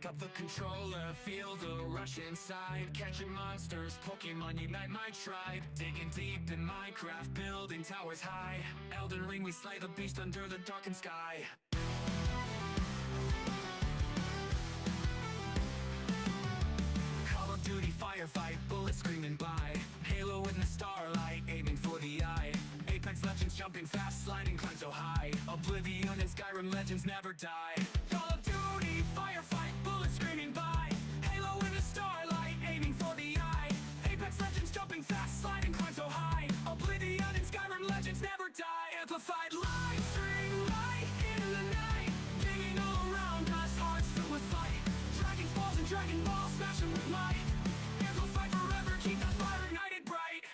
Pick up the controller, feel the rush inside. Catching monsters, Pokemon unite my tribe. Digging deep in Minecraft, building towers high. Elden Ring, we slay the beast under the darkened sky. Call of Duty, firefight, bullets screaming by. Halo in the starlight, aiming for the eye. Apex Legends, jumping fast, sliding, climb so high. Oblivion and Skyrim legends never die. Call of Duty, firefight, bullets screaming by. Halo in the starlight, aiming for the eye. Apex Legends, jumping fast, sliding, climb so high. Oblivion and Skyrim legends never die. Amplified live stream, light in the night. Digging all around us, hearts filled with fight. Dragon balls and Dragon Balls, smash them with might. Amplified forever, keep that fire ignited bright.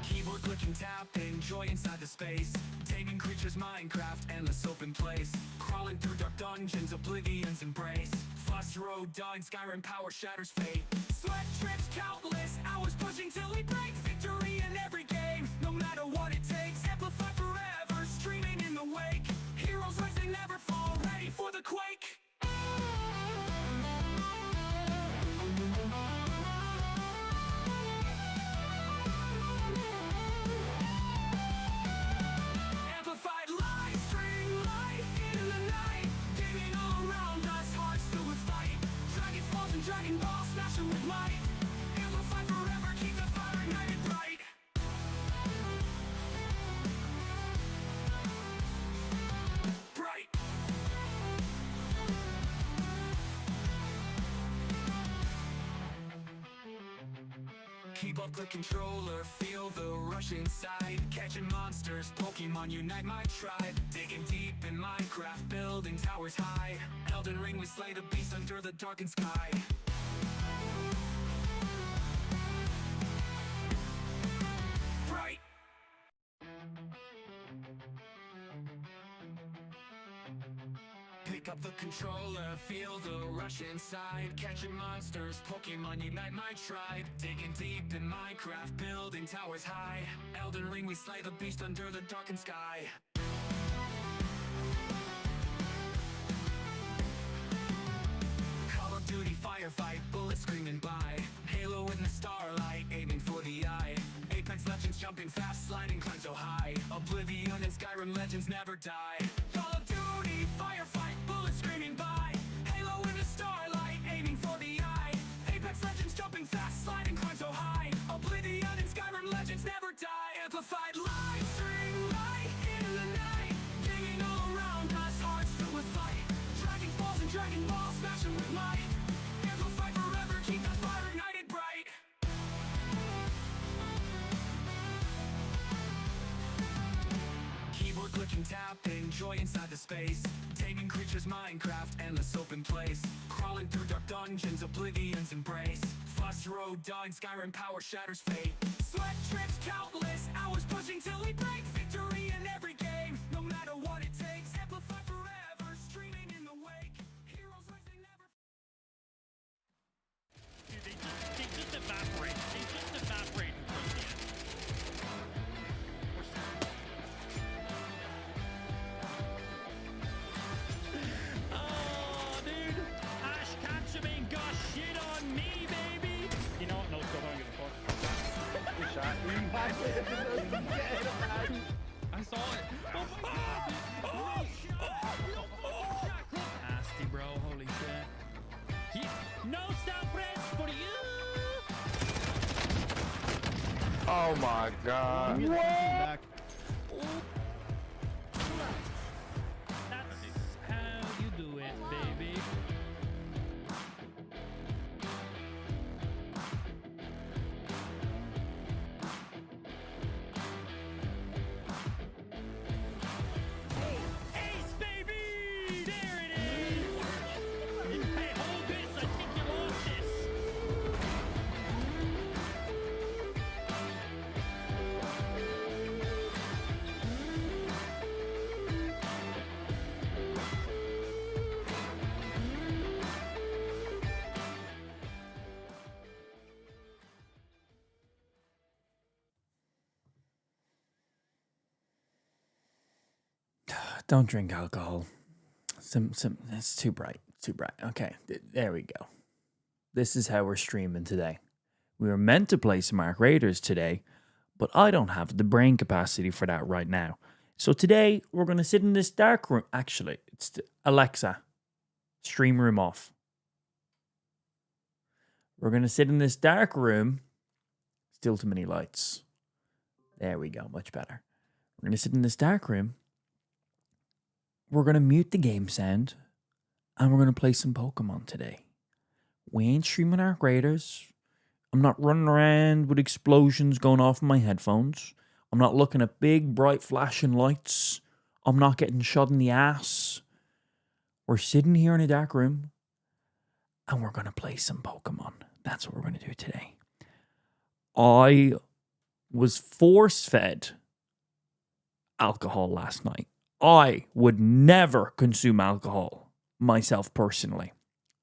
Keyboard clicking, tap, enjoy inside the space. Taming creatures, Minecraft, endless open place. Crawling through dark dungeons, Oblivion's embrace. Fuss road, dawing, Skyrim power shatters fate. Sweat trips, countless hours pushing till we break. Victory in every game, no matter what it takes. Amplify forever, streaming in the wake. Heroes rise, they never fall, ready for the quake. Amplified live stream, light in the night. Gaming all around us, hearts filled with fight. Dragon balls and Dragon Balls, smash them with might. Amplified forever, keep the fire ignited bright. Bright. Keep up the controller, feel the rush inside. Catching monsters, Pokemon unite my tribe. Digging deep in Minecraft, building towers high. Elden Ring, we slay the beast under the darkened sky. Bright. Pick up the controller, feel the rush inside. Catching monsters, Pokemon unite my tribe. Digging deep in Minecraft, building towers high. Elden Ring, we slay the beast under the darkened sky. Call of Duty, firefight, bullets screaming by. Halo in the starlight, aiming for the eye. Apex Legends, jumping fast, sliding, climb so high. Oblivion and Skyrim legends never die. Call of Duty, firefight, bullets screaming by. Halo in the starlight, aiming for the eye. Apex Legends, jumping fast, sliding, climb so high. Oblivion and Skyrim legends never die. Amplified live stream, light in the night. Digging all around us, hearts filled with fight. Dragon balls and Dragon Balls, smash them with might. Amplified forever, keep that fire ignited bright. Keyboard clicking, tap, enjoy inside the space. Taming creatures, Minecraft, endless open place. Crawling through dark dungeons, Oblivion's embrace. Fuss road, dawing, Skyrim power shatters fate. Sweat trips, countless hours pushing till we break. Victory in every game, no matter what it takes. Amplify forever, streaming in the wake. Heroes rise, they never. Dude, they just evaporate. They just evaporate towards the end. Oh, dude. Ash Ketchum got shit on me, baby. You know what? No, let's go. I don't give a fuck. Good shot. I saw it. Nasty, bro. Holy shit. No self-res for you. Oh my god. What? That's how you do it, baby. Ace, baby! There it is! Hey, hold this! I think you lost this! Don't drink alcohol. It's too bright. Too bright. Okay, there we go. This is how we're streaming today. We were meant to play some Ark Raiders today, but I don't have the brain capacity for that right now. So today, we're going to sit in this dark room. Actually, it's Alexa, stream room off. We're going to sit in this dark room. Still too many lights. There we go, much better. We're going to sit in this dark room. We're going to mute the game sound. And we're going to play some Pokemon today. We ain't streaming Ark Raiders. I'm not running around with explosions going off in my headphones. I'm not looking at big, bright, flashing lights. I'm not getting shot in the ass. We're sitting here in a dark room. And we're going to play some Pokemon. That's what we're going to do today. I was force-fed alcohol last night. I would never consume alcohol myself personally.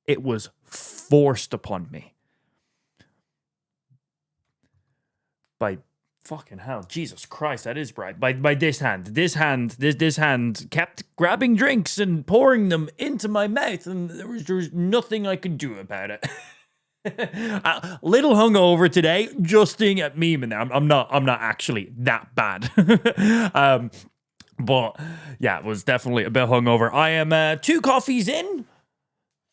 It was forced upon me. By fucking hell, Jesus Christ, that is bright. By this hand. This hand kept grabbing drinks and pouring them into my mouth, and there was nothing I could do about it. Little hungover today, just doing it memeing there. I'm not actually that bad. But yeah, it was definitely a bit hungover. I am 2 coffees in.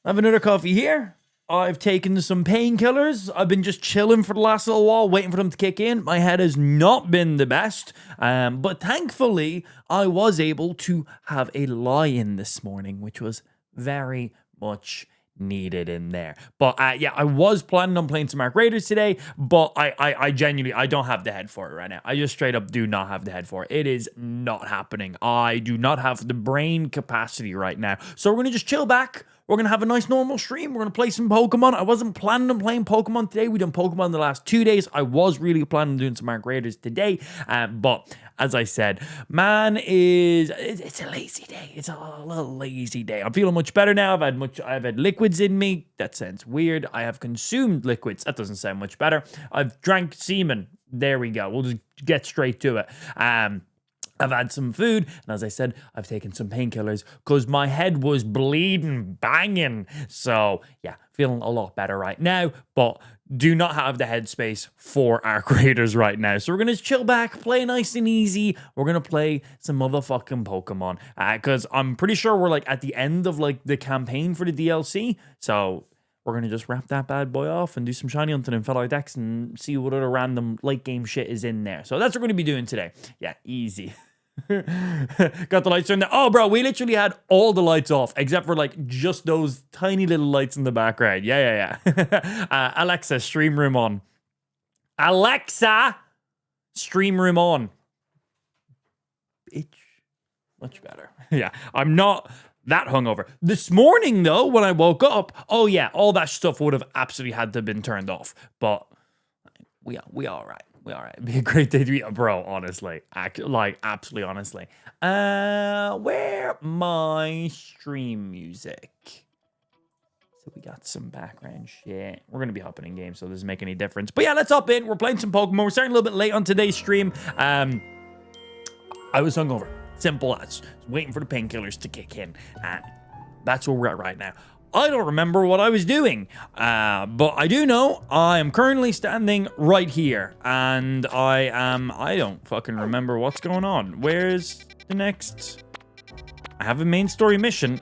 I have another coffee here. I've taken some painkillers. I've been just chilling for the last little while, waiting for them to kick in. My head has not been the best. But thankfully, I was able to have a lie-in this morning, which was very much needed in there. But yeah, I was planning on playing some Ark Raiders today, but I genuinely, I don't have the head for it right now. I just straight up do not have the head for it. It is not happening. I do not have the brain capacity right now. So we're going to just chill back. We're going to have a nice normal stream. We're going to play some Pokemon. I wasn't planning on playing Pokemon today. We've done Pokemon the last 2 days. I was really planning on doing some Ark Raiders today. But as I said, man, it's a lazy day. It's a little lazy day. I'm feeling much better now. I've had liquids in me. That sounds weird. I have consumed liquids. That doesn't sound much better. I've drank semen. There we go. We'll just get straight to it. I've had some food, and as I said, I've taken some painkillers because my head was bleeding, banging. So, yeah, feeling a lot better right now, but do not have the headspace for Ark Raiders right now. So we're going to chill back, play nice and easy. We're going to play some motherfucking Pokemon because I'm pretty sure we're like at the end of like the campaign for the DLC. So we're going to just wrap that bad boy off and do some shiny hunting and fellow decks and see what other random late game shit is in there. So that's what we're going to be doing today. Yeah, easy. Got the lights turned down. Oh, bro, we literally had all the lights off except for like just those tiny little lights in the background. Yeah. Alexa, stream room on. Alexa, stream room on. Bitch. Much better. Yeah, I'm not that hungover. This morning, though, when I woke up, oh yeah, all that stuff would have absolutely had to have been turned off. But we all right. It'd be a great day to be, bro, honestly. Absolutely honestly. Where my stream music? So we got some background shit. We're going to be hopping in game, so it doesn't make any difference. But yeah, let's hop in. We're playing some Pokemon. We're starting a little bit late on today's stream. I was hungover. Simple as. Waiting for the painkillers to kick in. That's where we're at right now. I don't remember what I was doing, but I do know I am currently standing right here, and I don't fucking remember what's going on. Where's the next? I have a main story mission.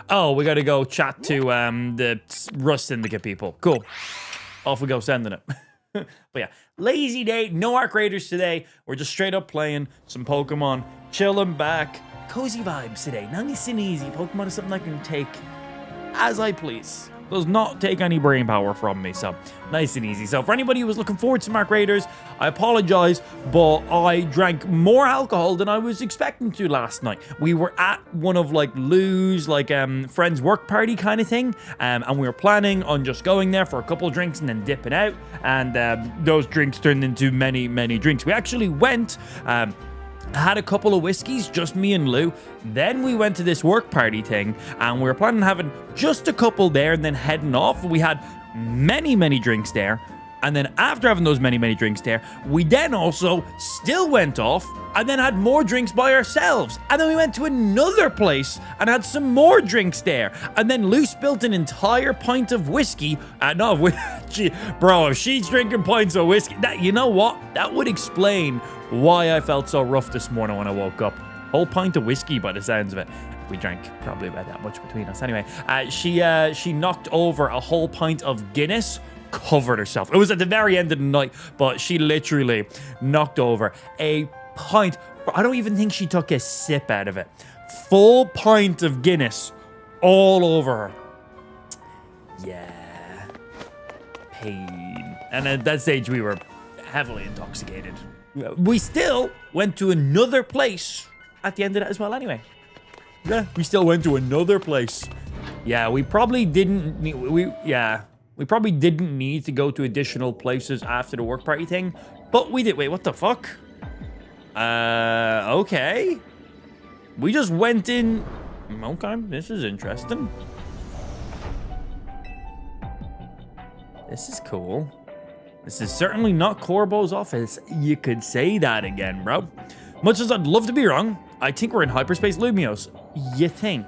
Oh, we gotta go chat to the Rust Syndicate people. Cool. Off we go, sending it. But yeah, lazy day, no Ark Raiders today. We're just straight up playing some Pokemon, chilling back, cozy vibes today. Nice and easy. Pokemon is something I can take as I please. Does not take any brain power from me, so nice and easy. So for anybody who was looking forward to Ark Raiders, I apologize, but I drank more alcohol than I was expecting to last night. We were at one of like Lou's friend's work party kind of thing, and we were planning on just going there for a couple of drinks and then dipping out, and those drinks turned into many drinks. We actually went had a couple of whiskeys, just me and Lou. Then we went to this work party thing, and we were planning on having just a couple there and then heading off. We had many drinks there. And then after having those many, many drinks there, we then also still went off and then had more drinks by ourselves. And then we went to another place and had some more drinks there. And then Luce built an entire pint of whiskey. Bro, if she's drinking pints of whiskey, you know what? That would explain why I felt so rough this morning when I woke up. Whole pint of whiskey by the sounds of it. We drank probably about that much between us. Anyway, she knocked over a whole pint of Guinness, covered herself. It was at the very end of the night, but she literally knocked over a pint. I don't even think she took a sip out of it. Full pint of Guinness all over her. Yeah. Pain. And at that stage, we were heavily intoxicated. We still went to another place at the end of that as well anyway. Yeah, we still went to another place. Yeah, we probably didn't need, we probably didn't need to go to additional places after the work party thing, but we did. Wait, what the fuck? Okay. We just went in. Okay, this is interesting. This is cool. This is certainly not Corbo's office. You could say that again, bro. Much as I'd love to be wrong, I think we're in Hyperspace Lumios. You think?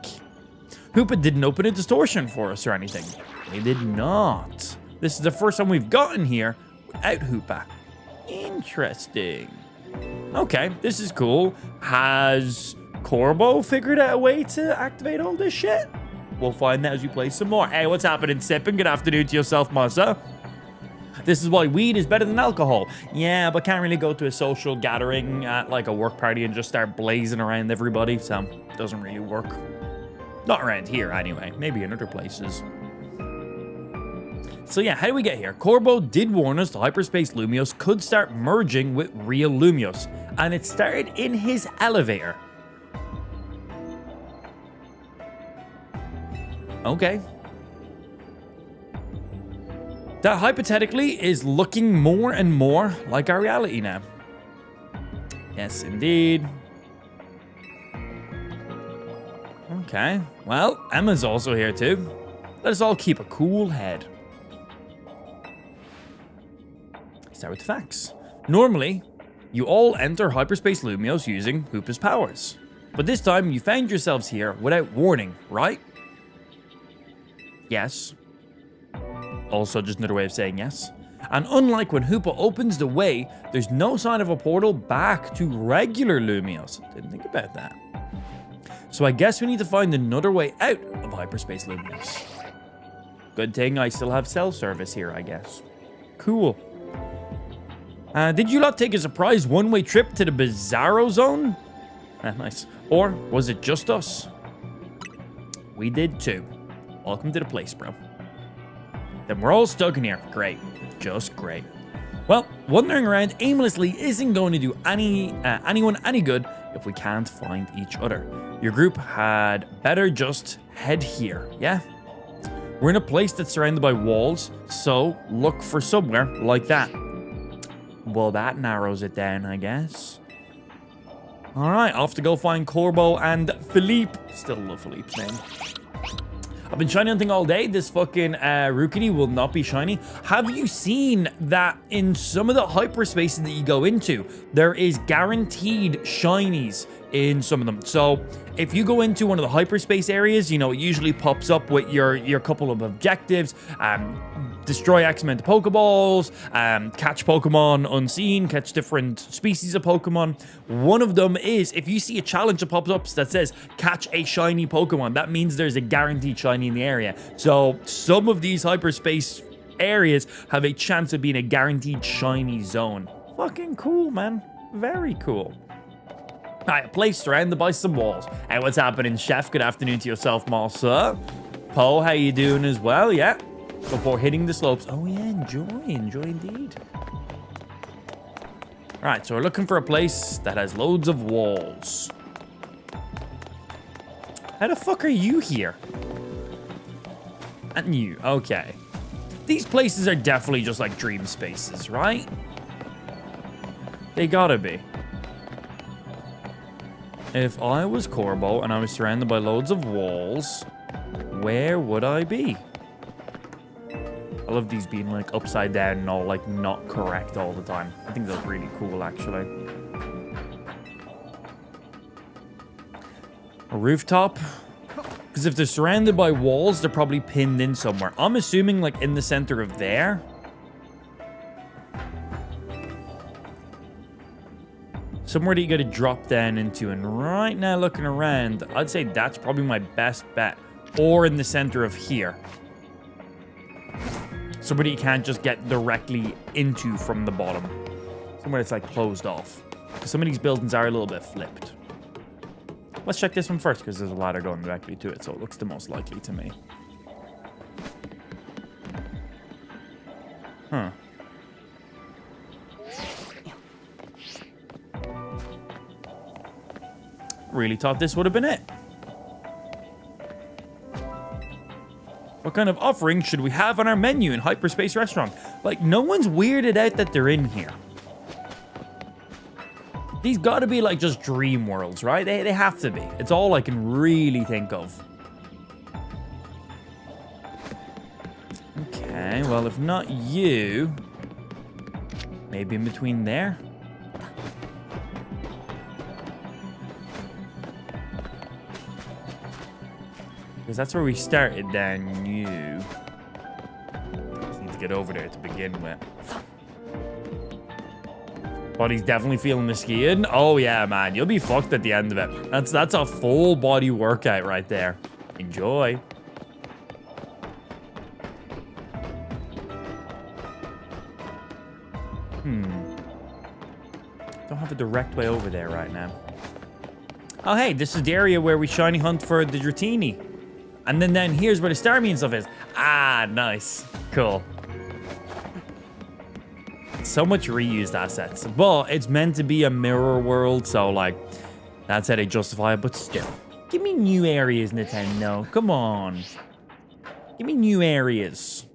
Hoopa didn't open a distortion for us or anything. They did not. This is the first time we've gotten here without Hoopa. Interesting. Okay, this is cool. Has Corbo figured out a way to activate all this shit? We'll find that as we play some more. Hey, what's happening, Sippin'? Good afternoon to yourself, Masa. This is why weed is better than alcohol. Yeah, but can't really go to a social gathering at like a work party and just start blazing around everybody, so it doesn't really work. Not around here anyway, maybe in other places. So yeah, how do we get here? Corbo did warn us the Hyperspace Lumios could start merging with real Lumios, and it started in his elevator. Okay. That hypothetically is looking more and more like our reality now. Yes, indeed. Okay, well, Emma's also here too. Let us all keep a cool head. Start with the facts. Normally, you all enter Hyperspace Lumios using Hoopa's powers. But this time, you found yourselves here without warning, right? Yes. Also, just another way of saying yes. And unlike when Hoopa opens the way, there's no sign of a portal back to regular Lumios. Didn't think about that. So I guess we need to find another way out of Hyperspace Lumios. Good thing I still have cell service here, I guess. Cool. Did you lot take a surprise one-way trip to the Bizarro Zone? Nice. Or was it just us? We did too. Welcome to the place, bro. Then we're all stuck in here. Great. Just great. Well, wandering around aimlessly isn't going to do anyone any good if we can't find each other. Your group had better just head here, yeah? We're in a place that's surrounded by walls, so look for somewhere like that. Well, that narrows it down, I guess. All right, off to go find Corbo and Philippe. Still love Philippe's name. I've been shiny hunting all day. This fucking Rukity will not be shiny. Have you seen that in some of the hyperspaces that you go into, there is guaranteed shinies in some of them? So if you go into one of the hyperspace areas, you know, it usually pops up with your couple of objectives. Destroy X amount of Pokeballs, catch Pokemon unseen, catch different species of Pokemon. One of them is, if you see a challenge that pops up that says, catch a shiny Pokemon, that means there's a guaranteed shiny in the area. So some of these hyperspace areas have a chance of being a guaranteed shiny zone. Fucking cool, man. Very cool. All right, a place surrounded by some walls. Hey, what's happening, Chef? Good afternoon to yourself, Martha. Poe, how you doing as well? Yeah. Before hitting the slopes. Oh yeah, enjoy indeed. All right, so we're looking for a place that has loads of walls. How the fuck are you here? And you, okay. These places are definitely just like dream spaces, right? They gotta be. If I was Corbo and I was surrounded by loads of walls, where would I be? I love these being like upside down and all like not correct all the time. I think that's really cool, actually. A rooftop. Because if they're surrounded by walls, they're probably pinned in somewhere. I'm assuming like in the center of there. Somewhere that you got to drop down into. And right now, looking around, I'd say that's probably my best bet. Or in the center of here. Somewhere that you can't just get directly into from the bottom. Somewhere that's like closed off. Some of these buildings are a little bit flipped. Let's check this one first, because there's a ladder going directly to it, so it looks the most likely to me. Huh. Really thought this would have been it. What kind of offering should we have on our menu in Hyperspace Restaurant? Like, no one's weirded out that they're in here. These gotta be like just dream worlds, right? They have to be. It's all I can really think of. Okay, well, if not you, maybe in between there. Because that's where we started, then you. Just need to get over there to begin with. Body's definitely feeling the skiing. Oh yeah, man, you'll be fucked at the end of it. That's a full body workout right there. Enjoy. Don't have a direct way over there right now. Oh hey, this is the area where we shiny hunt for the Dratini. And then down here's where the Starmie and stuff is. Ah, nice. Cool. So much reused assets. Well, it's meant to be a mirror world, so like that's how they justify it, but still. Give me new areas, Nintendo. Come on. Give me new areas.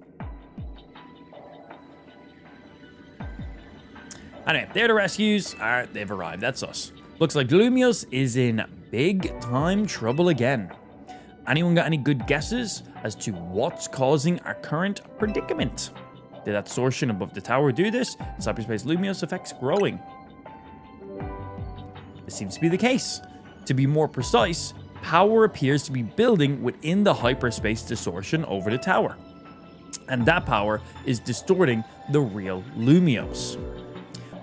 Anyway, they're the rescues. Alright, they've arrived. That's us. Looks like Lumios is in big time trouble again. Anyone got any good guesses as to what's causing our current predicament? Did that distortion above the tower do this? Cyberspace Lumios effects growing. This seems to be the case. To be more precise, power appears to be building within the hyperspace distortion over the tower. And that power is distorting the real Lumios.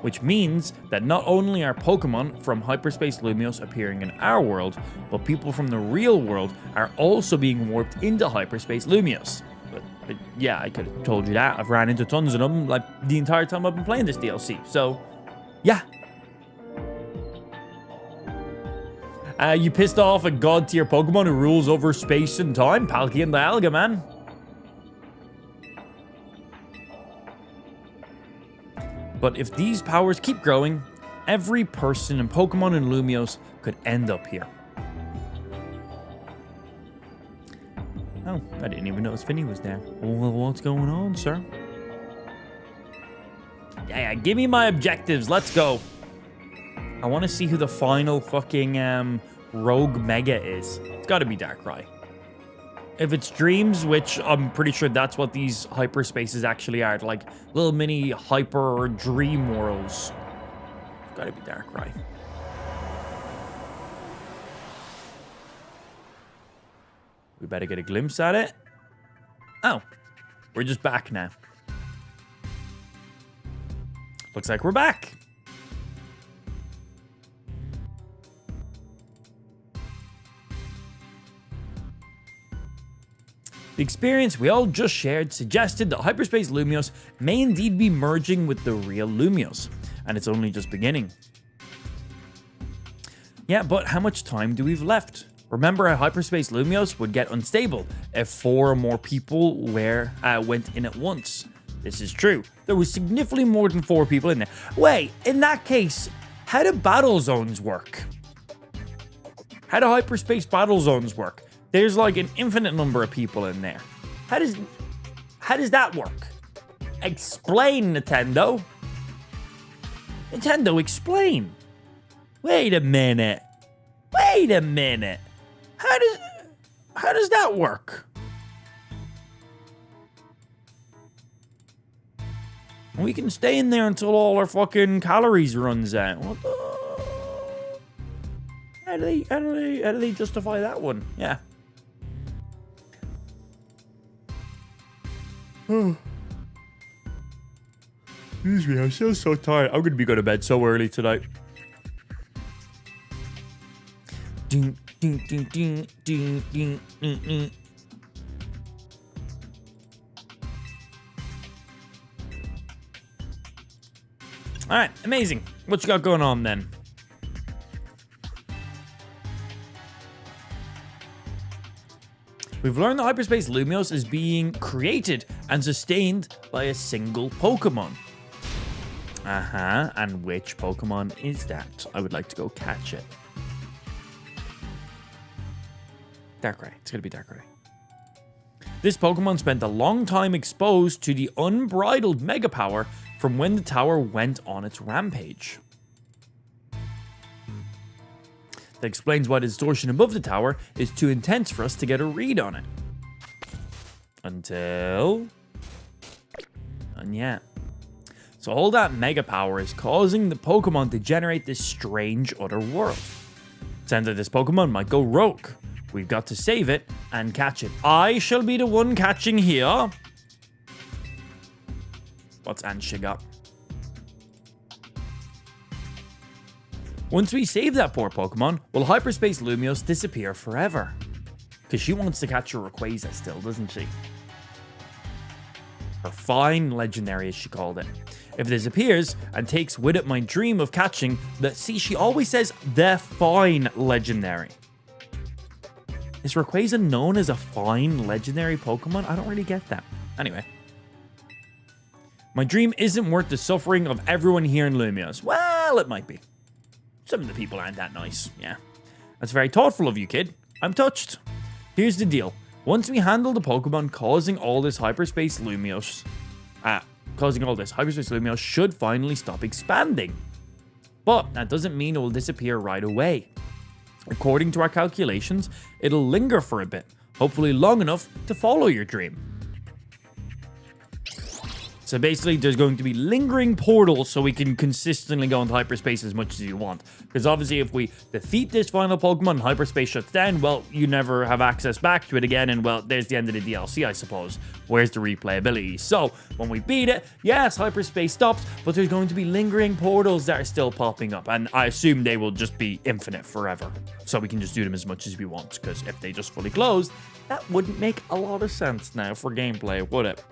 Which means that not only are Pokemon from Hyperspace Lumios appearing in our world, but people from the real world are also being warped into Hyperspace Lumios. But yeah, I could have told you that. I've ran into tons of them like the entire time I've been playing this DLC. So, yeah. You pissed off a god tier Pokemon who rules over space and time? Palkia and Dialga, man. But if these powers keep growing, every person and Pokemon in Lumios could end up here. Oh, I didn't even notice Finny was there. Well, what's going on, sir? Yeah, give me my objectives. Let's go. I want to see who the final fucking rogue mega is. It's got to be Darkrai. If it's dreams, which I'm pretty sure that's what these hyperspaces actually are, like little mini hyper dream worlds. It's gotta be Darkrai. We better get a glimpse at it. Oh, we're just back now. Looks like we're back. The experience we all just shared suggested that Hyperspace Lumios may indeed be merging with the real Lumios, and it's only just beginning. Yeah, but how much time do we've left? Remember how Hyperspace Lumios would get unstable if 4 or more people went in at once. This is true. There was significantly more than 4 people in there. Wait, in that case, how do battle zones work? How do hyperspace battle zones work? There's like an infinite number of people in there. How does that work? Explain, Nintendo. Nintendo, explain. Wait a minute. Wait a minute. How does that work? We can stay in there until all our fucking calories runs out. What the... How do they justify that one? Yeah. Excuse me, I'm so tired. I'm gonna be going to bed so early tonight. Ding, ding, ding, ding, ding, ding, ding, ding. All right, amazing. What you got going on then? We've learned that hyperspace Lumios is being created and sustained by a single Pokemon. And which Pokemon is that? I would like to go catch it. Darkrai. It's gonna be Darkrai. This Pokemon spent a long time exposed to the unbridled Mega Power from when the tower went on its rampage. That explains why the distortion above the tower is too intense for us to get a read on it. And yeah. So all that Mega Power is causing the Pokemon to generate this strange other world. Sounds like this Pokemon might go rogue. We've got to save it and catch it. I shall be the one catching here. What's Ansha got? Once we save that poor Pokemon, will Hyperspace Lumios disappear forever? Because she wants to catch her Rayquaza still, doesn't she? Her fine legendary, as she called it. If it disappears and takes with it my dream of catching the... See, she always says the fine legendary. Is Rayquaza known as a fine legendary Pokemon? I don't really get that. Anyway. My dream isn't worth the suffering of everyone here in Lumios. Well, it might be. Some of the people aren't that nice, yeah. That's very thoughtful of you, kid. I'm touched. Here's the deal. Once we handle the Pokemon causing all this hyperspace Lumios... hyperspace Lumios should finally stop expanding. But that doesn't mean it will disappear right away. According to our calculations, it'll linger for a bit, hopefully long enough to follow your dream. So basically, there's going to be lingering portals so we can consistently go into hyperspace as much as you want. Because obviously, if we defeat this final Pokemon and hyperspace shuts down, well, you never have access back to it again. And well, there's the end of the DLC, I suppose. Where's the replayability? So when we beat it, yes, hyperspace stops, but there's going to be lingering portals that are still popping up. And I assume they will just be infinite forever. So we can just do them as much as we want. Because if they just fully closed, that wouldn't make a lot of sense now for gameplay, would it?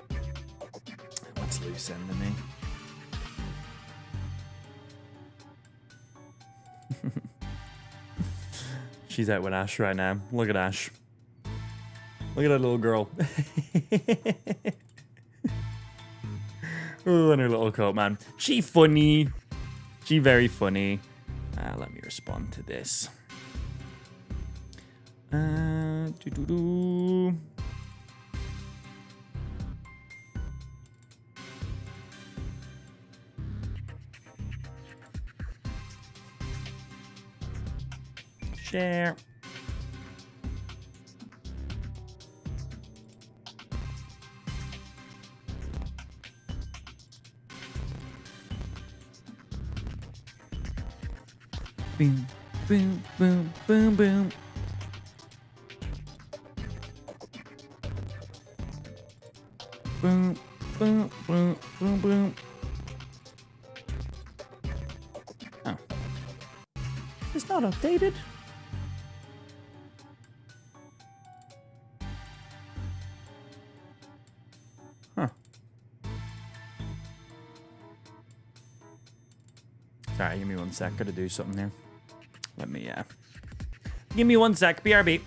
What's loose end to me? She's out with Ash right now. Look at Ash. Look at that little girl. Oh, and her little coat, man. She funny. She very funny. Let me respond to this. Doo-doo-doo. Share. Boom, boom, boom, boom, boom. Boom, boom, boom, boom, boom. Oh. It's not updated. Huh. Sorry, give me 1 sec. Gotta do something here. Let me, give me 1 sec. BRB.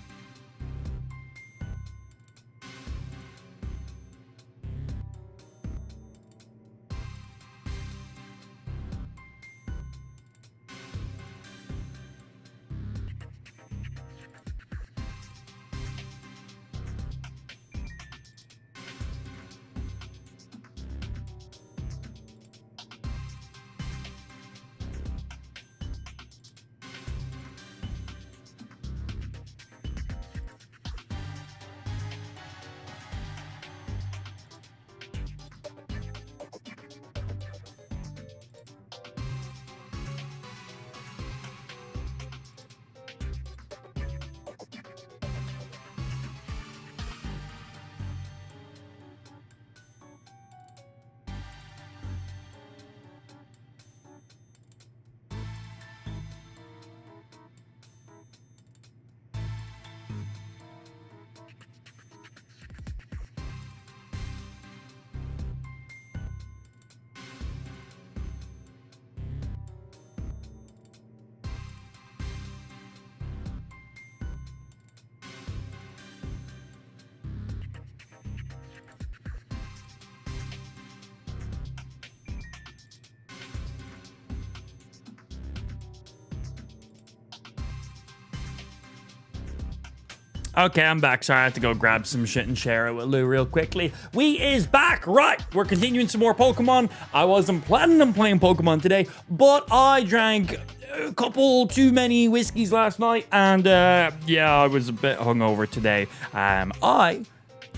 Okay, I'm back. Sorry, I have to go grab some shit and share it with Lou real quickly. We is back. Right, we're continuing some more Pokemon. I wasn't planning on playing Pokemon today, but I drank a couple too many whiskeys last night, and yeah, I was a bit hungover today. I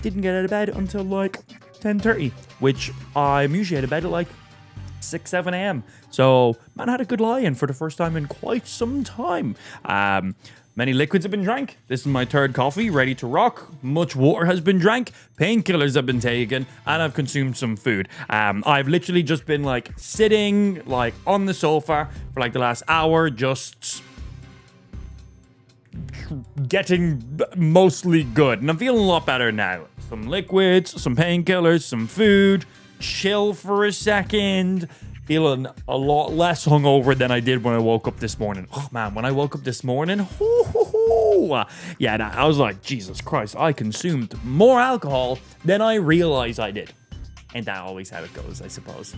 didn't get out of bed until like 10:30, which I'm usually out of bed at like 6, 7 a.m. So, man, I had a good lie-in for the first time in quite some time. Many liquids have been drank. This is my third coffee, ready to rock. Much water has been drank. Painkillers have been taken, and I've consumed some food. I've literally just been like sitting like on the sofa for like the last hour, just getting mostly good, and I'm feeling a lot better now. Some liquids, some painkillers, some food, chill for a second. Feeling a lot less hungover than I did when I woke up this morning. Oh man, when I woke up this morning, yeah, I was like, Jesus Christ, I consumed more alcohol than I realized I did. Ain't that always how it goes, I suppose?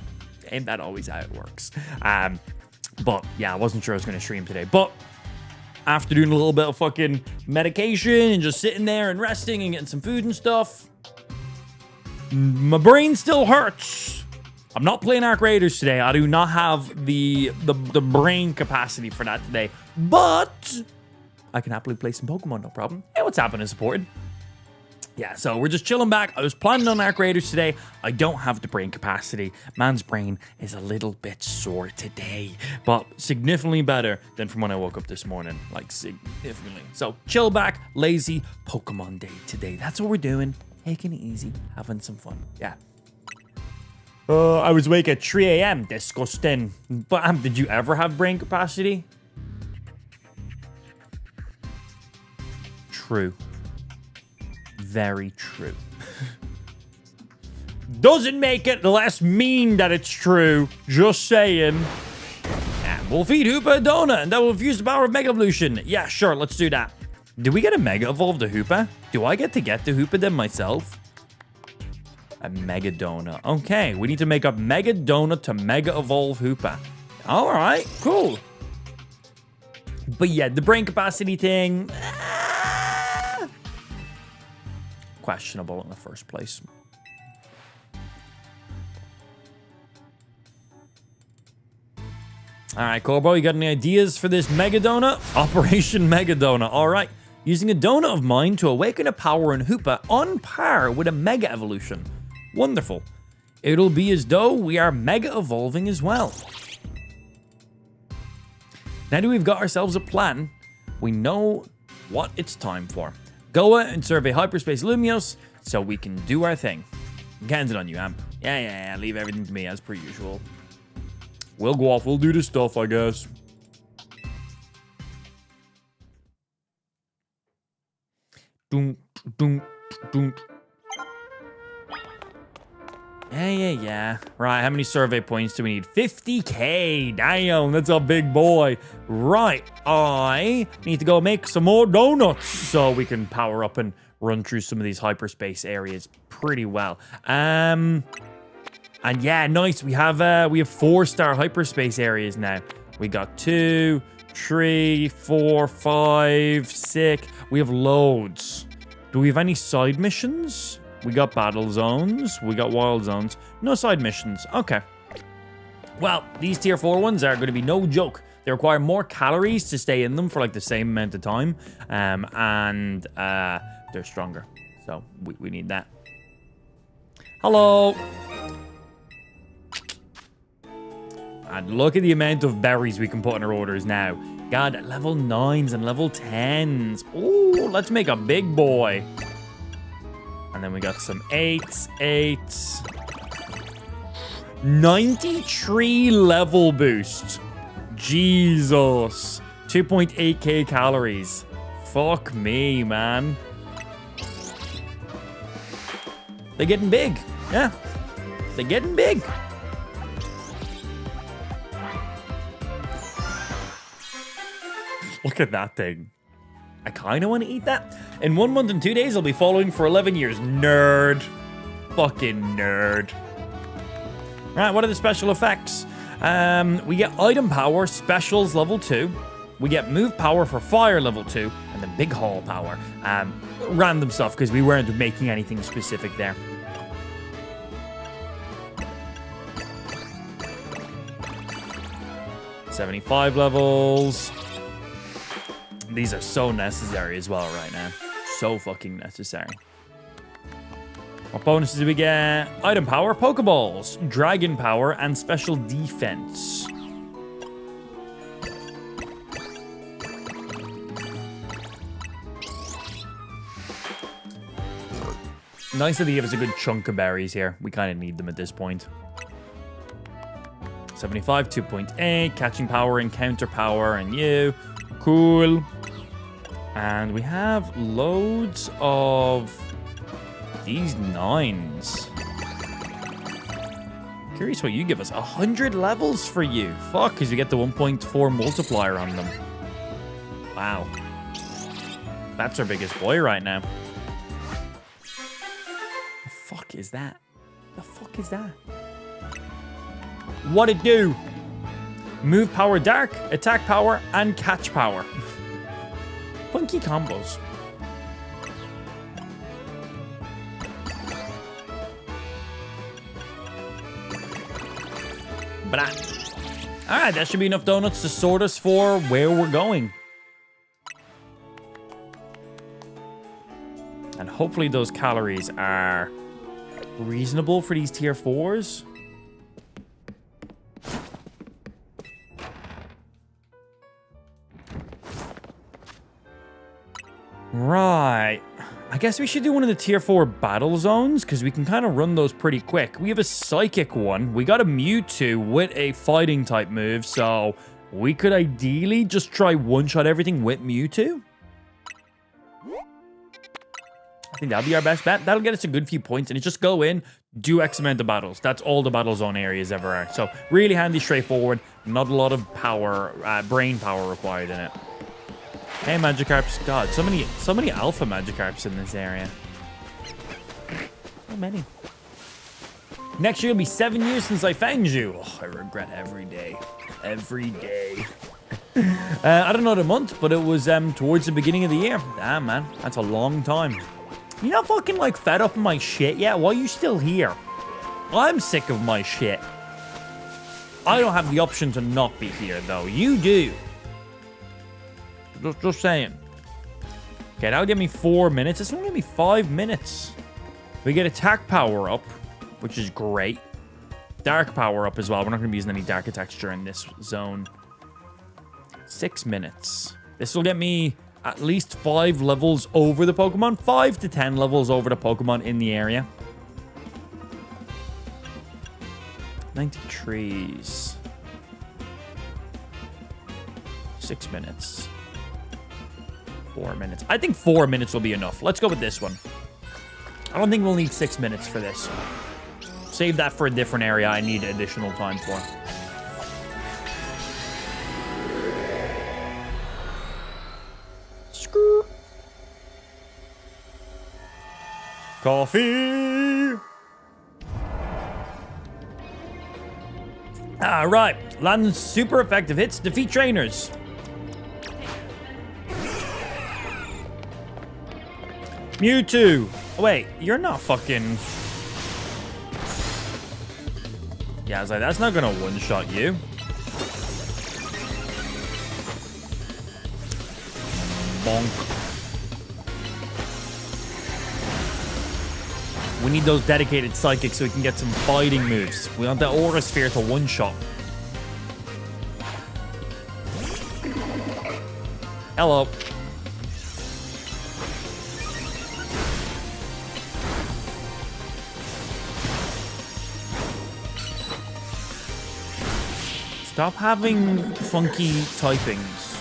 Ain't that always how it works? But yeah, I wasn't sure I was going to stream today. But after doing a little bit of fucking medication and just sitting there and resting and getting some food and stuff, my brain still hurts. I'm not playing Arc Raiders today. I do not have the brain capacity for that today. But I can happily play some Pokemon, no problem. Hey, what's happening, supported? Yeah, so we're just chilling back. I was planning on Arc Raiders today. I don't have the brain capacity. Man's brain is a little bit sore today, but significantly better than from when I woke up this morning. Like, significantly. So, chill back, lazy Pokemon day today. That's what we're doing. Taking it easy, having some fun. Yeah. I was awake at 3 a.m. Disgusting. But did you ever have brain capacity? True. Very true. Doesn't make it less mean that it's true. Just saying. And we'll feed Hoopa a donut, and that will infuse the power of Mega Evolution. Yeah, sure, let's do that. Did we get a Mega Evolve to Hoopa? Do I get to get the Hoopa then myself? A Mega Donut. Okay, we need to make up Mega Donut to Mega Evolve Hoopa. All right, cool. But yeah, the brain capacity thing, questionable in the first place. All right, Corbo, you got any ideas for this Mega Donut? Operation Mega Donut. All right. Using a donut of mine to awaken a power in Hoopa on par with a Mega Evolution. Wonderful. It'll be as though we are Mega Evolving as well. Now that we've got ourselves a plan, we know what it's time for. Go out and survey Hyperspace Lumios so we can do our thing. I'm counting on you, Amp. Yeah. Leave everything to me as per usual. We'll go off. We'll do the stuff, I guess. Doom. Yeah. Right, how many survey points do we need? 50k. Damn, that's a big boy. Right, I need to go make some more donuts so we can power up and run through some of these hyperspace areas pretty well. And yeah, nice. We have 4-star hyperspace areas now. We got 2, 3, 4, 5, 6. We have loads. Do we have any side missions? We got battle zones. We got wild zones. No side missions. Okay. Well, these tier 4 ones are going to be no joke. They require more calories to stay in them for like the same amount of time. And they're stronger. So we need that. Hello. And look at the amount of berries we can put in our orders now. God, level 9s and level 10s. Ooh, let's make a big boy. And then we got some 8s. 93 level boost. Jesus. 2.8k calories. Fuck me, man. They're getting big. Yeah. They're getting big. Look at that thing. I kind of want to eat that. In 1 month and 2 days, I'll be following for 11 years. Nerd. Fucking nerd. All right, what are the special effects? We get item power, specials level 2. We get move power for fire level 2, and then big haul power. Random stuff, because we weren't making anything specific there. $75 levels. These are so necessary as well right now. So fucking necessary. What bonuses do we get? Item power, Pokeballs, Dragon power, and special defense. Nice that they give us a good chunk of berries here. We kind of need them at this point. 75, 2.8, catching power and counter power, and you. Cool. And we have loads of these 9s. Curious what you give us. 100 levels for you. Fuck, because we get the 1.4 multiplier on them. Wow. That's our biggest boy right now. The fuck is that? The fuck is that? What it do? Move power dark, attack power, and catch power. Funky combos. Alright, that should be enough donuts to sort us for where we're going. And hopefully those calories are reasonable for these tier 4s. Right. I guess we should do one of the tier 4 battle zones, because we can kind of run those pretty quick. We have a psychic one. We got a Mewtwo with a fighting type move, so we could ideally just try one-shot everything with Mewtwo. I think that'll be our best bet. That'll get us a good few points, and it's just go in, do X amount of battles. That's all the battle zone areas ever are. So really handy, straightforward. Not a lot of power, brain power required in it. Hey, Magikarps. God, so many alpha Magikarps in this area. So many. Next year will be 7 years since I found you. Oh, I regret every day. Every day. I don't know the month, but it was towards the beginning of the year. Damn, man. That's a long time. You're not fucking, like, fed up of my shit yet? Why are you still here? I'm sick of my shit. I don't have the option to not be here, though. You do. Just saying. Okay, that'll give me 4 minutes. This one will give me 5 minutes. We get attack power up, which is great. Dark power up as well. We're not going to be using any dark attacks during this zone. 6 minutes. This will get me at least 5 levels over the Pokemon. 5 to 10 levels over the Pokemon in the area. 90 trees. 6 minutes. 4 minutes. I think 4 minutes will be enough. Let's go with this one. I don't think we'll need 6 minutes for this. Save that for a different area I need additional time for. Screw. Coffee. All right. Land super effective hits. Defeat trainers. Mewtwo. Oh, wait, you're not fucking... Yeah, I was like, that's not gonna one-shot you. Bonk. We need those dedicated psychics so we can get some fighting moves. We want the Aura Sphere to one-shot. Hello. Stop having funky typings.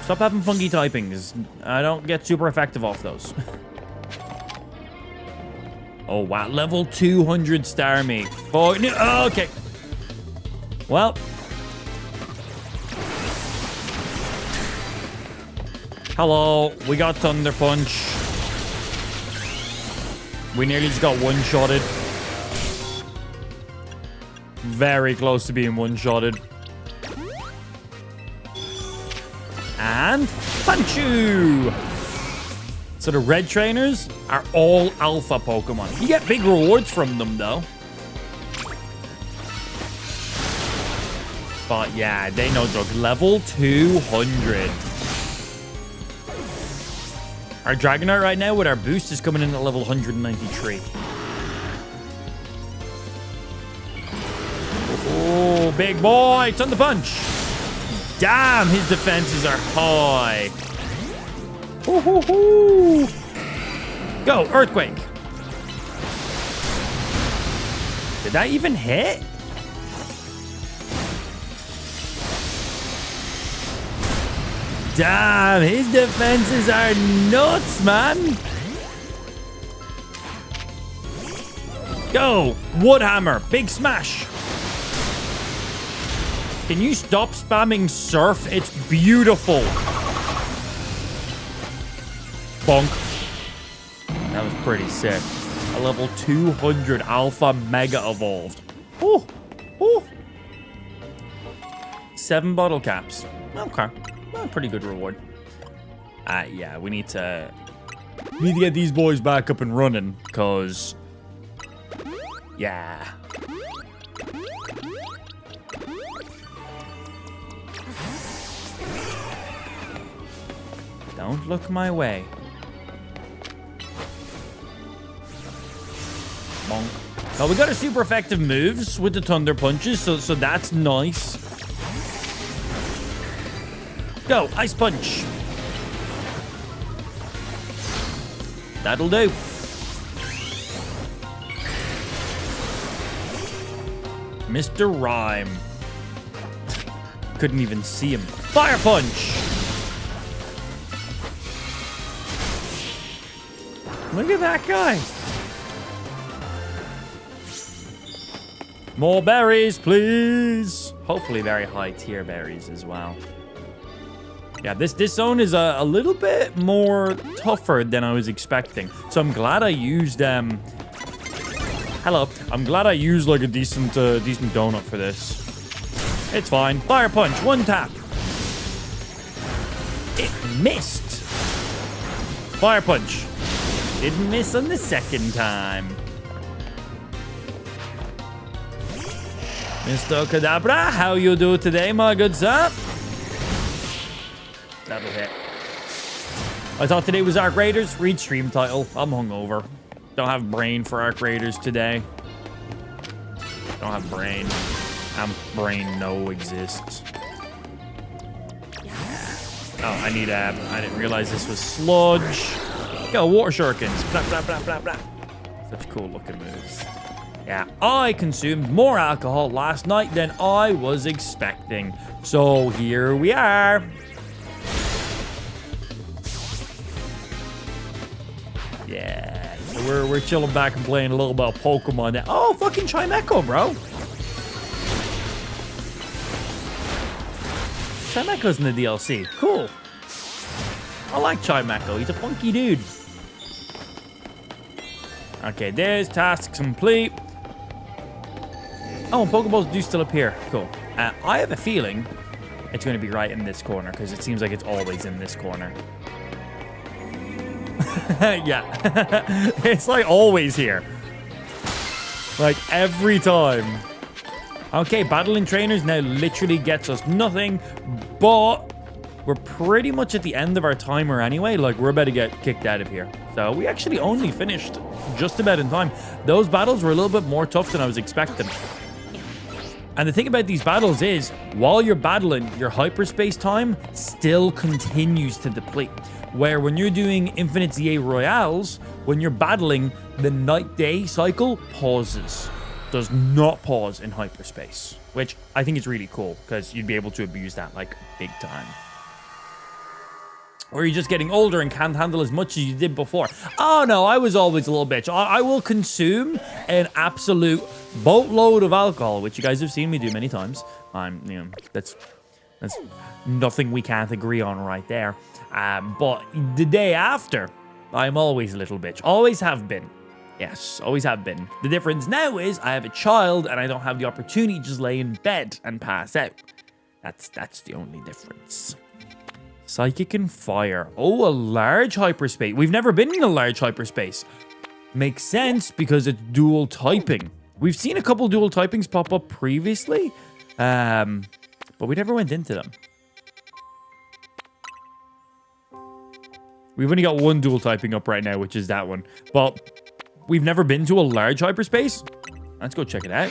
Stop having funky typings. I don't get super effective off those. Oh, wow. Level 200 Starmie. Oh, okay. Well. Hello. We got Thunder Punch. We nearly just got one-shotted. Very close to being one-shotted. And punch you! So the red trainers are all alpha Pokemon. You get big rewards from them, though. But yeah, they no joke. Level 200. Our Dragonite right now with our boost is coming in at level 193. Oh, big boy. It's on the punch. Damn, his defenses are high. Ooh. Go, Earthquake. Did that even hit? Damn, his defenses are nuts, man. Go, Woodhammer, big smash. Can you stop spamming Surf? It's beautiful. Bonk. That was pretty sick. A level 200 Alpha Mega Evolved. Ooh. 7 bottle caps. Okay. Well, pretty good reward. Yeah, we need to get these boys back up and running, because... Yeah. Don't look my way. Bonk. Well, we got our super effective moves with the Thunder Punches, so that's nice. Go, Ice Punch. That'll do. Mr. Rhyme. Couldn't even see him. Fire Punch. Look at that guy. More berries, please. Hopefully very high tier berries as well. Yeah, this zone is a little bit more tougher than I was expecting. So I'm glad I used hello. I'm glad I used like a decent donut for this. It's fine. Fire Punch, one tap. It missed. Fire Punch. Didn't miss on the second time. Mr. Kadabra, how you do today, my good sir? That'll hit. I thought today was Arc Raiders. Read stream title. I'm hungover. Don't have brain for Arc Raiders today. Don't have brain. Brain no exists. Oh, I need I didn't realize this was sludge. Go, water shurikens. Blah, blah, blah, blah, blah. Such cool looking moves. Yeah, I consumed more alcohol last night than I was expecting. So here we are. Yeah, so we're chilling back and playing a little bit of Pokemon now. Oh, fucking Chimecho, bro. Chimecho's in the DLC. Cool. I like Chimecho. He's a funky dude. Okay, there's task complete. Oh, and Pokeballs do still appear. Cool. I have a feeling it's going to be right in this corner, because it seems like it's always in this corner. Yeah. It's like always here. Like every time. Okay, battling trainers now literally gets us nothing, but we're pretty much at the end of our timer anyway. Like, we're about to get kicked out of here. So we actually only finished just about in time. Those battles were a little bit more tough than I was expecting. And the thing about these battles is, while you're battling, your hyperspace time still continues to deplete. Where when you're doing Infinite ZA Royales, when you're battling, the night-day cycle pauses. Does not pause in hyperspace. Which I think is really cool, because you'd be able to abuse that, like, big time. Or you're just getting older and can't handle as much as you did before. Oh, no, I was always a little bitch. I will consume an absolute boatload of alcohol, which you guys have seen me do many times. That's nothing we can't agree on right there. But the day after, I'm always a little bitch. Always have been. Yes, always have been. The difference now is I have a child and I don't have the opportunity to just lay in bed and pass out. That's the only difference. Psychic and fire. Oh, a large hyperspace. We've never been in a large hyperspace. Makes sense because it's dual typing. We've seen a couple dual typings pop up previously, but we never went into them. We've only got one dual typing up right now, which is that one. But we've never been to a large hyperspace. Let's go check it out.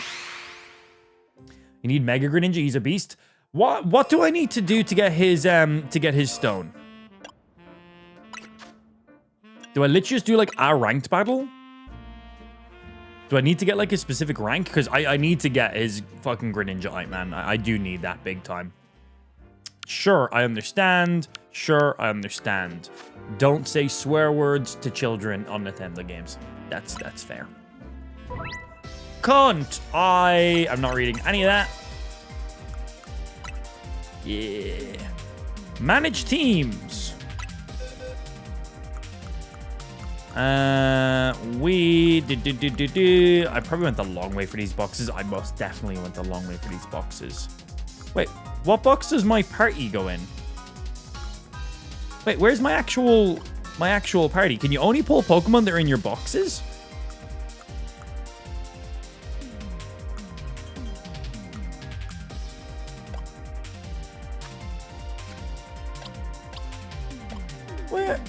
You need Mega Greninja. He's a beast. What do I need to do to get his stone? Do I literally just do like a ranked battle? Do I need to get like a specific rank? Because I need to get his fucking Greninja, man. I do need that big time. Sure, I understand. Sure, I understand. Don't say swear words to children on Nintendo games. That's fair. Cunt! I'm not reading any of that. Yeah. Manage teams. I probably went the long way for these boxes. I most definitely went the long way for these boxes. Wait, what box does my party go in? Wait, where's my actual party? Can you only pull Pokemon that are in your boxes?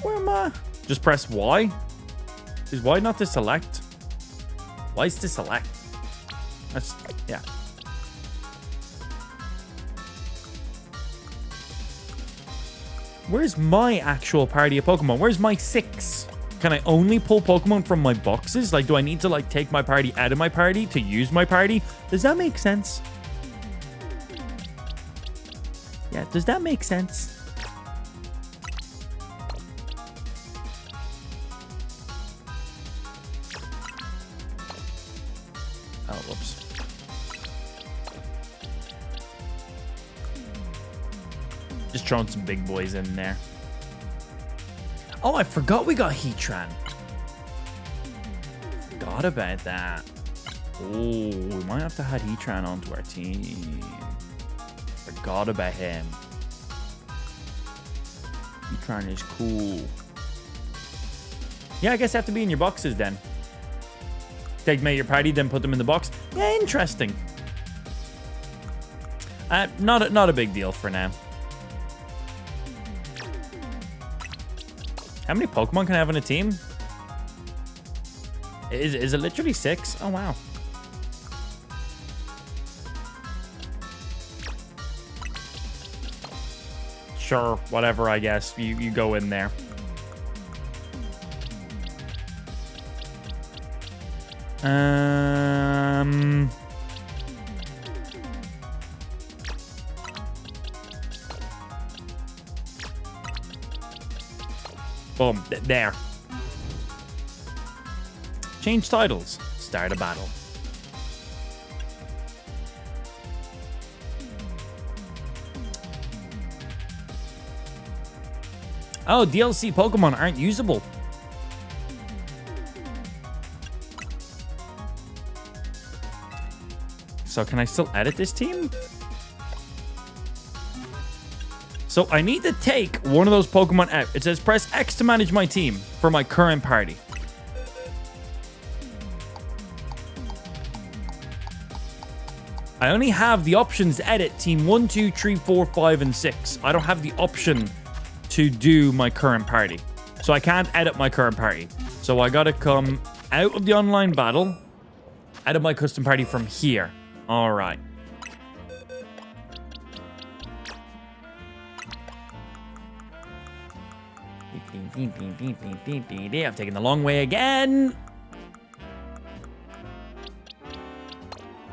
Where am I? Just press Y? Is Y not to select? Why is to select? That's, yeah. Where's my actual party of Pokemon? Where's my 6? Can I only pull Pokemon from my boxes? Like, do I need to, like, take my party out of my party to use my party? Does that make sense? Yeah, does that make sense? Oh, whoops. Just throwing some big boys in there. Oh, I forgot we got Heatran. Forgot about that. Oh, we might have to add Heatran onto our team. Forgot about him. Heatran is cool. Yeah, I guess they have to be in your boxes then. Take them out of your party, then put them in the box. Yeah, interesting. Not a big deal for now. How many Pokemon can I have on a team? Is it literally 6? Oh, wow. Sure, whatever, I guess. You go in there. Boom. There. Change titles. Start a battle. Oh, DLC Pokemon aren't usable. So can I still edit this team? So I need to take one of those Pokemon out. It says press X to manage my team for my current party. I only have the options to edit team 1, 2, 3, 4, 5, and 6. I don't have the option to do my current party. So I can't edit my current party. So I gotta come out of the online battle, out of my custom party from here. All right. I'm taking the long way again.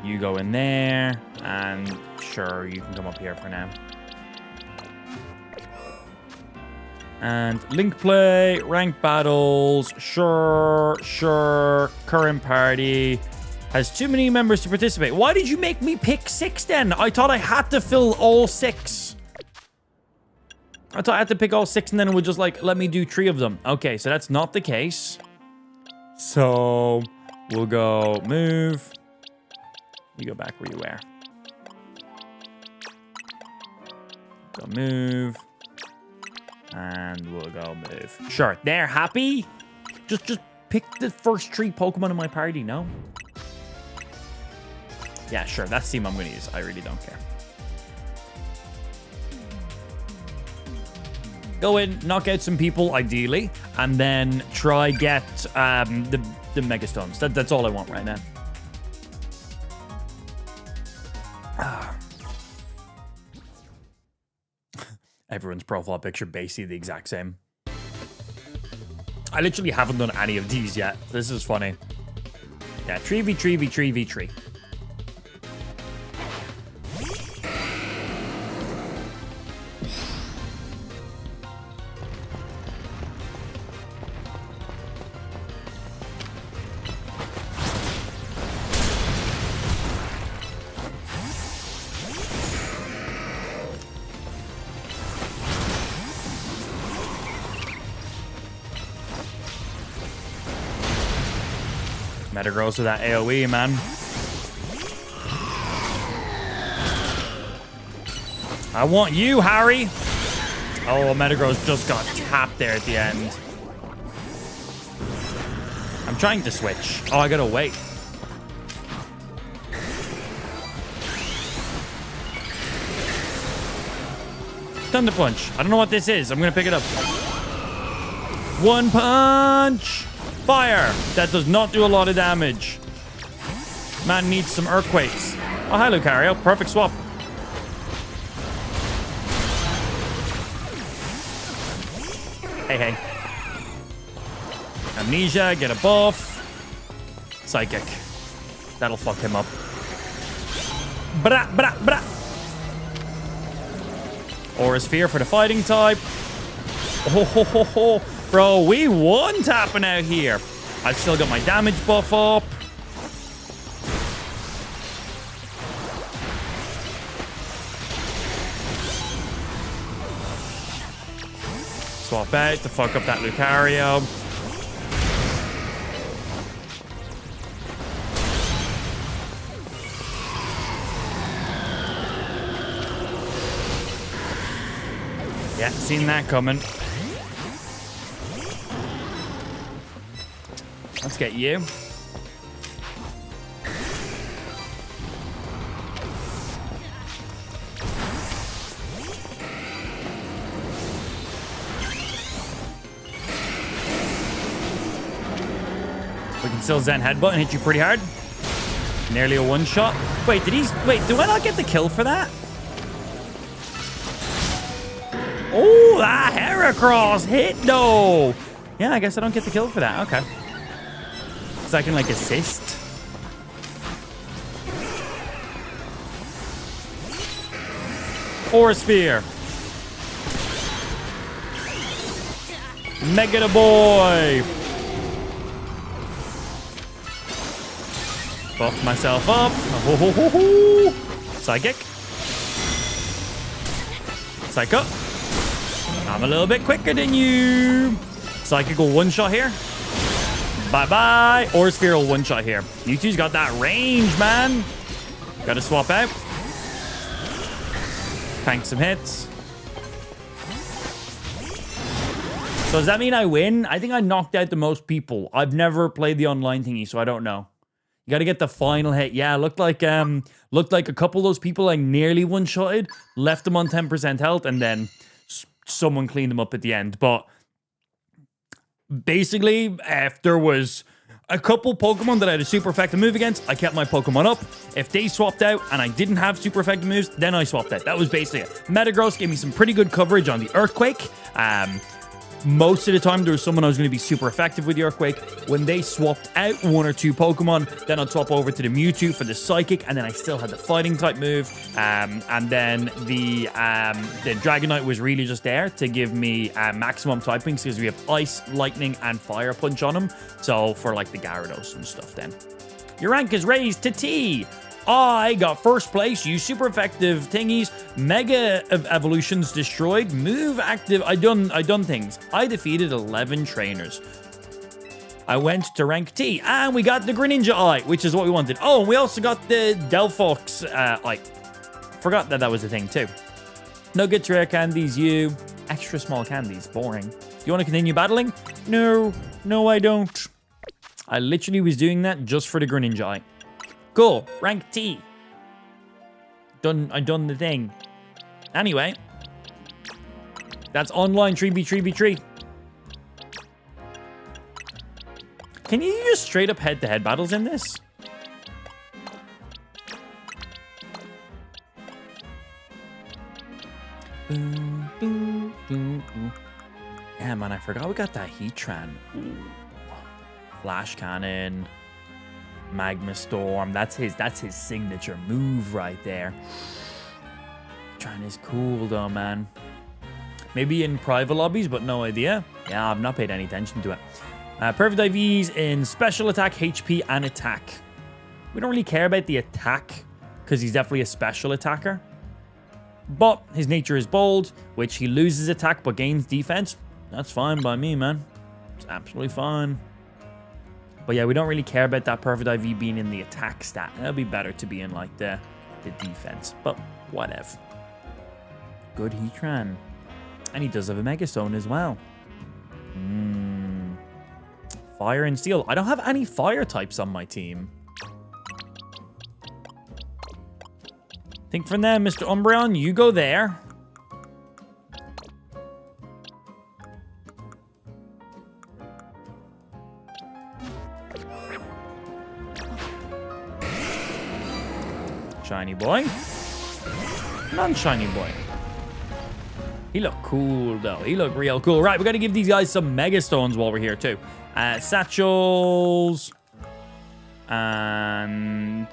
You go in there, and sure, you can come up here for now. And link play, rank battles, sure. Current party has too many members to participate. Why did you make me pick 6 then? I thought I had to fill all 6. I thought I had to pick all 6 and then it would just like, let me do 3 of them. Okay, so that's not the case. So we'll go move. You go back where you were. Go move. And we'll go move. Sure, they're happy. Just pick the first 3 Pokemon in my party, no? Yeah, sure, that's the team I'm going to use. I really don't care. Go in, knock out some people, ideally, and then try get the Mega Stones. That's all I want right now. Everyone's profile picture basically the exact same. I literally haven't done any of these yet. This is funny. Yeah, 3v3 v3 v3. Metagross with that AoE, man. I want you, Harry. Oh, Metagross just got tapped there at the end. I'm trying to switch. Oh, I gotta wait. Thunder Punch. I don't know what this is. I'm gonna pick it up. One punch. Fire. That does not do a lot of damage. Man needs some earthquakes. Oh, hi, Lucario. Perfect swap. Hey. Amnesia, get a buff. Psychic. That'll fuck him up. Bra. Aura Sphere for the fighting type. Oh. Bro, we one-tapping out here. I've still got my damage buff up. Swap out to fuck up that Lucario. Yeah, seen that coming. Let's get you. We can still Zen Headbutt and hit you pretty hard. Nearly a one-shot. Wait, do I not get the kill for that? Oh, that Heracross hit though. Yeah, I guess I don't get the kill for that. Okay. So I can like assist. Aura Sphere. Mega the boy. Buff myself up. Psychic. Psycho. I'm a little bit quicker than you. Psychic will one-shot here. Bye-bye. Aura Sphere will one-shot here. Mewtwo's got that range, man. Gotta swap out. Tank some hits. So does that mean I win? I think I knocked out the most people. I've never played the online thingy, so I don't know. You gotta get the final hit. Yeah, looked like a couple of those people I nearly one-shotted, left them on 10% health, and then someone cleaned them up at the end. But basically, if there was a couple Pokemon that I had a super effective move against, I kept my Pokemon up. If they swapped out and I didn't have super effective moves, then I swapped out. That was basically it. Metagross gave me some pretty good coverage on the Earthquake. Most of the time, there was someone I was going to be super effective with the Earthquake. When they swapped out 1 or 2 Pokemon, then I'd swap over to the Mewtwo for the Psychic, and then I still had the Fighting type move. And then the Dragonite was really just there to give me maximum typings, because we have Ice, Lightning, and Fire Punch on them. So for like the Gyarados and stuff then. Your rank is raised to T. I got first place. Use super effective thingies. Mega evolutions destroyed. Move active. I done things. I defeated 11 trainers. I went to rank T, and we got the Greninja eye, which is what we wanted. Oh, and we also got the Delphox eye. Forgot that was a thing too. Nuggets, rare candies, you. extra small candies. Boring. Do you want to continue battling? No. No, I don't. I literally was doing that just for the Greninja eye. Cool. Rank T. I done the thing. Anyway. That's online 3v3v3. Can you just straight up head-to-head battles in this? Yeah, man, I forgot we got that Heatran. Ooh. Flash Cannon. Magma Storm. That's his signature move right there. Heatran is cool though, man. Maybe in private lobbies, but no idea. Yeah, I've not paid any attention to it. Perfect IVs in special attack, HP, and attack. We don't really care about the attack because he's definitely a special attacker. But his nature is bold, which he loses attack but gains defense. That's fine by me, man. It's absolutely fine. But yeah, we don't really care about that perfect IV being in the attack stat. It'll be better to be in like the defense. But whatever. Good Heatran. And he does have a Mega Stone as well. Fire and Steel. I don't have any fire types on my team. Think from there, Mr. Umbreon. You go there. Shiny boy. Non-shiny boy. He looked cool, though. He looked real cool. Right, we got to give these guys some Mega Stones while we're here, too. Satchels. And...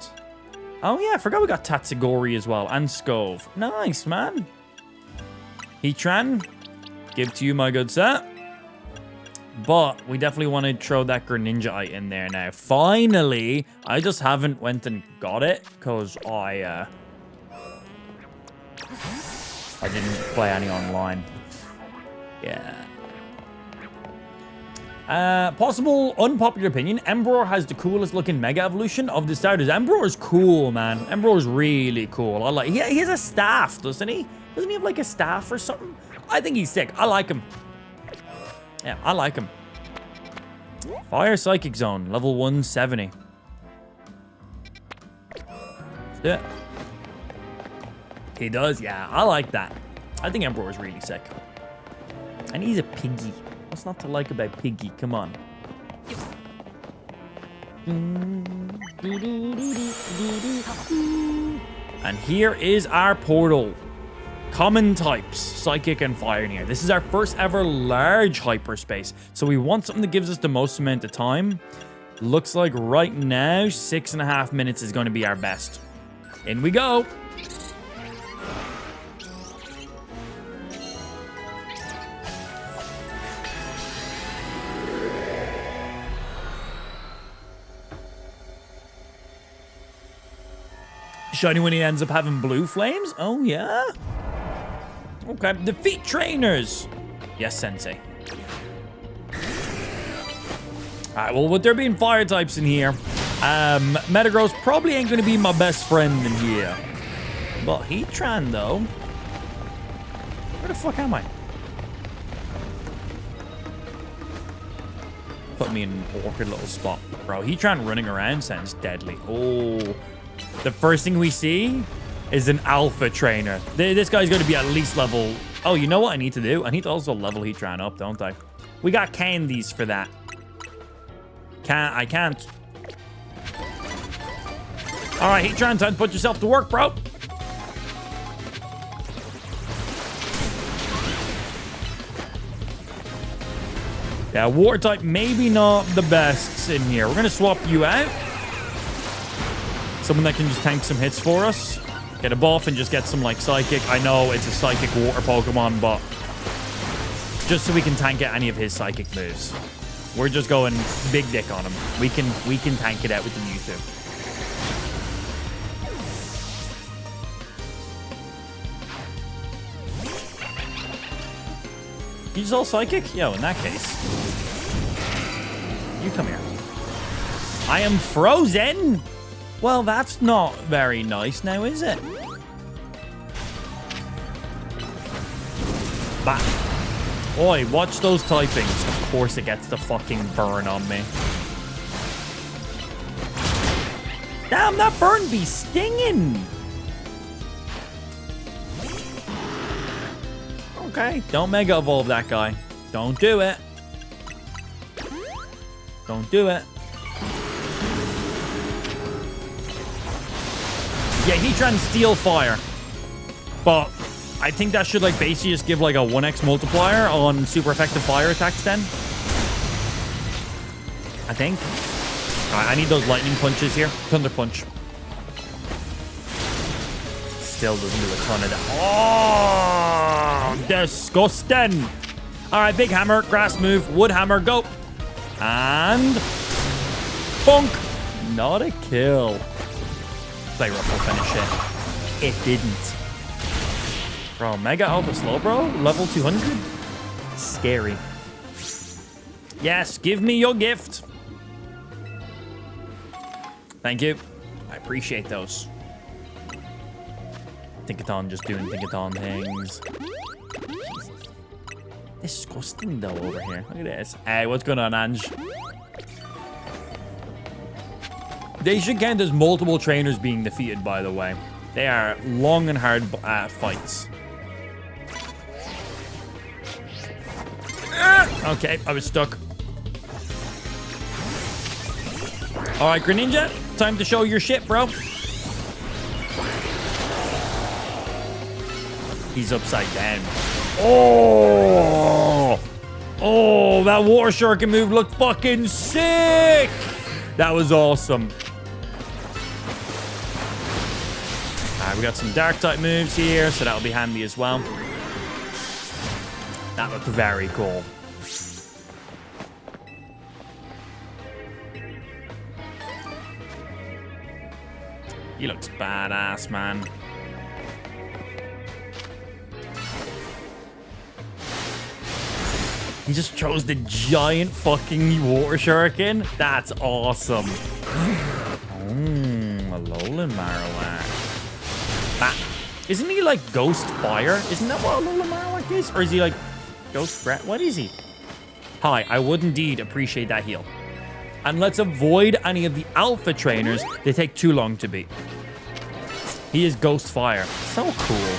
oh, yeah, I forgot we got Tatsugori as well. And Scove. Nice, man. Heatran. Give to you, my good sir. But we definitely want to throw that Greninja in there now. Finally. I just haven't went and got it. Because I didn't play any online. Yeah. Possible unpopular opinion. Emperor has the coolest looking Mega Evolution of the starters. Emperor is cool, man. Emperor is really cool. I like. He has a staff, doesn't he? Doesn't he have like a staff or something? I think he's sick. I like him. Yeah, I like him. Fire Psychic Zone, level 170. Let's do it. He does, yeah. I like that. I think Emperor is really sick. And he's a piggy. What's not to like about Piggy? Come on. And here is our portal. Common types, Psychic and Fire in here. This is our first ever large hyperspace. So we want something that gives us the most amount of time. Looks like right now, 6.5 minutes is going to be our best. In we go. Shiny when he ends up having blue flames? Oh, yeah? Okay. Defeat trainers. Yes, Sensei. Alright, well, with there being fire types in here, Metagross probably ain't going to be my best friend in here. But Heatran, though. Where the fuck am I? Put me in an awkward little spot. Bro, Heatran running around sounds deadly. Oh... the first thing we see is an alpha trainer. This guy's going to be at least level... oh, you know what I need to do? I need to also level Heatran up, don't I? We got candies for that. I can't. All right, Heatran, time to put yourself to work, bro. Yeah, water type maybe not the best in here. We're going to swap you out. Someone that can just tank some hits for us. Get a buff and just get some, like, Psychic. I know it's a Psychic water Pokemon, but just so we can tank out any of his Psychic moves. We're just going big dick on him. We can tank it out with the Mewtwo. You just all Psychic? Yo, in that case. You come here. I am frozen! Well, that's not very nice now, is it? Bah. Oi, watch those typings. Of course it gets the fucking burn on me. Damn, that burn be stinging. Okay, don't Mega Evolve that guy. Don't do it. Don't do it. Yeah, he tried to steal fire. But I think that should like basically just give like a 1x multiplier on super effective fire attacks then. I think. Alright, I need those lightning punches here. Thunder punch. Still doesn't do a ton of that. Oh, disgusting. Alright, big hammer, grass move, wood hammer, go. And bonk. Not a kill. Play rough will finish it. It didn't. Bro, Mega Alpha Slow, bro? Level 200? Scary. Yes, give me your gift. Thank you. I appreciate those. Tinkaton just doing Tinkaton things. Disgusting though over here. Look at this. Hey, what's going on, Ange? They should count as multiple trainers being defeated, by the way. They are long and hard fights. Okay, I was stuck. All right, Greninja, time to show your shit, bro. He's upside down. Oh! Oh, that Water Shuriken move looked fucking sick! That was awesome. Alright, we got some Dark-type moves here, so that'll be handy as well. That looked very cool. He looks badass, man. He just chose the giant fucking Water Shuriken. That's awesome. A Alolan Marowak. That, isn't he like Ghost Fire? Isn't that what Alolan Marowak is? Or is he like Ghost Breath? What is he? Hi, I would indeed appreciate that heal. And let's avoid any of the alpha trainers. They take too long to beat. He is Ghost Fire. So cool.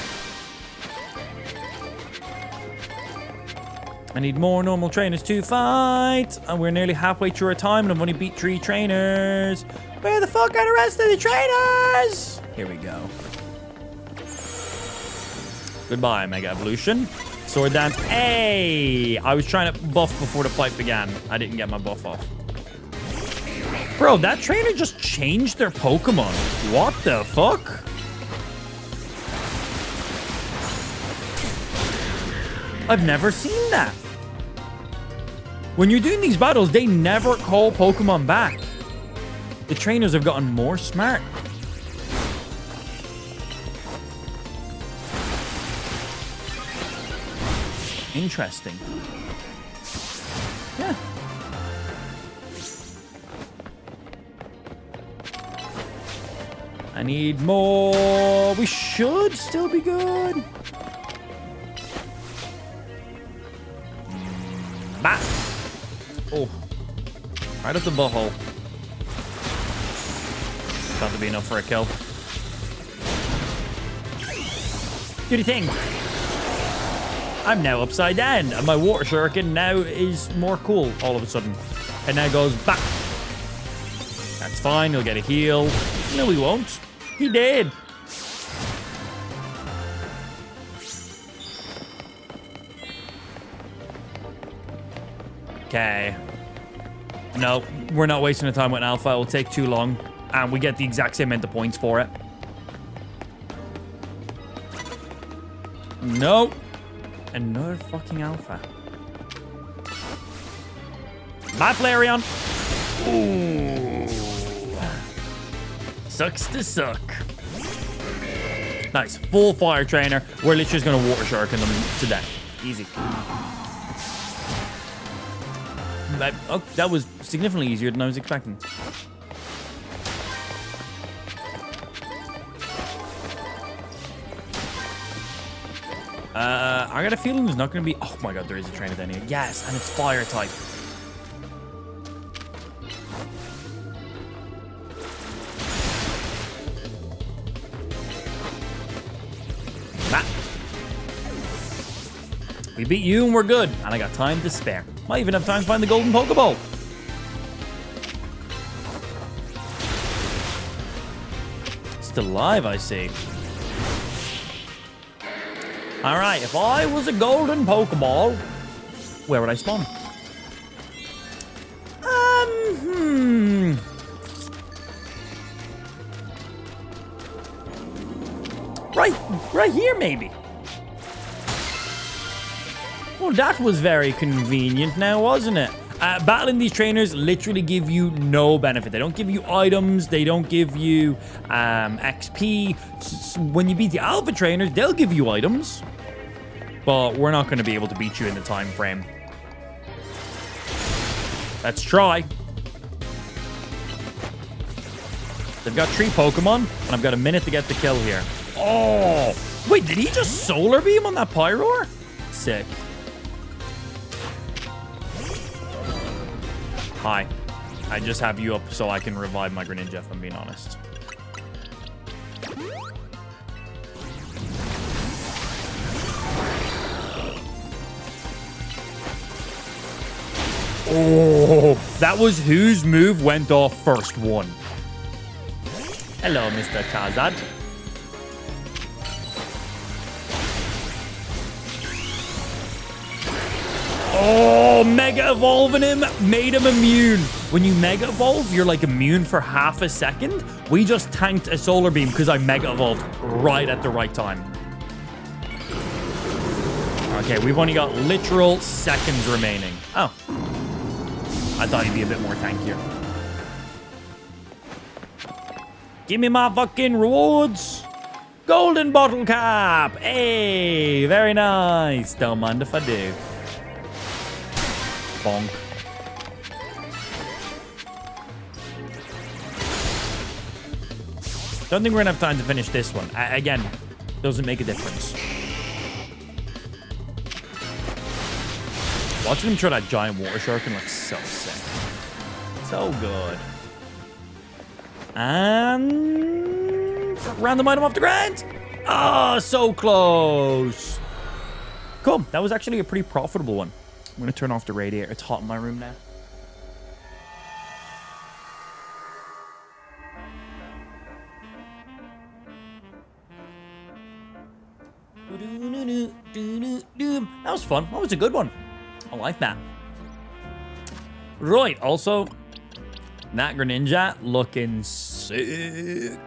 I need more normal trainers to fight. And we're nearly halfway through our time and I've only beat 3 trainers. Where the fuck are the rest of the trainers? Here we go. Goodbye, Mega Evolution. Sword Dance. Hey! I was trying to buff before the fight began. I didn't get my buff off. Bro, that trainer just changed their Pokemon. What the fuck? I've never seen that. When you're doing these battles, they never call Pokemon back. The trainers have gotten more smart. Interesting. Yeah. I need more. We should still be good. Bat. Oh. Right up the butthole. Got to be enough for a kill. Do the thing. I'm now upside down, and my Water Shuriken now is more cool all of a sudden. And now goes back. That's fine, he'll get a heal. No, he won't. He did. Okay. No, we're not wasting the time with an alpha. It will take too long. And we get the exact same amount of points for it. No. Another fucking alpha. My Flareon. Ooh. Sucks to suck. Nice. Full fire trainer. We're literally just going to Water Shuriken them to death. Easy. That was significantly easier than I was expecting. I got a feeling there's not going to be... Oh my god, there is a trainer down here. Yes, and it's fire type. Nah. We beat you and we're good. And I got time to spare. Might even have time to find the golden Pokeball. Still alive, I see. Alright, if I was a golden Pokeball, where would I spawn? Right here, maybe. Well, that was very convenient now, wasn't it? Battling these trainers literally give you no benefit. They don't give you items. They don't give you XP. When you beat the alpha trainers, they'll give you items. But we're not going to be able to beat you in the time frame. Let's try. They've got 3 Pokemon, and I've got a minute to get the kill here. Oh! Wait, did he just Solar Beam on that Pyroar? Sick. Hi. I just have you up so I can revive my Greninja, if I'm being honest. Oh, that was whose move went off first one. Hello, Mr. Kazad. Oh, Mega Evolving him made him immune. When you Mega Evolve, you're like immune for half a second. We just tanked a Solar Beam because I Mega Evolved right at the right time. Okay, we've only got literal seconds remaining. Oh. I thought he'd be a bit more tankier. Give me my fucking rewards. Golden bottle cap. Hey, very nice. Don't mind if I do. Bonk. Don't think we're gonna have time to finish this one. Again, doesn't make a difference. Watching him try that giant water shuriken looks so sick. So good. And random item off the ground. Oh, so close. Cool. That was actually a pretty profitable one. I'm going to turn off the radiator. It's hot in my room now. That was fun. That was a good one. I like that. Right. Also, that Greninja looking sick.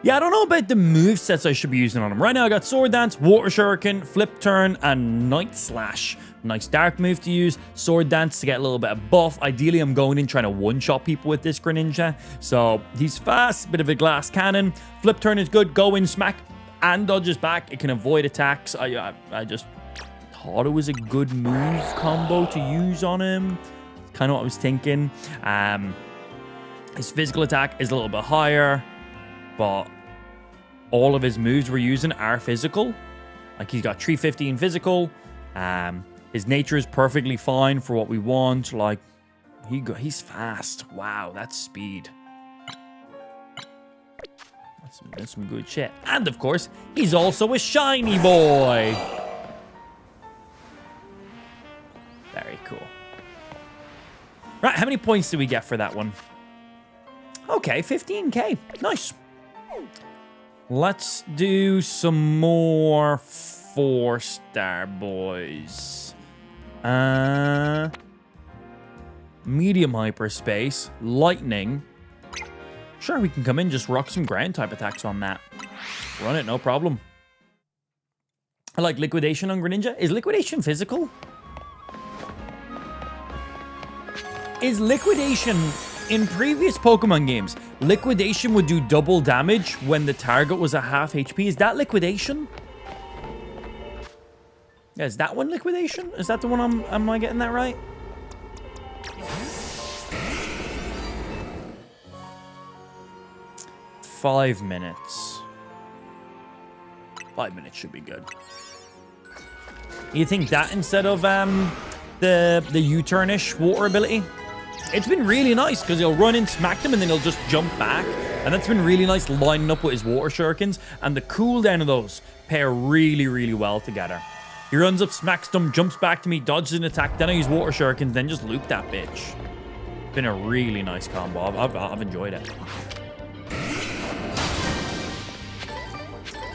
Yeah, I don't know about the movesets I should be using on him. Right now, I got Sword Dance, Water Shuriken, Flip Turn, and Night Slash. Nice dark move to use. Sword Dance to get a little bit of buff. Ideally, I'm going in trying to one-shot people with this Greninja. So, he's fast, bit of a glass cannon. Flip Turn is good. Go in, smack, and dodges back. It can avoid attacks. I just thought it was a good move combo to use on him. Kind of what I was thinking. His physical attack is a little bit higher, but all of his moves we're using are physical. Like, he's got 315 physical. His nature is perfectly fine for what we want. Like, he's fast. Wow, that's speed. That's some good shit. And, of course, he's also a shiny boy. Very cool. Right, how many points did we get for that one? Okay, 15k. Nice. Let's do some more 4-star boys. Medium hyperspace, lightning. Sure, we can come in, just rock some ground type attacks on that. Run it, no problem. I like liquidation on Greninja. Is liquidation physical? Is liquidation... In previous Pokemon games, liquidation would do double damage when the target was at half HP. Is that liquidation? Yeah, is that one liquidation? Is that the one am I getting that right? $5 minutes. 5 minutes should be good. You think that instead of the U-turn-ish water ability? It's been really nice because he'll run in, smack them, and then he'll just jump back. And that's been really nice lining up with his water shurikens. And the cooldown of those pair really, really well together. He runs up, smacks them, jumps back to me, dodges an attack, then I use water shurikens, then just loop that bitch. Been a really nice combo. I've enjoyed it.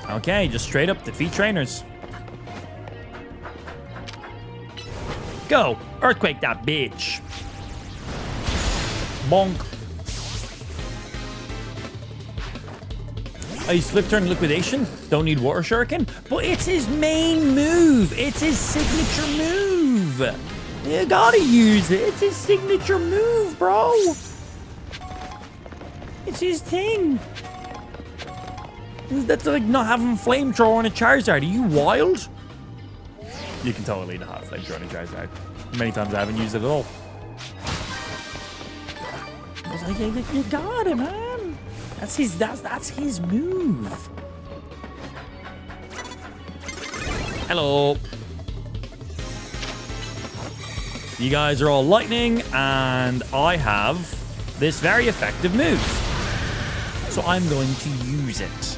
Okay, just straight up defeat trainers. Go! Earthquake that bitch! Bonk. I use flip turn liquidation. Don't need water shuriken. But it's his main move. It's his signature move. You gotta use it. It's his signature move, bro. It's his thing. That's like not having flamethrower on a Charizard. Are you wild? You can totally not have flamethrower on a Charizard. Many times I haven't used it at all. I was like, you got it, man. That's his move. Hello. You guys are all lightning, and I have this very effective move. So I'm going to use it.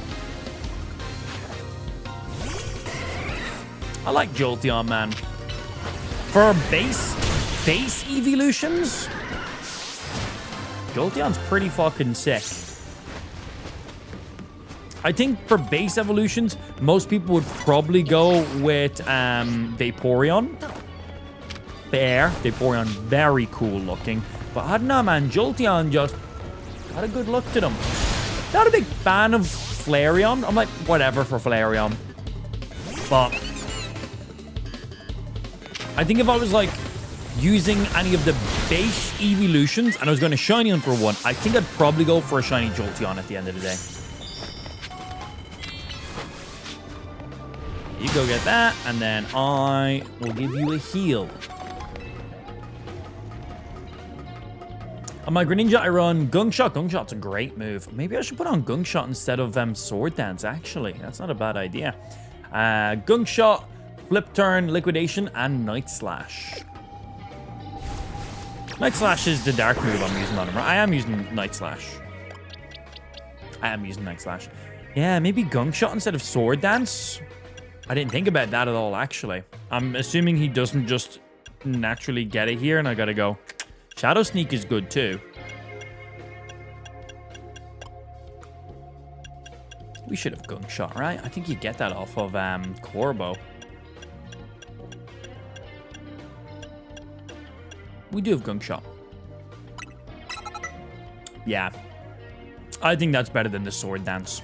I like Jolteon, man. For base evolutions, Jolteon's pretty fucking sick. I think for base evolutions, most people would probably go with Vaporeon. Vaporeon, very cool looking. But I don't know, man. Jolteon just had a good look to them. Not a big fan of Flareon. I'm like, whatever for Flareon. But I think if I was like using any of the base evolutions and I was going to shiny hunt for one, I think I'd probably go for a shiny Jolteon at the end of the day. You go get that, and then I will give you a heal. On my Greninja, I run Gunk Shot. Gunk Shot's a great move. Maybe I should put on Gunk Shot instead of Sword Dance, actually. That's not a bad idea. Gunk Shot, Flip Turn, Liquidation, and Night Slash. Night Slash is the dark move I'm using on him. I am using Night Slash. Yeah, maybe Gunk Shot instead of Sword Dance. I didn't think about that at all, actually. I'm assuming he doesn't just naturally get it here, and I gotta go. Shadow Sneak is good, too. We should have Gunk Shot, right? I think you get that off of Corbo. We do have Gunk Shot. Yeah. I think that's better than the Sword Dance.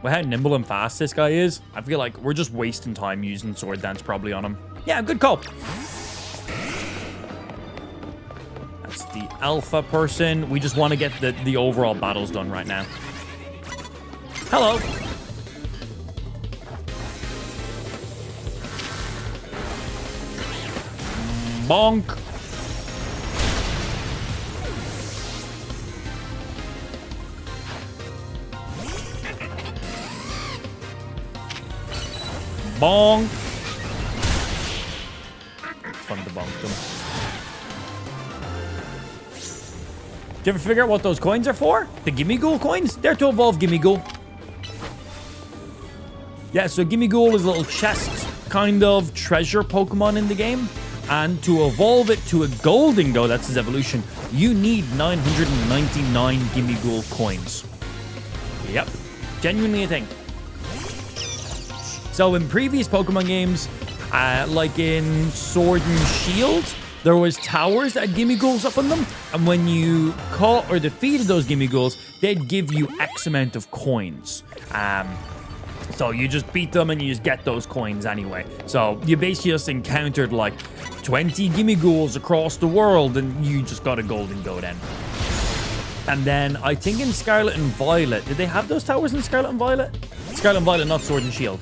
With how nimble and fast this guy is, I feel like we're just wasting time using Sword Dance probably on him. Yeah, good call. That's the alpha person. We just want to get the overall battles done right now. Hello. Bonk. Bonk. Fun to bonk them. Did you ever figure out what those coins are for? The Gimme Ghoul coins? They're to evolve Gimme Ghoul. Yeah, so Gimme Ghoul is a little chest kind of treasure Pokemon in the game. And to evolve it to a Golden Go, that's his evolution, you need 999 Gimme Ghoul coins. Yep. Genuinely a thing. So in previous Pokemon games, like in Sword and Shield, there was towers that had Gimme Ghouls up on them, and when you caught or defeated those Gimme Ghouls, they'd give you X amount of coins. So you just beat them and you just get those coins anyway. So you basically just encountered like 20 Gimme Ghouls across the world, and you just got a Golden Go then. And then I think in Scarlet and Violet, did they have those towers in Scarlet and Violet? Scarlet and Violet, not Sword and Shield.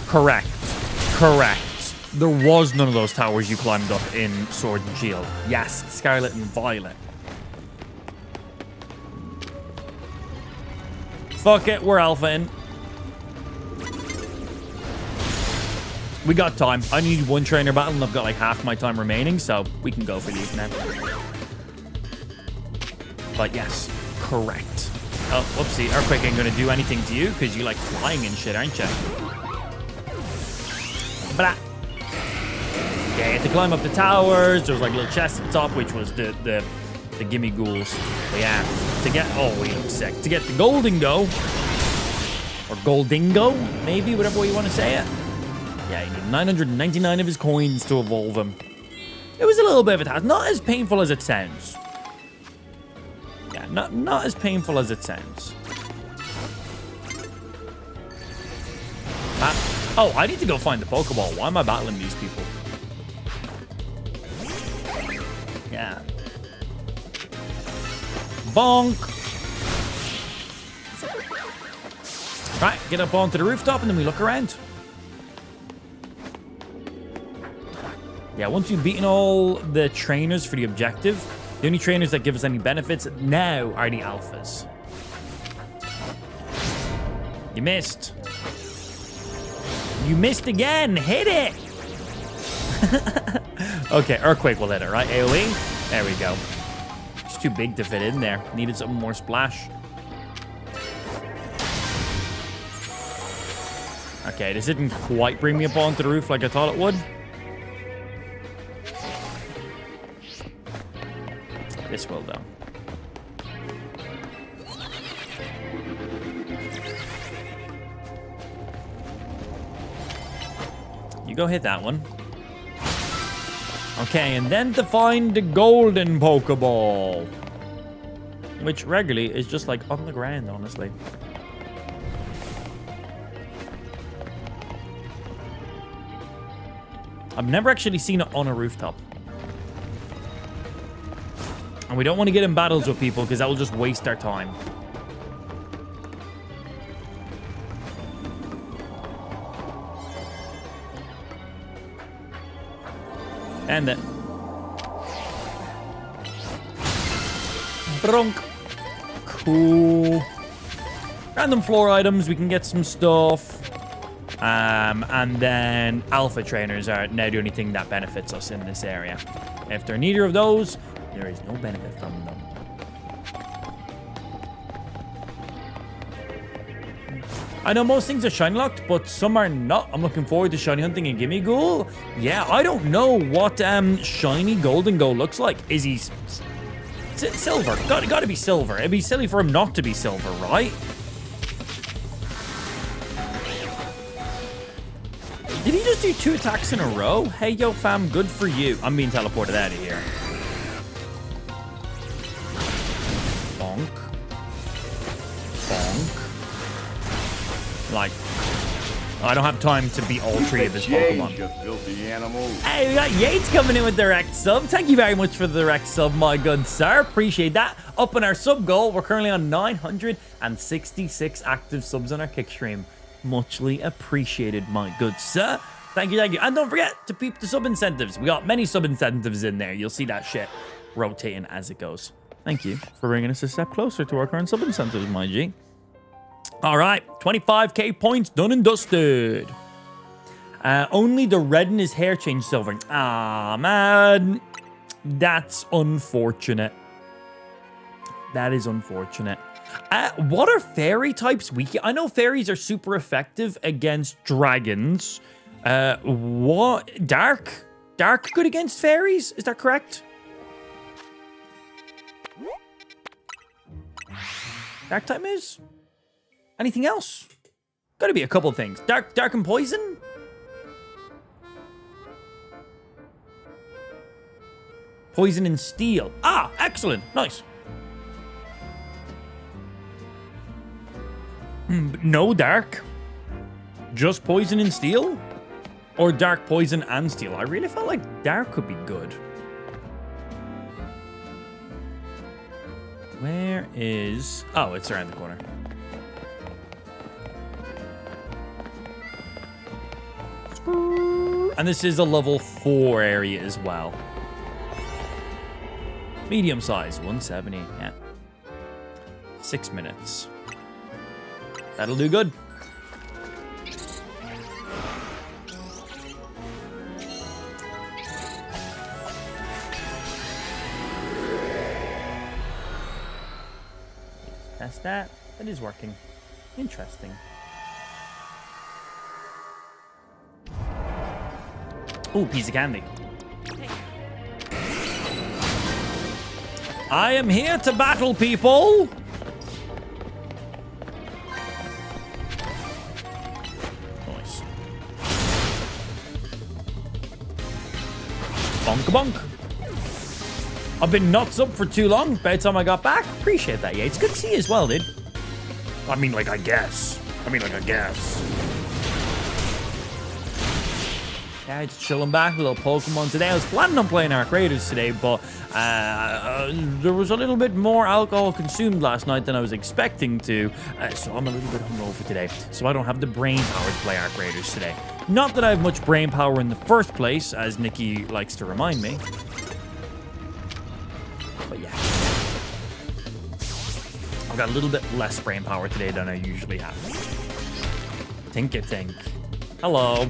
Correct. There was none of those towers you climbed up in Sword and Shield. Yes, Scarlet and Violet. Fuck it, we're alpha in. We got time. I need one trainer battle, and I've got like half my time remaining, so we can go for these now. But yes, correct. Oh, whoopsie. Earthquake ain't gonna do anything to you because you like flying and shit, aren't you? Blah. Yeah, you had to climb up the towers. There was like a little chest at the top, which was the gimme ghouls. But yeah, to get... Oh, he looks sick. To get the Goldingo, or Goldingo, maybe, whatever way you want to say it. Yeah, you need 999 of his coins to evolve him. It was a little bit of a task. Not as painful as it sounds. Yeah, not as painful as it sounds. Oh, I need to go find the Pokeball. Why am I battling these people? Yeah. Bonk. Right, get up onto the rooftop and then we look around. Yeah, once you've beaten all the trainers for the objective, the only trainers that give us any benefits now are the alphas. You missed. You missed again. Hit it. Okay, Earthquake will hit it, right? AoE? There we go. It's too big to fit in there. Needed something more splash. Okay, this didn't quite bring me up onto the roof like I thought it would. This will, though. You go hit that one. Okay, and then to find the golden Pokeball. Which regularly is just like on the ground, honestly. I've never actually seen it on a rooftop. And we don't want to get in battles with people because that will just waste our time. And it. Bronk. Cool. Random floor items. We can get some stuff. And then alpha trainers are now the only thing that benefits us in this area. If they're neither of those, there is no benefit from them. I know most things are shiny locked, but some are not. I'm looking forward to shiny hunting and Gimme Ghoul. Yeah, I don't know what shiny Goldingo looks like. Is he silver? Gotta be silver. It'd be silly for him not to be silver, right? Did he just do 2 attacks in a row? Hey, yo, fam, good for you. I'm being teleported out of here. Bonk. Bonk. Like, I don't have time to beat all 3 of his Pokemon. You filthy animal. Hey, we got Yates coming in with the direct sub. Thank you very much for the direct sub, my good sir. Appreciate that. Up in our sub goal, we're currently on 966 active subs on our kick stream. Muchly appreciated, my good sir. Thank you, thank you. And don't forget to peep the sub incentives. We got many sub incentives in there. You'll see that shit rotating as it goes. Thank you for bringing us a step closer to our current sub incentives, my G. All right, 25k points done and dusted. Only the red in his hair changed silver. Ah, man. That's unfortunate. That is unfortunate. What are fairy types weak? I know fairies are super effective against dragons. What? Dark? Dark good against fairies? Is that correct? Dark type is? Anything else? Gotta be a couple things. Dark and poison? Poison and steel. Ah, excellent. Nice. No dark. Just poison and steel? Or dark, poison, and steel? I really felt like dark could be good. Where is... Oh, it's around the corner. And this is a level 4 area as well. Medium size, 170. Yeah. 6 minutes. That'll do good. Yes, that is working. Interesting. Ooh, piece of candy. I am here to battle, people. Nice. Bonk bonk. I've been nuts up for too long. By the time I got back, appreciate that. Yeah, it's good to see you as well, dude. I mean, like, I guess. Yeah, just chilling back, a little Pokemon today. I was planning on playing Arc Raiders today, but there was a little bit more alcohol consumed last night than I was expecting to, so I'm a little bit hungover today. So I don't have the brain power to play Arc Raiders today. Not that I have much brain power in the first place, as Nikki likes to remind me. But yeah. I've got a little bit less brain power today than I usually have. Think. Hello.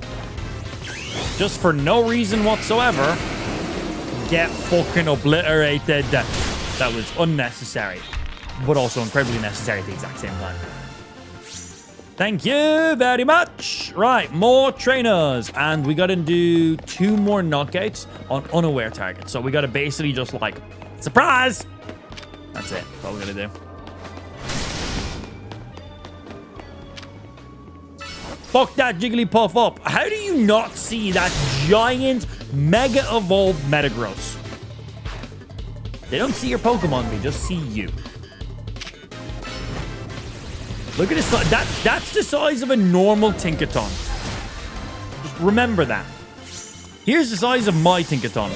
Just for no reason whatsoever, get fucking obliterated. That was unnecessary, but also incredibly necessary at the exact same time. Thank you very much. Right, more trainers. And we got to do 2 more knockouts on unaware targets. So we got to basically just like, surprise. That's it. That's all we got to do. Fuck that Jigglypuff up. How do you not see that giant Mega Evolved Metagross? They don't see your Pokemon, they just see you. Look at this. That's the size of a normal Tinkaton. Just remember that. Here's the size of my Tinkaton.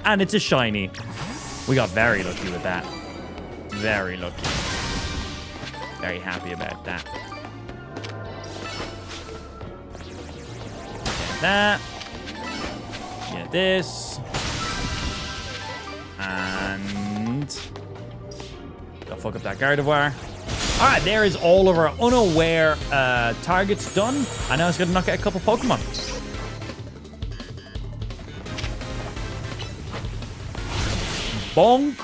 And it's a shiny. We got very lucky with that. Very lucky. Very happy about that. That. Get this. And don't fuck up that Gardevoir. Alright, there is all of our unaware targets done. And now it's gonna knock out a couple Pokemon. Bonk.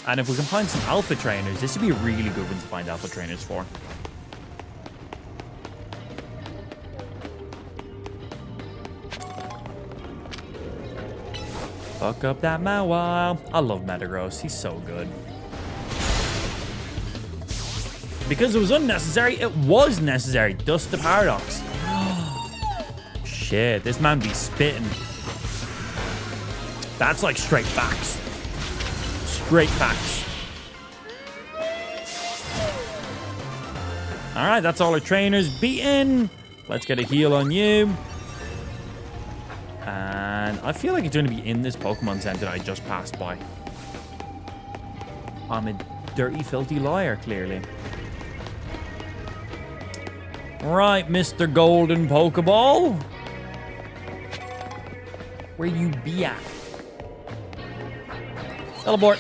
And if we can find some alpha trainers, this would be a really good one to find alpha trainers for. Fuck up that Mawile. I love Metagross. He's so good. Because it was unnecessary, it was necessary. Dust the Paradox. Shit, this man be spitting. That's like straight facts. Straight facts. Alright, that's all our trainers beaten. Let's get a heal on you. And I feel like it's going to be in this Pokemon Center I just passed by. I'm a dirty, filthy liar, clearly. Right, Mr. Golden Pokeball. Where you be at? Teleport.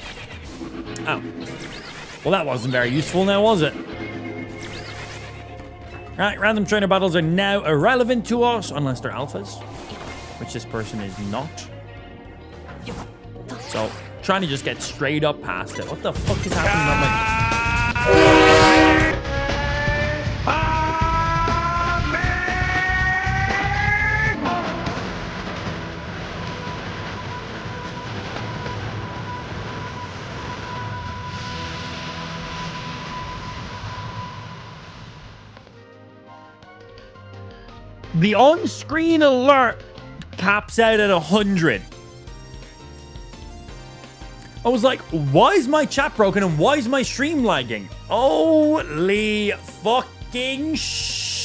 Oh. Well, that wasn't very useful now, was it? Right, random trainer battles are now irrelevant to us, unless they're alphas. Which this person is not. So, trying to just get straight up past it. What the fuck is happening? The on-screen alert caps out at 100. I was like, why is my chat broken and why is my stream lagging? Holy fucking shit.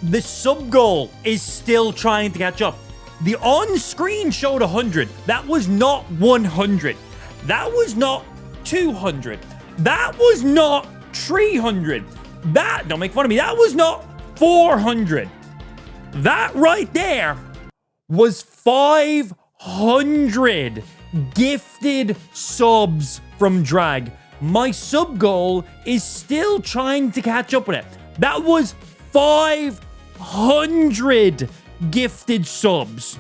The sub goal is still trying to catch up. The on-screen showed 100. That was not 100. That was not 200. That was not 300. That, don't make fun of me, that was not 400. That right there was 500 gifted subs from Drag. My sub goal is still trying to catch up with it. That was 500 gifted subs.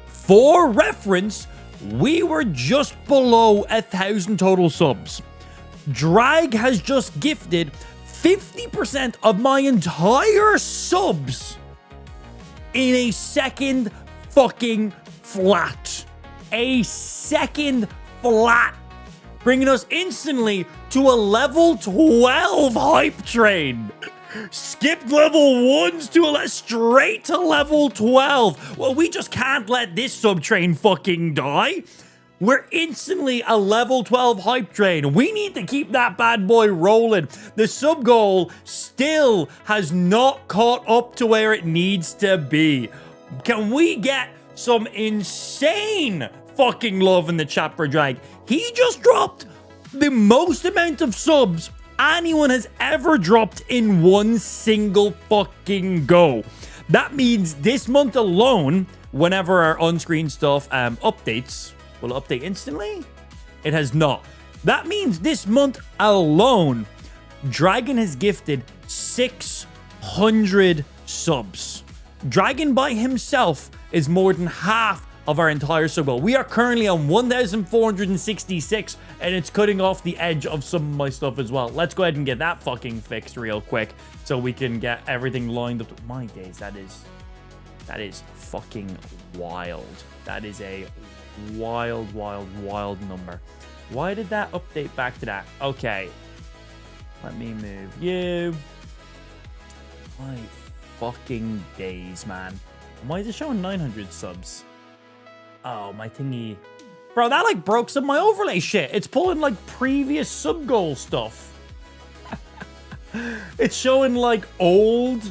For reference, we were just below 1,000 total subs. Drag has just gifted 50% of my entire subs in a second fucking flat. A second flat. Bringing us instantly to a level 12 hype train. Skipped level 1s to straight to level 12. Well, we just can't let this sub train fucking die. We're instantly a level 12 hype train. We need to keep that bad boy rolling. The sub goal still has not caught up to where it needs to be. Can we get some insane fucking love in the chat for Drag? He just dropped the most amount of subs anyone has ever dropped in one single fucking go. That means this month alone, whenever our on-screen stuff updates, will it update instantly? It has not. That means this month alone, Dragon has gifted 600 subs. Dragon by himself is more than half of our entire sub goal. We are currently on 1,466, and it's cutting off the edge of some of my stuff as well. Let's go ahead and get that fucking fixed real quick so we can get everything lined up. My days, that is fucking wild. That is a wild number. Why did that update back to that? Okay, let me move you. My fucking days, man. Why is it showing 900 subs? Oh, my thingy. Bro, that like broke some of my overlay shit. It's pulling like previous sub goal stuff. It's showing like old.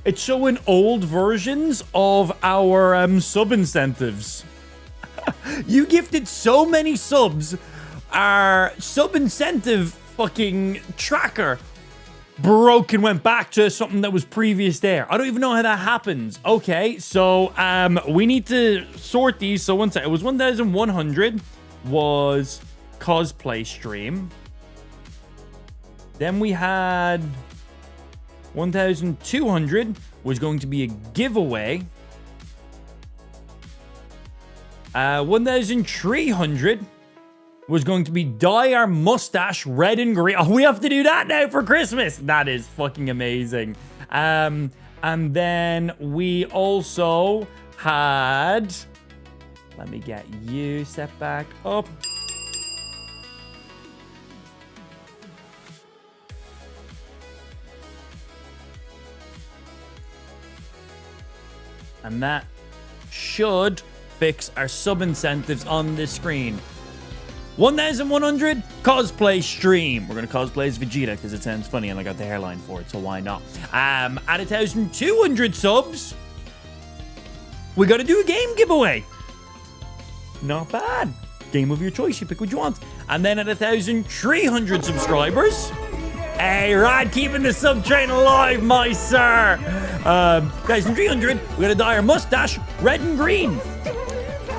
It's showing old versions of our sub incentives. You gifted so many subs. Our sub incentive fucking tracker broke and went back to something that was previous there. I don't even know how that happens. Okay, so we need to sort these. So one second, it was 1,100 was cosplay stream. Then we had 1,200 was going to be a giveaway. 1,300 was going to be dye our mustache red and green. Oh, we have to do that now for Christmas. That is fucking amazing. And then we also had... Let me get you set back up. And that should fix our sub incentives on the screen. 1,100 cosplay stream. We're gonna cosplay as Vegeta because it sounds funny and I got the hairline for it, so why not? At 1,200 subs, we gotta do a game giveaway. Not bad. Game of your choice. You pick what you want. And then at 1,300 subscribers, hey, Rod, keeping the sub train alive, my sir. 1,300, we gotta dye our mustache red and green.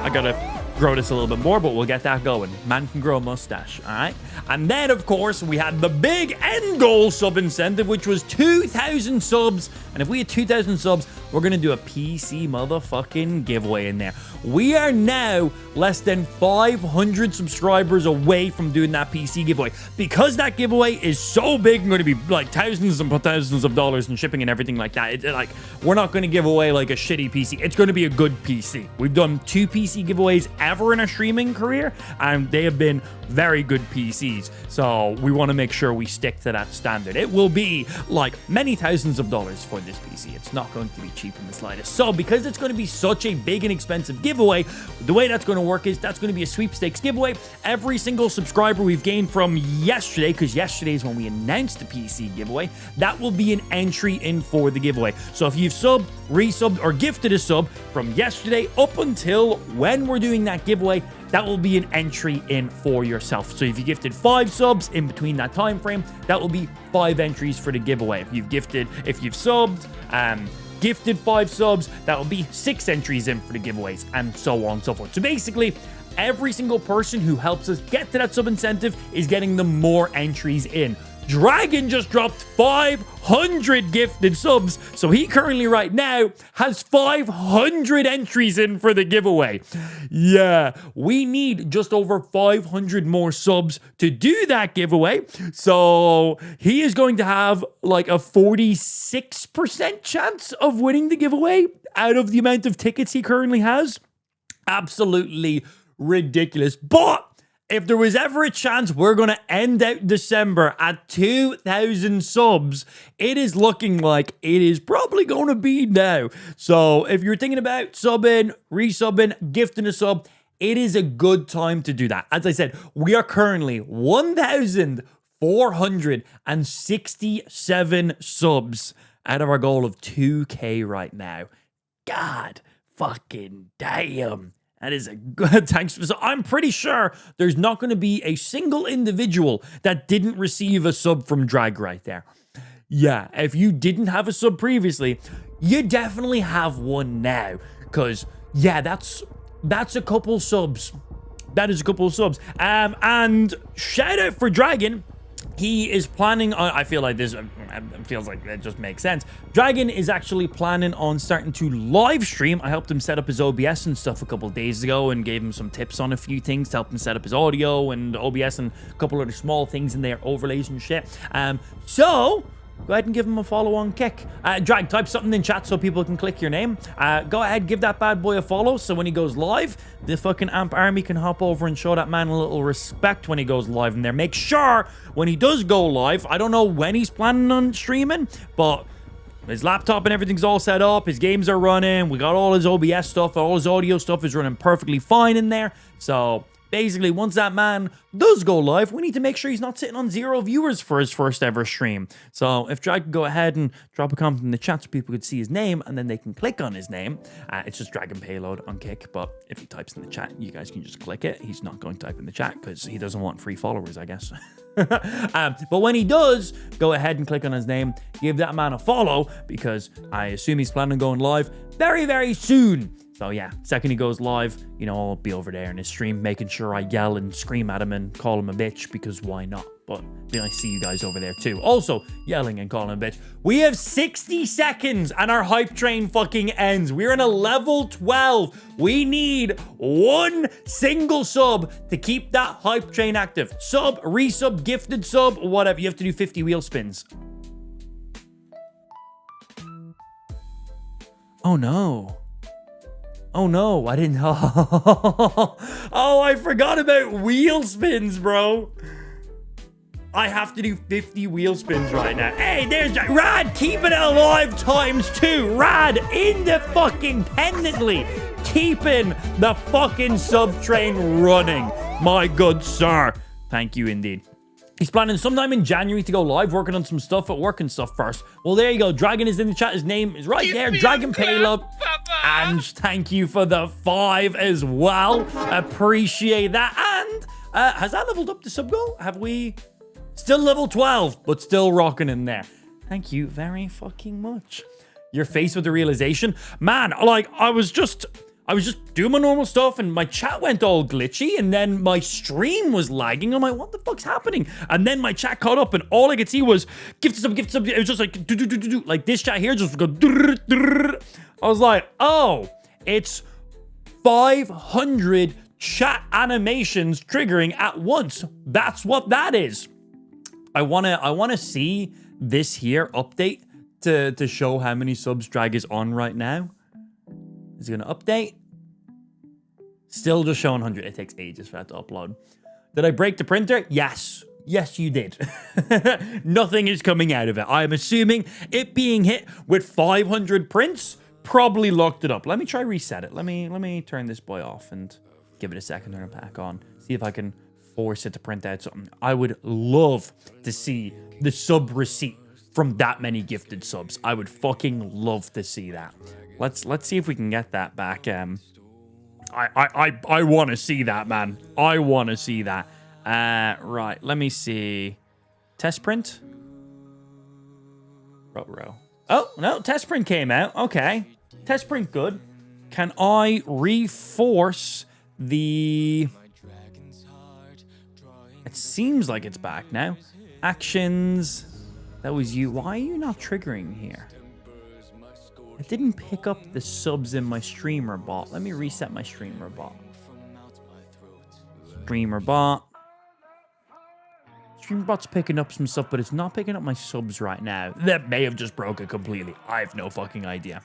I gotta grow this a little bit more, but we'll get that going. Man can grow a mustache, all right? And then, of course, we had the big end goal sub incentive, which was 2,000 subs. And if we had 2,000 subs, we're going to do a PC motherfucking giveaway in there. We are now less than 500 subscribers away from doing that PC giveaway. Because that giveaway is so big and going to be like thousands and thousands of dollars in shipping and everything like that. Like, we're not going to give away like a shitty PC. It's going to be a good PC. We've done 2 PC giveaways ever in our streaming career, and they have been very good PCs. So we want to make sure we stick to that standard. It will be like many thousands of dollars for this PC. It's not going to be cheap in the slightest. So because it's going to be such a big and expensive giveaway, the way that's going to work is that's going to be a sweepstakes giveaway. Every single subscriber we've gained from yesterday, because yesterday is when we announced the PC giveaway, that will be an entry in for the giveaway. So if you've subbed, resubbed, or gifted a sub from yesterday up until when we're doing that giveaway, that will be an entry in for yourself. So if you gifted 5 subs in between that time frame, that will be 5 entries for the giveaway. If you've subbed, gifted 5 subs, that will be 6 entries in for the giveaways, and so on and so forth. So basically, every single person who helps us get to that sub incentive is getting the more entries in. Dragon just dropped 500 gifted subs, so he currently right now has 500 entries in for the giveaway. Yeah, we need just over 500 more subs to do that giveaway, so he is going to have like a 46% chance of winning the giveaway out of the amount of tickets he currently has. Absolutely ridiculous. But if there was ever a chance we're going to end out December at 2,000 subs, it is looking like it is probably going to be now. So if you're thinking about subbing, resubbing, gifting a sub, it is a good time to do that. As I said, we are currently 1,467 subs out of our goal of 2K right now. God fucking damn. That is a good thanks. So I'm pretty sure there's not going to be a single individual that didn't receive a sub from Drag right there. Yeah, if you didn't have a sub previously, you definitely have one now. Because, yeah, that's a couple subs. That is a couple of subs. And shout out for Dragon. He is planning on, I feel like this feels like it just makes sense. Dragon is actually planning on starting to live stream. I helped him set up his OBS and stuff a couple of days ago and gave him some tips on a few things to help him set up his audio and OBS and a couple other small things in there, overlays and shit. So go ahead and give him a follow on Kick. Drag, type something in chat so people can click your name. Go ahead, give that bad boy a follow so when he goes live, the fucking Amp Army can hop over and show that man a little respect when he goes live in there. Make sure when he does go live, I don't know when he's planning on streaming, but his laptop and everything's all set up. His games are running. We got all his OBS stuff. All his audio stuff is running perfectly fine in there. So basically, once that man does go live, we need to make sure he's not sitting on 0 viewers for his first ever stream. So if Drag could go ahead and drop a comment in the chat so people could see his name and then they can click on his name. It's just Dragon Payload on Kick, but if he types in the chat, you guys can just click it. He's not going to type in the chat because he doesn't want free followers, I guess. But when he does, go ahead and click on his name. Give that man a follow because I assume he's planning on going live very, very soon. So yeah, second he goes live, you know, I'll be over there in his stream, making sure I yell and scream at him and call him a bitch, because why not? But then I see you guys over there too. Also, yelling and calling him a bitch. We have 60 seconds and our hype train fucking ends. We're in a level 12. We need one single sub to keep that hype train active. Sub, resub, gifted sub, whatever. You have to do 50 wheel spins. Oh no. Oh no, I didn't. Oh, I forgot about wheel spins, bro. I have to do 50 wheel spins right now. Hey, there's Jack. Rad, keeping it alive ×2. Rad, independently keeping the fucking sub train running. My good sir. Thank you indeed. He's planning sometime in January to go live, working on some stuff at work and stuff first. Well, there you go. Dragon is in the chat. His name is right there. Dragon Payload. And thank you for the 5 as well. Appreciate that. And has that leveled up the sub goal? Have we? Still level 12, but still rocking in there. Thank you very fucking much. Your face with the realization. Man, like, I was just doing my normal stuff and my chat went all glitchy and then my stream was lagging. I'm like, what the fuck's happening? And then my chat caught up and all I could see was gift sub. It was just like, do. Like this chat here just go. I was like, oh, it's 500 chat animations triggering at once. That's what that is. I wanna see this here update to show how many subs Drag is on right now. Is it gonna update? Still just showing 100. It takes ages for that to upload. Did I break the printer? Yes. Yes, you did. Nothing is coming out of it. I'm assuming it being hit with 500 prints probably locked it up. Let me try reset it. Let me turn this boy off and give it a second, turn it back on. See if I can force it to print out something. I would love to see the sub receipt from that many gifted subs. I would fucking love to see that. Let's see if we can get that back. I want to see that, man. I want to see that. Right, let me see. Test print? Row. Oh, no, test print came out. Okay. Test print good. Can I reforce the... It seems like it's back now. Actions. That was you. Why are you not triggering here? I didn't pick up the subs in my streamer bot. Let me reset my streamer bot. Streamer bot. Streamer bot's picking up some stuff, but it's not picking up my subs right now. That may have just broke it completely. I have no fucking idea.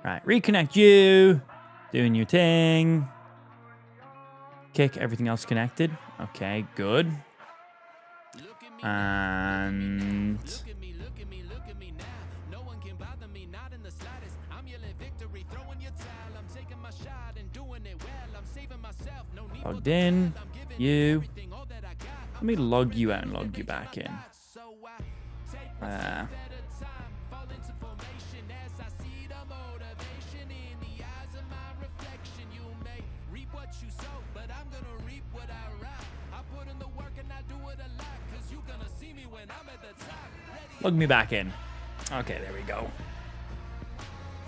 Right, reconnect you. Doing your thing. Kick, everything else connected. Okay, good. And... logged in. You. Let me log you out and log you back in. Log me back in. Okay, there we go.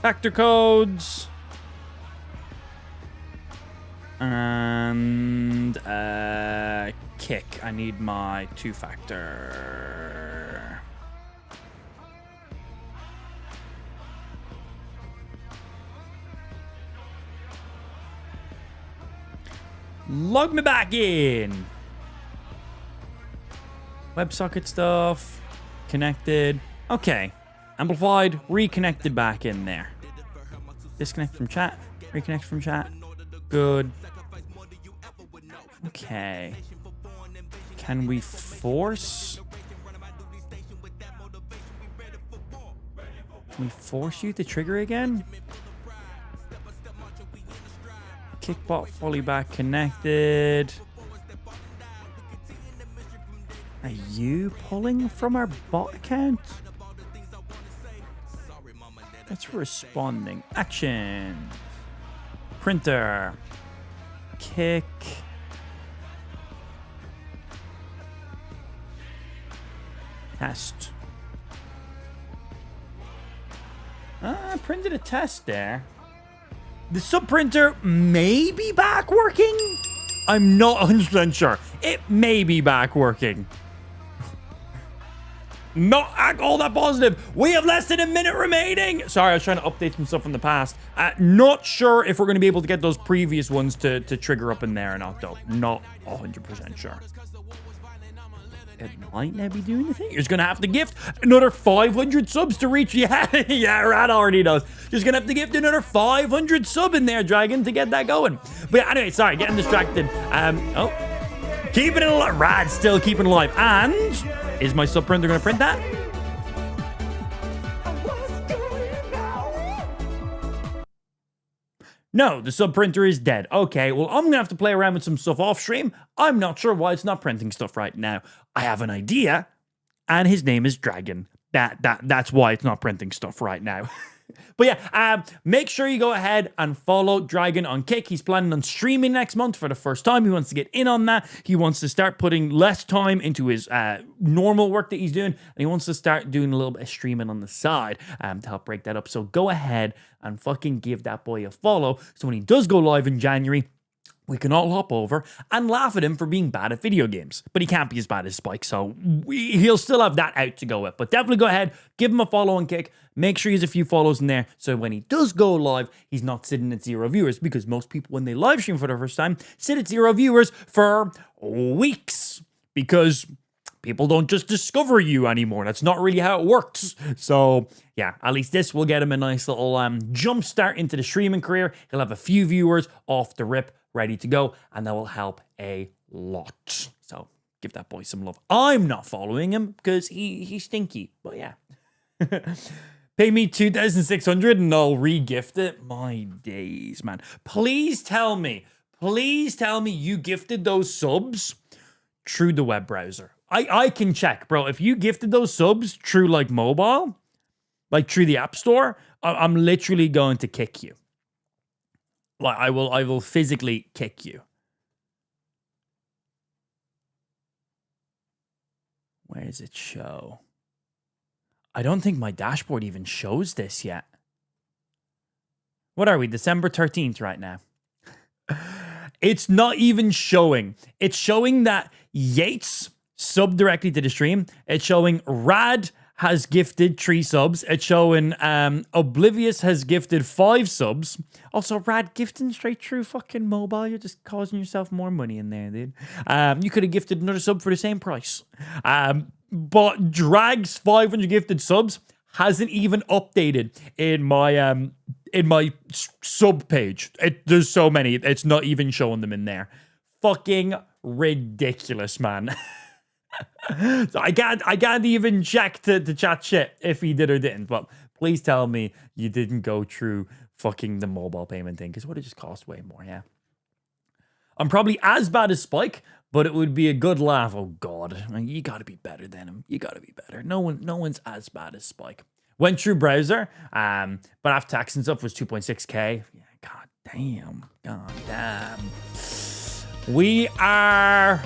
Factor codes. And kick. I need my 2-factor. Log me back in. WebSocket stuff. Connected. Okay. Amplified. Reconnected back in there. Disconnect from chat. Reconnect from chat. Good. Okay. Can we force? Can we force you to trigger again? Kickbot fully back connected. Are you pulling from our bot account? That's responding. Action. Printer. Kick. Test. I printed a test there. The sub printer may be back working. I'm not 100% sure. It may be back working. Not all that positive. We have less than a minute remaining. Sorry, I was trying to update some stuff from the past. Not sure if we're going to be able to get those previous ones to trigger up in there or not, though. Not 100% sure. It might not be doing the thing. You're just going to have to gift another 500 subs to reach. Yeah, yeah, Rad already knows. Just going to have to gift another 500 sub in there, Dragon, to get that going. But yeah, anyway, sorry, getting distracted. Oh, keeping it alive. Rad's still keeping it alive. And is my sub printer going to print that? No, the sub printer is dead. Okay, well, I'm going to have to play around with some stuff off stream. I'm not sure why it's not printing stuff right now. I have an idea, and his name is Dragon. That's why it's not printing stuff right now. But yeah, make sure you go ahead and follow Dragon on Kick. He's planning on streaming next month for the first time. He wants to get in on that. He wants to start putting less time into his normal work that he's doing, and he wants to start doing a little bit of streaming on the side to help break that up. So go ahead and fucking give that boy a follow. So when he does go live in January, we can all hop over and laugh at him for being bad at video games. But he can't be as bad as Spike, so he'll still have that out to go with. But definitely go ahead, give him a follow on Kick. Make sure he has a few follows in there, so when he does go live, he's not sitting at 0 viewers. Because most people, when they live stream for the first time, sit at 0 viewers for weeks. Because people don't just discover you anymore. That's not really how it works. So yeah, at least this will get him a nice little jump start into the streaming career. He'll have a few viewers off the rip, ready to go, and that will help a lot. So give that boy some love. I'm not following him because he's stinky, but yeah. Pay me 2,600 and I'll re-gift it. My days, man. Please tell me you gifted those subs through the web browser. I can check, bro. If you gifted those subs through like mobile, like through the App Store, I'm literally going to kick you. Like I will physically kick you. Where does it show? I don't think my dashboard even shows this yet. What are we? December 13th right now. It's not even showing. It's showing that Yates sub directly to the stream. It's showing Rad has gifted 3 subs. It's showing Oblivious has gifted 5 subs. Also, Rad gifting straight through fucking mobile. You're just causing yourself more money in there, dude. You could have gifted another sub for the same price. But Drag's 500 gifted subs hasn't even updated in my sub page. There's so many. It's not even showing them in there. Fucking ridiculous, man. So I can't even check to chat shit if he did or didn't. But please tell me you didn't go through fucking the mobile payment thing, because it would have just cost way more. Yeah, I'm probably as bad as Spike, but it would be a good laugh. Oh god, you gotta be better than him. You gotta be better. No one's as bad as Spike. Went through browser, but after tax and stuff was 2.6k. Yeah, god damn. We are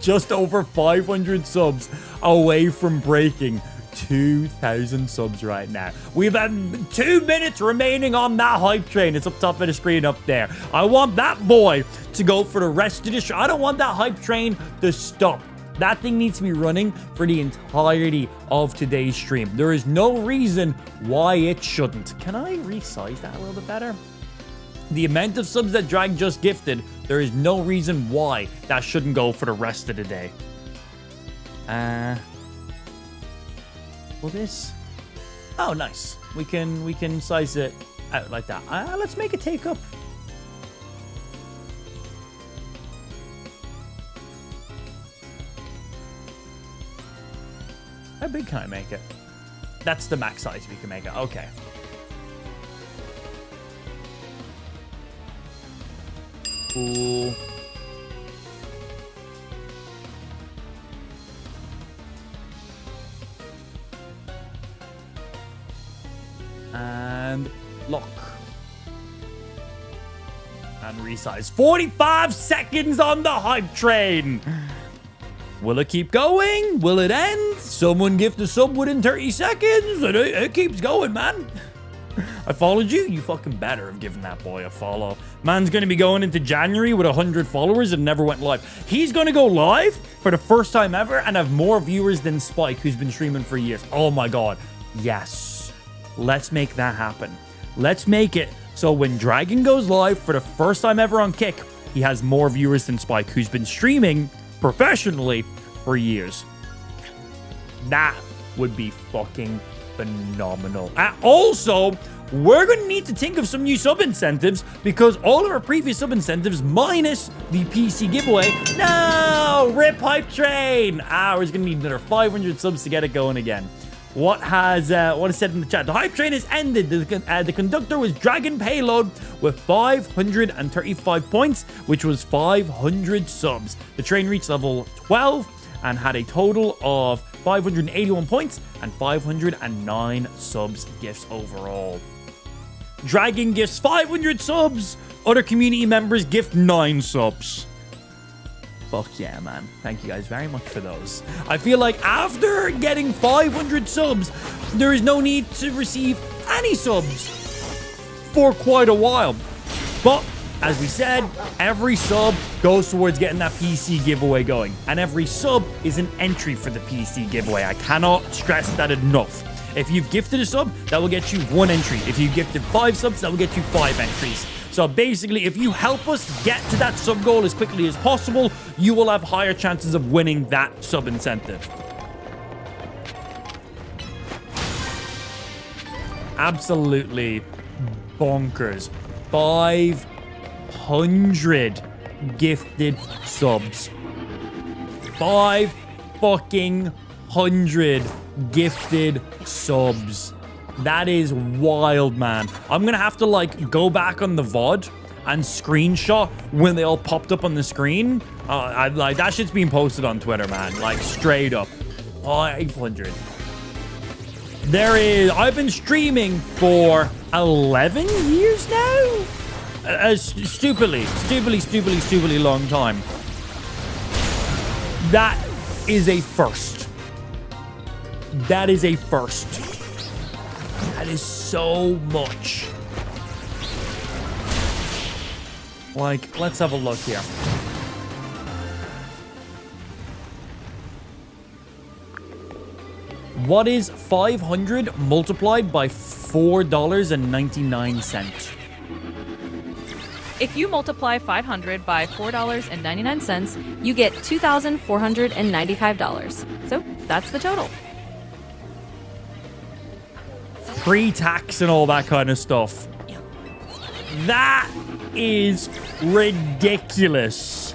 just over 500 subs away from breaking 2,000 subs right now. We've had 2 minutes remaining on that hype train. It's up top of the screen up there. I want that boy to go for the rest of the show. I don't want that hype train to stop. That thing needs to be running for the entirety of today's stream. There is no reason why it shouldn't. Can I resize that a little bit better? The amount of subs that Drag just gifted, there is no reason why that shouldn't go for the rest of the day. Will this? Oh, nice. We can size it out like that. Let's make it take up. How big can I make it? That's the max size we can make it. Okay. Cool. And lock. And resize. 45 seconds on the hype train. Will it keep going? Will it end? Someone gift a sub within 30 seconds. It keeps going, man. I followed you. You fucking better have given that boy a follow. Man's going to be going into January with 100 followers and never went live. He's going to go live for the first time ever and have more viewers than Spike, who's been streaming for years. Oh my god. Yes. Let's make that happen. Let's make it so when Dragon goes live for the first time ever on Kick, he has more viewers than Spike, who's been streaming professionally for years. That would be fucking phenomenal. Also, we're going to need to think of some new sub incentives, because all of our previous sub incentives minus the PC giveaway. No! Rip hype train! We're going to need another 500 subs to get it going again. What is said in the chat? The hype train has ended. The conductor was Dragon Payload with 535 points, which was 500 subs. The train reached level 12 and had a total of 581 points and 509 subs gifts overall. Dragon gifts 500 subs. Other community members gift 9 subs. Fuck yeah, man. Thank you guys very much for those. I feel like after getting 500 subs, there is no need to receive any subs for quite a while. But as we said, every sub goes towards getting that PC giveaway going. And every sub is an entry for the PC giveaway. I cannot stress that enough. If you've gifted a sub, that will get you 1 entry. If you've gifted 5 subs, that will get you 5 entries. So basically, if you help us get to that sub goal as quickly as possible, you will have higher chances of winning that sub incentive. Absolutely bonkers. 500 gifted subs. 5 fucking 100 gifted subs. That is wild, man. I'm gonna have to like go back on the VOD and screenshot when they all popped up on the screen. Like that shit's being posted on Twitter, man. Like straight up. 500. I've been streaming for 11 years now. Stupidly long time. That is a first. That is a first. That is so much. Like, let's have a look here. What is 500 multiplied by $4.99? If you multiply 500 by $4.99, you get $2,495. So that's the total. Pre-tax and all that kind of stuff. That is ridiculous.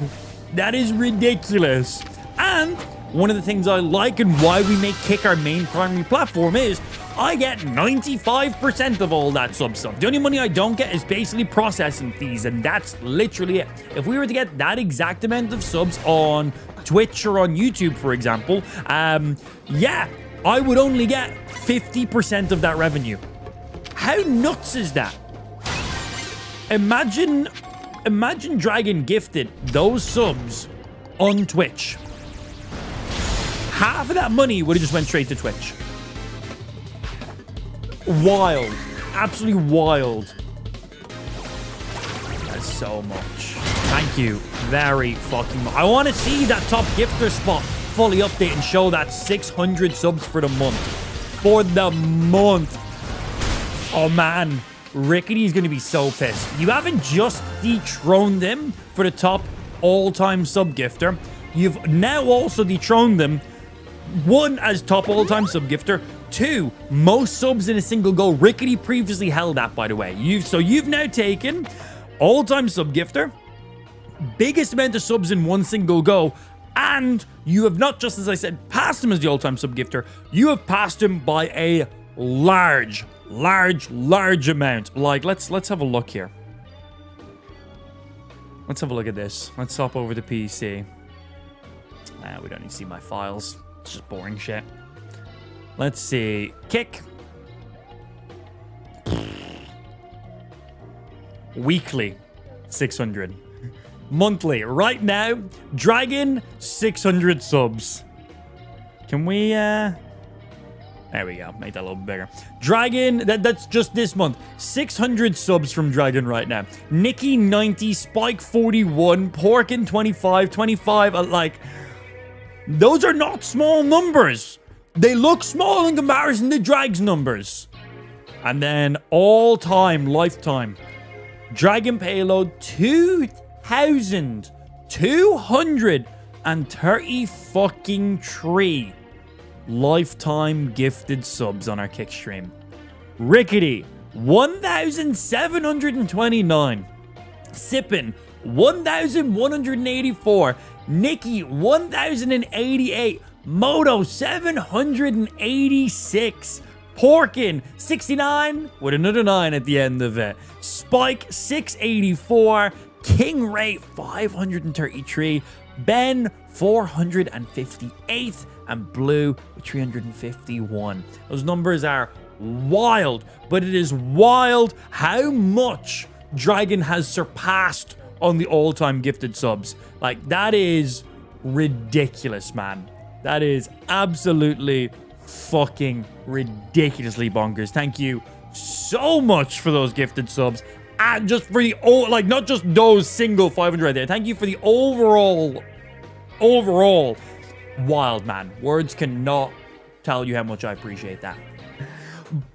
That is ridiculous. And one of the things I like and why we make Kick our main primary platform is I get 95% of all that sub stuff. The only money I don't get is basically processing fees, and that's literally it. If we were to get that exact amount of subs on Twitch or on YouTube, for example, yeah, I would only get 50% of that revenue. How nuts is that? Imagine Dragon gifted those subs on Twitch. Half of that money would have just went straight to Twitch. Wild. Absolutely wild. That's so much. Thank you very fucking much. I want to see that top gifter spot fully update and show that 600 subs for the month. For the month. Oh, man. Rickety's going to be so pissed. You haven't just dethroned them for the top all-time sub gifter. You've now also dethroned them. One, as top all-time sub gifter. Two, most subs in a single go. Rickety previously held that, by the way. You've now taken all-time sub gifter, biggest amount of subs in one single go, and you have not just, as I said, passed him as the all-time sub gifter. You have passed him by a large amount. Like, let's have a look here. Let's have a look at this. Let's hop over to PC. We don't need to see my files. It's just boring shit. Let's see. Kick. Weekly, 600. Monthly, right now, Dragon, 600 subs. Can we, there we go. Make that a little bit bigger. Dragon, that's just this month. 600 subs from Dragon right now. Nikki, 90. Spike, 41. Porkin, 25. 25. Like, those are not small numbers. They look small in comparison to Drag's numbers. And then all-time, lifetime. Dragon payload, 2,230 fucking 3 lifetime gifted subs on our kick stream. Rickety, 1,729. Sippin, 1,184. Nikki, 1,088. Moto, 786. Porkin, 69 with another 9 at the end of it. Spike, 684. King Ray, 533. Ben, 458. And Blue, with 351. Those numbers are wild, but it is wild how much Dragon has surpassed on the all-time gifted subs. Like, that is ridiculous, man. That is absolutely fucking ridiculously bonkers. Thank you so much for those gifted subs. And just for the, like, not just those single 500 right there. Thank you for the overall. Wild, man. Words cannot tell you how much I appreciate that.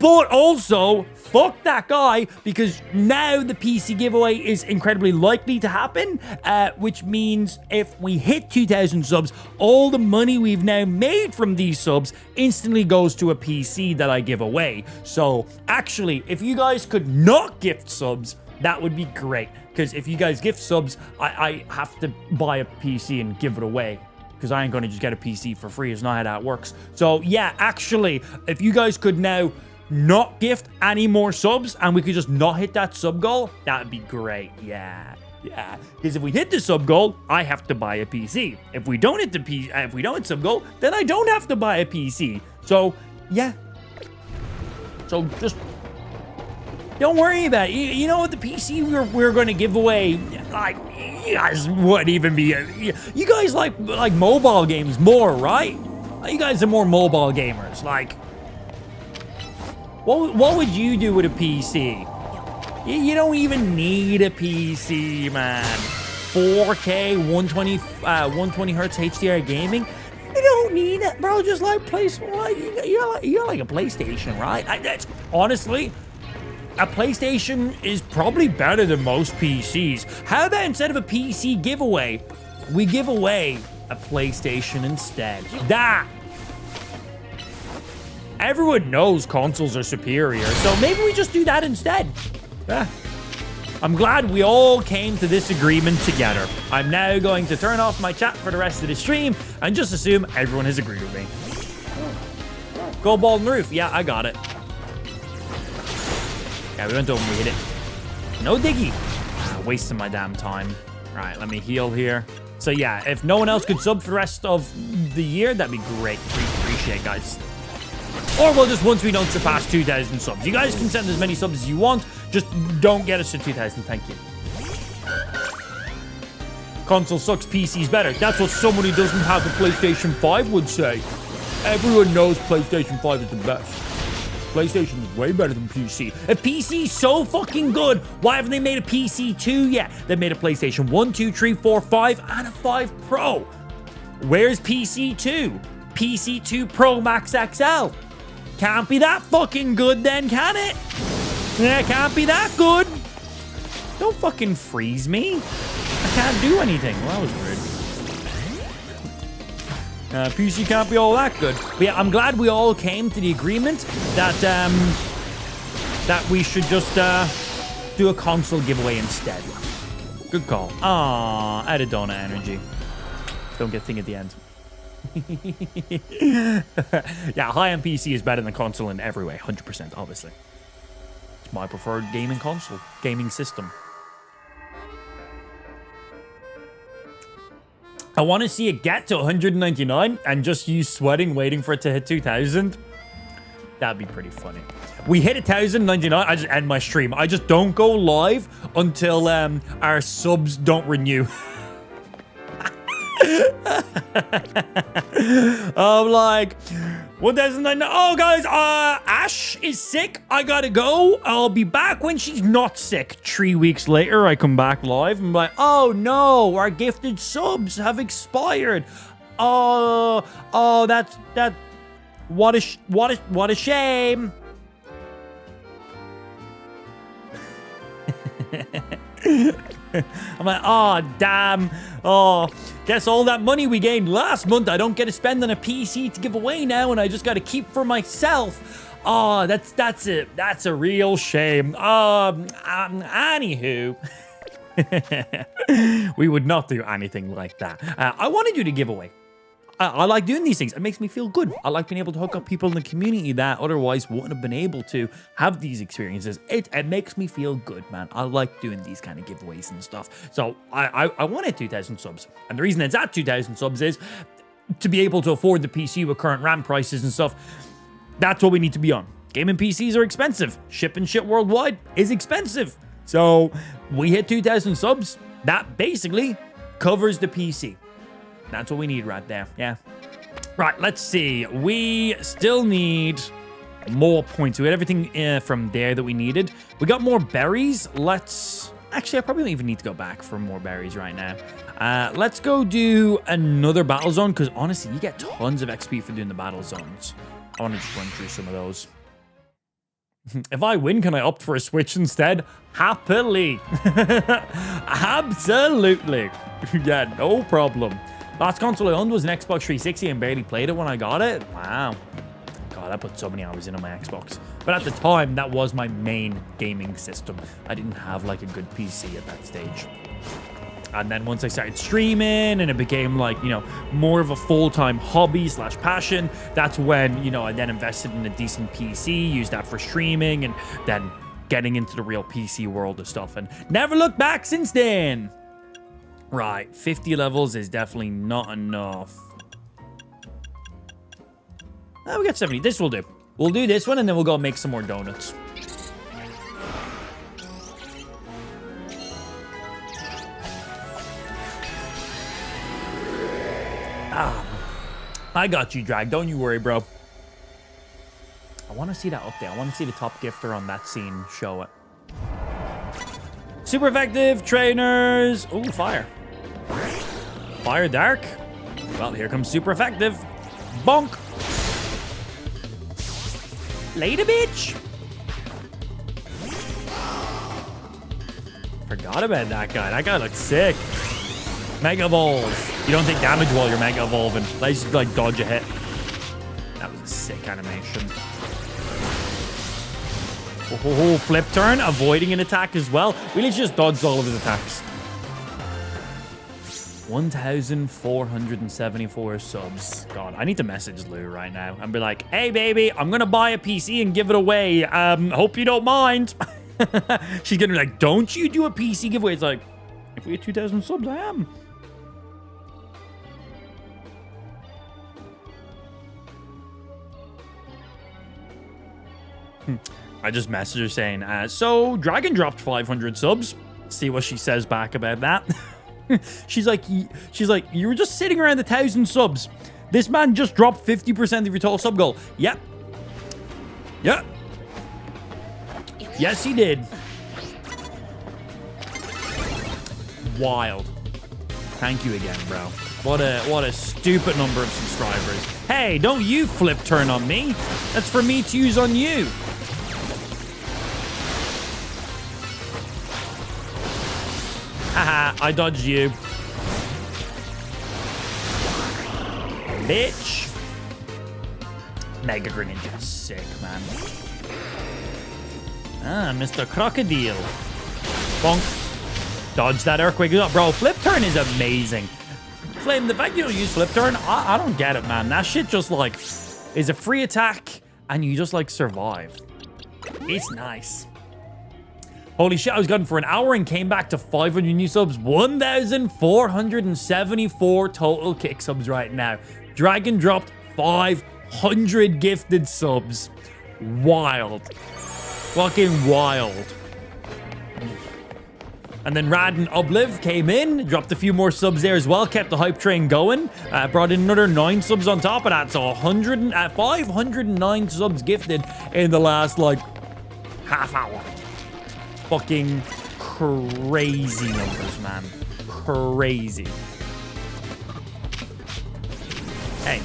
But also, fuck that guy, because now the PC giveaway is incredibly likely to happen, which means if we hit 2,000 subs, all the money we've now made from these subs instantly goes to a PC that I give away. So, actually, if you guys could not gift subs, that would be great. Because if you guys gift subs, I have to buy a PC and give it away. Because I ain't going to just get a PC for free. It's not how that works. So, yeah, actually, if you guys could now not gift any more subs and we could just not hit that sub goal, that'd be great. Yeah. Because if we hit the sub goal, I have to buy a PC. If we don't hit if we don't hit sub goal, then I don't have to buy a PC. So, yeah. So, just don't worry about it. You know what? The PC we're going to give away, like, you guys wouldn't even be... You guys like mobile games more, right? You guys are more mobile gamers. Like, what would you do with a PC? You don't even need a PC, man. 4K, 120 hertz HDR gaming. You don't don't need it, bro. Just like place, like you're like a PlayStation, right? That's honestly, a PlayStation is probably better than most PCs. How about instead of a PC giveaway, we give away a PlayStation instead? That. Everyone knows consoles are superior, so maybe we just do that instead. Yeah. I'm glad we all came to this agreement together. I'm now going to turn off my chat for the rest of the stream and just assume everyone has agreed with me. Gold ball on the roof. Yeah, I got it. Yeah, we went over and we hit it. No diggy. Wasting my damn time. All right, let me heal here. So yeah, if no one else could sub for the rest of the year, that'd be great. Appreciate it, guys. Or we'll just, once we don't surpass 2,000 subs. You guys can send as many subs as you want. Just don't get us to 2,000. Thank you. Console sucks, PC's better. That's what someone who doesn't have a PlayStation 5 would say. Everyone knows PlayStation 5 is the best. PlayStation is way better than PC. If PC's so fucking good, why haven't they made a PC 2 yet? They made a PlayStation 1, 2, 3, 4, 5, and a 5 Pro. Where's PC 2? PC 2 Pro Max XL. Can't be that fucking good then, can it? Yeah, can't be that good. Don't fucking freeze me. I can't do anything. Well, that was rude. PC can't be all that good. But yeah, I'm glad we all came to the agreement that that we should just do a console giveaway instead. Good call. Aww, added donut energy. Don't get thing at the end. Yeah, high-end PC is better than console in every way, 100%, obviously. It's my preferred gaming console, gaming system. I want to see it get to 199 and just you sweating, waiting for it to hit 2,000. That'd be pretty funny. We hit 1,099, I just end my stream. I just don't go live until our subs don't renew. I'm like, 1,009. Oh, guys, Ash is sick. I gotta go. I'll be back when she's not sick. 3 weeks later, I come back live. I'm like, oh no, our gifted subs have expired. Oh, that. What a shame. I'm like, oh, damn. Oh, guess all that money we gained last month, I don't get to spend on a PC to give away now, and I just got to keep for myself. Oh, that's it. That's a real shame. Anywho. We would not do anything like that. I want to do the giveaway. I like doing these things. It makes me feel good. I like being able to hook up people in the community that otherwise wouldn't have been able to have these experiences. It makes me feel good, man. I like doing these kind of giveaways and stuff. So I wanted 2,000 subs. And the reason it's at 2,000 subs is to be able to afford the PC with current RAM prices and stuff. That's what we need to be on. Gaming PCs are expensive. Shipping shit worldwide is expensive. So we hit 2,000 subs. That basically covers the PC. That's what we need right there. Yeah. Right, let's see. We still need more points. We had everything from there that we needed. We got more berries. Let's... Actually, I probably don't even need to go back for more berries right now. Let's go do another battle zone, because honestly, you get tons of XP for doing the battle zones. I want to just run through some of those. If I win, can I opt for a Switch instead? Happily. Absolutely. Yeah, no problem. Last console I owned was an Xbox 360 and barely played it when I got it. Wow. God, I put so many hours into my Xbox. But at the time, that was my main gaming system. I didn't have like a good PC at that stage. And then once I started streaming and it became like, you know, more of a full-time hobby / passion, that's when, you know, I then invested in a decent PC, used that for streaming, and then getting into the real PC world of stuff. And never looked back since then. Right, 50 levels is definitely not enough. We got 70. This will do. We'll do this one, and then we'll go make some more donuts. I got you, Drag. Don't you worry, bro. I want to see that update. I want to see the top gifter on that scene show it. Super effective trainers. Ooh, fire. Fire dark. Well, here comes super effective. Bonk. Later, bitch. Forgot about that guy. That guy looks sick. Mega Evolve. You don't take damage while you're Mega Evolving. Let's just like dodge a hit. That was a sick animation. Oh, flip turn. Avoiding an attack as well. We literally just dodged all of his attacks. 1,474 subs. God, I need to message Lou right now and be like, hey, baby, I'm going to buy a PC and give it away. Hope you don't mind. She's going to be like, don't you do a PC giveaway? It's like, if we get 2,000 subs, I am. I just messaged her saying, so Dragon dropped 500 subs. See what she says back about that. She's like, you were just sitting around 1,000 subs. This man just dropped 50% of your total sub goal. Yep. Yep. Yes, he did. Wild. Thank you again, bro. What a stupid number of subscribers. Hey, don't you flip turn on me. That's for me to use on you. Haha, I dodged you. Bitch. Mega Greninja is sick, man. Ah, Mr. Crocodile. Bonk. Dodge that earthquake. Bro, flip turn is amazing. Flame, the fact you don't use flip turn, I don't get it, man. That shit just like is a free attack and you just like survive. It's nice. Holy shit, I was gone for an hour and came back to 500 new subs. 1,474 total kick subs right now. Dragon dropped 500 gifted subs. Wild. Fucking wild. And then Rad and Obliv came in, dropped a few more subs there as well, kept the hype train going, brought in another 9 subs on top of that, so 509 subs gifted in the last, like, half hour. Fucking crazy numbers, man. Crazy. Hey.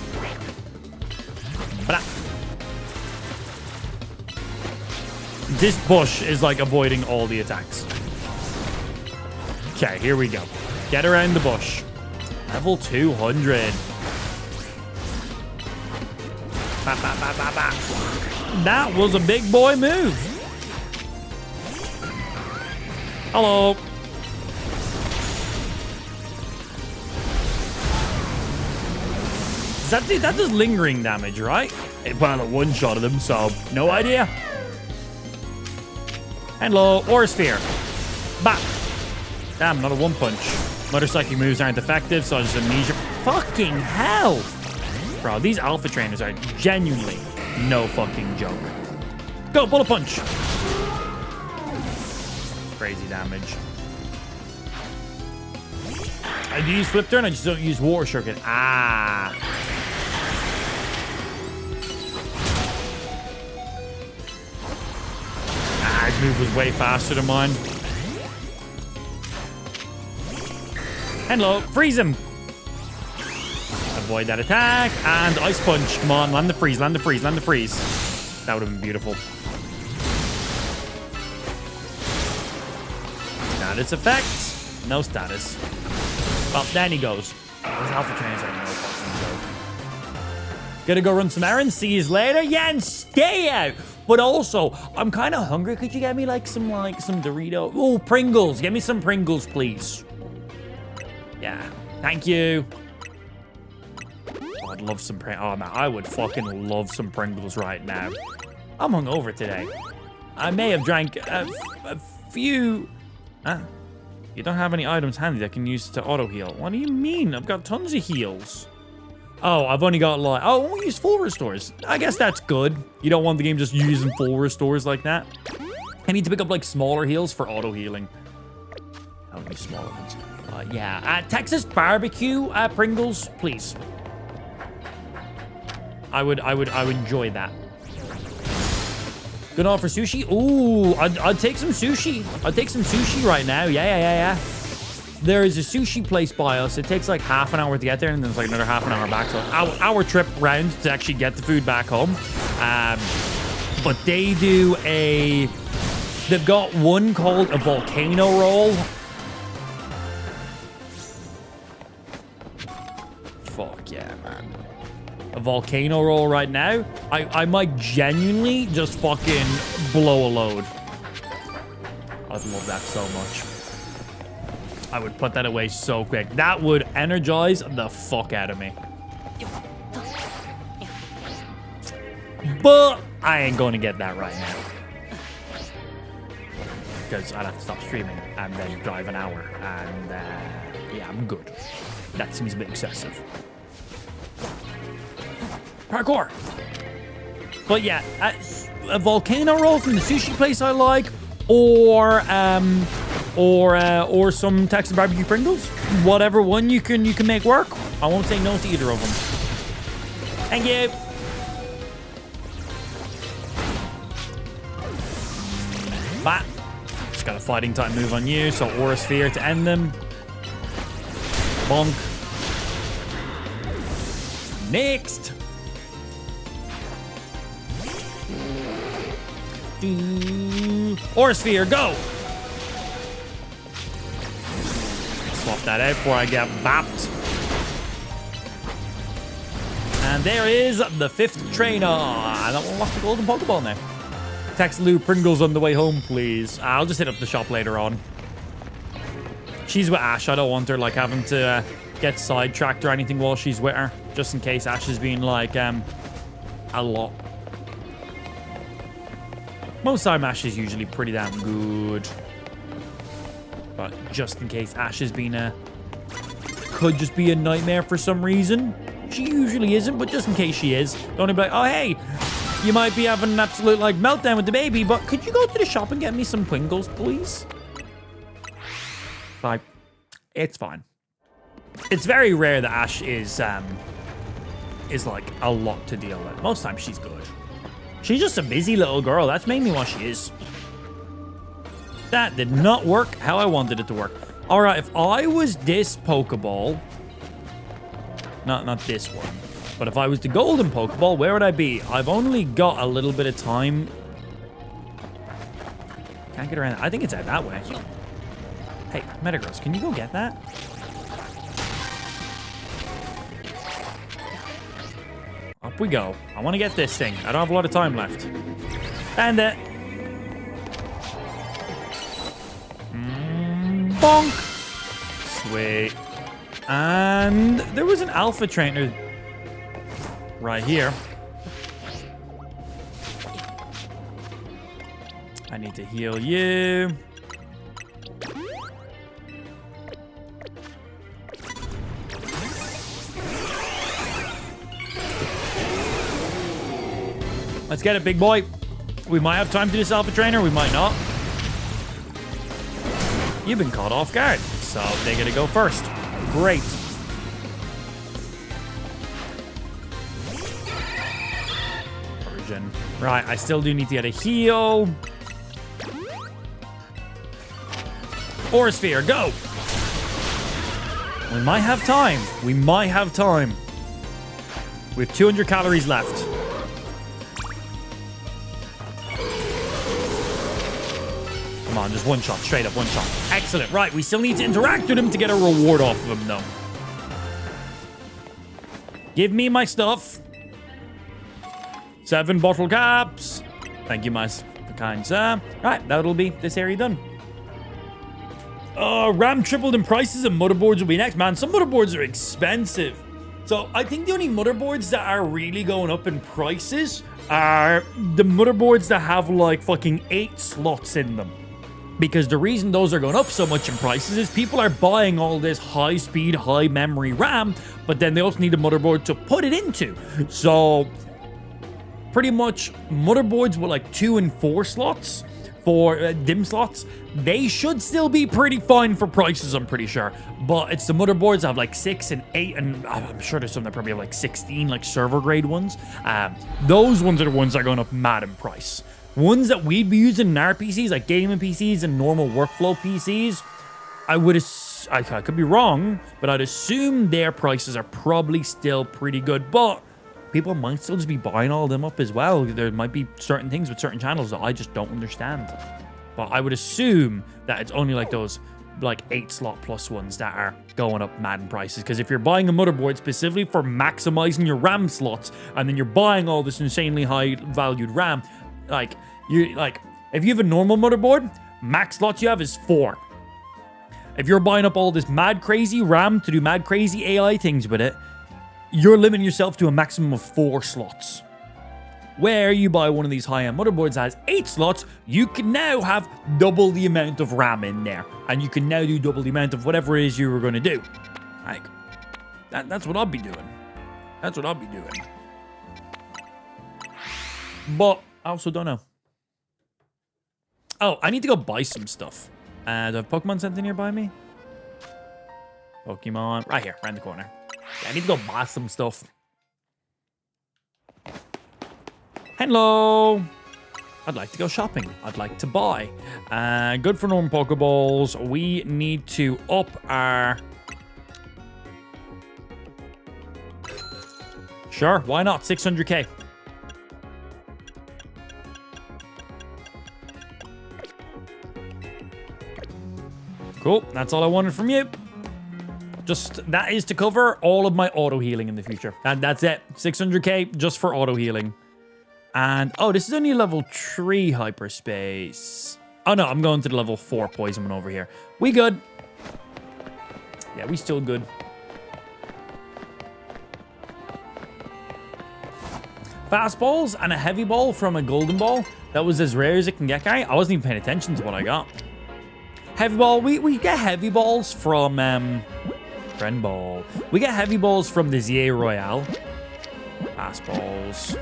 Blah. This bush is, like, avoiding all the attacks. Okay, here we go. Get around the bush. Level 200. Ba, ba, ba, ba, ba. That was a big boy move. Hello. That does lingering damage, right? Well, it one-shotted him, so no idea. Hello, Aura Sphere. Bah. Damn, not a one punch. Motorcycle moves aren't effective, so just amnesia. Fucking hell! Bro, these alpha trainers are genuinely no fucking joke. Go, bullet punch! Crazy damage. I do use flip turn, I just don't use water circuit. Ah. His move was way faster than mine. Hello, freeze him. Avoid that attack. And ice punch. Come on, land the freeze, land the freeze, land the freeze. That would have been beautiful. Status effect. No status. Well, then he goes. Those alpha trainers are no fucking joke. Gonna go run some errands. See you later. Yeah, and stay out. But also, I'm kind of hungry. Could you get me some Dorito? Oh, Pringles. Get me some Pringles, please. Yeah, thank you. Oh, I'd love some Pringles. Oh, man, I would fucking love some Pringles right now. I'm hungover today. I may have drank a few... You don't have any items handy that can use to auto-heal. What do you mean? I've got tons of heals. Oh, I've only got like... Oh, I won't use full restores. I guess that's good. You don't want the game just using full restores like that. I need to pick up like smaller heals for auto-healing. How many smaller ones? Yeah, Texas barbecue Pringles, please. I would enjoy that. Good offer sushi. Ooh, I'd take some sushi. I'd take some sushi right now. Yeah. there is a sushi place by us. It takes like half an hour to get there, and then it's like another half an hour back. So our trip round to actually get the food back home. But they do they've got one called a volcano roll. Fuck yeah, man. A volcano roll right now. I might genuinely just fucking blow a load. I'd love that so much. I would put that away so quick. That would energize the fuck out of me. But I ain't going to get that right now. Because I'd have to stop streaming and then drive an hour. And yeah, I'm good. That seems a bit excessive. Parkour. But yeah, a volcano roll from the sushi place I like, or some Texas barbecue Pringles. Whatever one you can make work. I won't say no to either of them. Thank you. But just got a fighting type move on you, so Aura Sphere to end them. Bonk. Next. Aura Sphere, go! Swap that out before I get bopped. And there is the 5th trainer. And that one lost the golden Pokeball now. Text Lou Pringles on the way home, please. I'll just hit up the shop later on. She's with Ash. I don't want her like having to get sidetracked or anything while she's with her. Just in case Ash is being like a lot. Most time Ash is usually pretty damn good. But just in case Ash has been could just be a nightmare for some reason. She usually isn't, but just in case she is, don't be like, oh hey, you might be having an absolute like meltdown with the baby, but could you go to the shop and get me some Pringles, please? Like, it's fine. It's very rare that Ash is like a lot to deal with. Most times she's good. She's just a busy little girl. That's mainly what she is. That did not work how I wanted it to work. All right, if I was this Pokeball, not this one, but if I was the golden Pokeball, where would I be? I've only got a little bit of time. Can't get around. I think it's out that way. Hey, Metagross, can you go get that? Up we go. I want to get this thing. I don't have a lot of time left. And bonk. Sweet. And there was an alpha trainer right here. I need to heal you. Let's get it, big boy. We might have time to do this alpha trainer. We might not. You've been caught off guard, so they gotta go first. Great. Version. Right, I still do need to get a heal. Aura Sphere, go! We might have time. We might have time. We have 200 calories left. Come on, just one shot. Straight up, one shot. Excellent. Right, we still need to interact with him to get a reward off of him, though. Give me my stuff. 7 bottle caps. Thank you, my kind sir. Right, that'll be this area done. RAM tripled in prices and motherboards will be next. Man, some motherboards are expensive. So I think the only motherboards that are really going up in prices are the motherboards that have like fucking 8 slots in them. Because the reason those are going up so much in prices is people are buying all this high-speed, high-memory RAM, but then they also need a motherboard to put it into. So, pretty much, motherboards with like 2 and 4 slots for DIMM slots, they should still be pretty fine for prices, I'm pretty sure. But it's the motherboards that have like 6 and 8, and I'm sure there's some that probably have like 16, like server-grade ones. Those ones are the ones that are going up mad in price. Ones that we'd be using in our PCs, like gaming PCs and normal workflow PCs, I would assume I could be wrong, but I'd assume their prices are probably still pretty good. But people might still just be buying all of them up as well. There might be certain things with certain channels that I just don't understand. But I would assume that it's only like those like 8 slot plus ones that are going up mad in prices. Because if you're buying a motherboard specifically for maximizing your RAM slots, and then you're buying all this insanely high valued RAM, like if you have a normal motherboard, max slots you have is 4. If you're buying up all this mad crazy RAM to do mad crazy AI things with it, you're limiting yourself to a maximum of 4 slots. Where you buy one of these high-end motherboards that has 8 slots, you can now have double the amount of RAM in there. And you can now do double the amount of whatever it is you were going to do. Like, that's what I'll be doing. That's what I'll be doing. But I also don't know. Oh, I need to go buy some stuff. Do I have Pokemon Center nearby me? Pokemon. Right here, around the corner. Yeah, I need to go buy some stuff. Hello. I'd like to go shopping. I'd like to buy. Good for normal Pokeballs. We need to up our... Sure, why not? 600k. Cool, that's all I wanted from you. Just, that is to cover all of my auto healing in the future. And that's it. 600k just for auto healing. And, oh, this is only level 3 hyperspace. Oh, no, I'm going to the level 4 poison one over here. We good. Yeah, we still good. Fastballs and a heavy ball from a golden ball. That was as rare as it can get, guy. I wasn't even paying attention to what I got. Heavy ball. We get heavy balls from, Friend ball. We get heavy balls from the ZA Royale. Fastballs.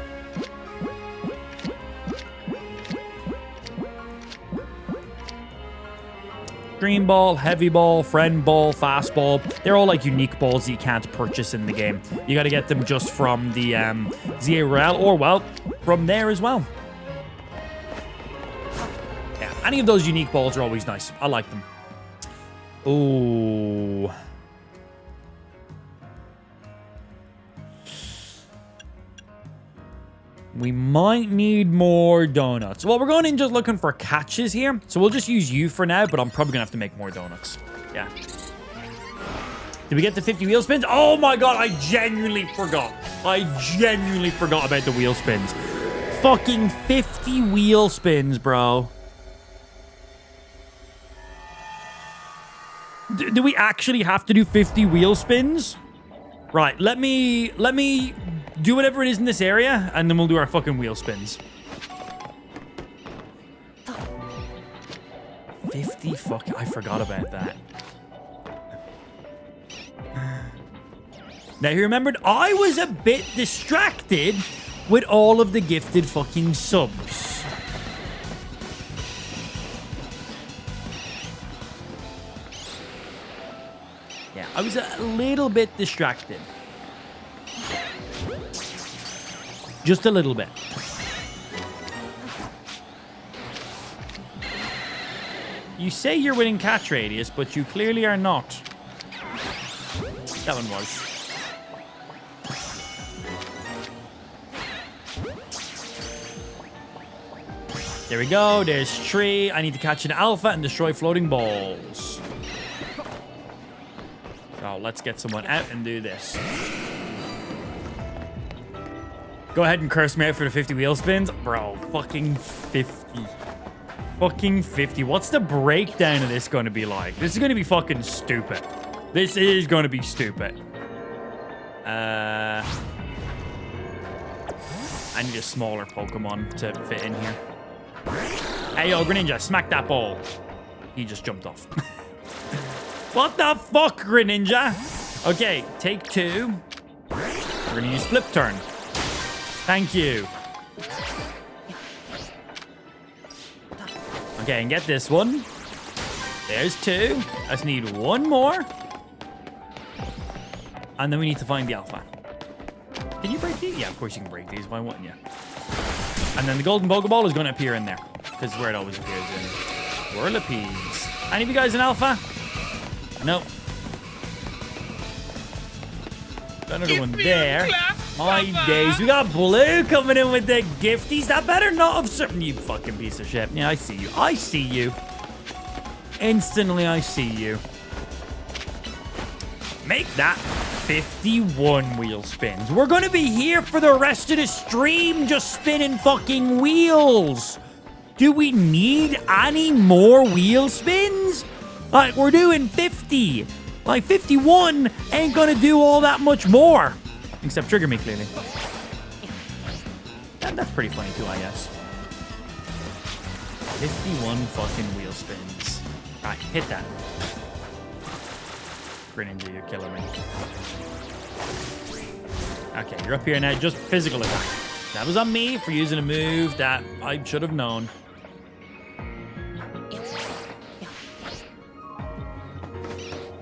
Green ball, heavy ball, friend ball, fast ball. They're all like unique balls that you can't purchase in the game. You got to get them just from the ZA Royale, or well, from there as well. Yeah, any of those unique balls are always nice. I like them. Ooh. We might need more donuts. Well, we're going in just looking for catches here. So we'll just use you for now, but I'm probably going to have to make more donuts. Yeah. Did we get the 50 wheel spins? Oh my god, I genuinely forgot. I genuinely forgot about the wheel spins. Fucking 50 wheel spins, bro. Do we actually have to do 50 wheel spins? Right, let me do whatever it is in this area, and then we'll do our fucking wheel spins. 50 fucking... I forgot about that. Now, you remembered I was a bit distracted with all of the gifted fucking subs. Yeah, I was a little bit distracted. Just a little bit. You say you're winning catch radius, but you clearly are not. That one was. There we go. There's tree. I need to catch an alpha and destroy floating balls. So let's get someone out and do this. Go ahead and curse me out for the 50 wheel spins. Bro, fucking 50. Fucking 50. What's the breakdown of this going to be like? This is going to be fucking stupid. This is going to be stupid. I need a smaller Pokemon to fit in here. Hey, yo, Greninja, smack that ball. He just jumped off. What the fuck, Greninja? Okay, take 2. We're going to use flip turn. Thank you. Okay, and get this one. There's 2. I just need 1 more. And then we need to find the alpha. Can you break these? Yeah, of course you can break these. Why wouldn't you? And then the golden Pokeball is going to appear in there. Because where it always appears in. Whirlipedes. Any of you guys an alpha? Nope. Another one there. My days. We got Blue coming in with the gifties. That better not have something, you fucking piece of shit. Yeah, I see you. I see you. Instantly, I see you. Make that 51 wheel spins. We're going to be here for the rest of the stream just spinning fucking wheels. Do we need any more wheel spins? Like, we're doing 50. Like, 51 ain't going to do all that much more. Except trigger me, clearly. That's pretty funny, too, I guess. 51 fucking wheel spins. All right, hit that. Greninja, you're killing me. Okay, you're up here now. Just physical attack. That was on me for using a move that I should have known.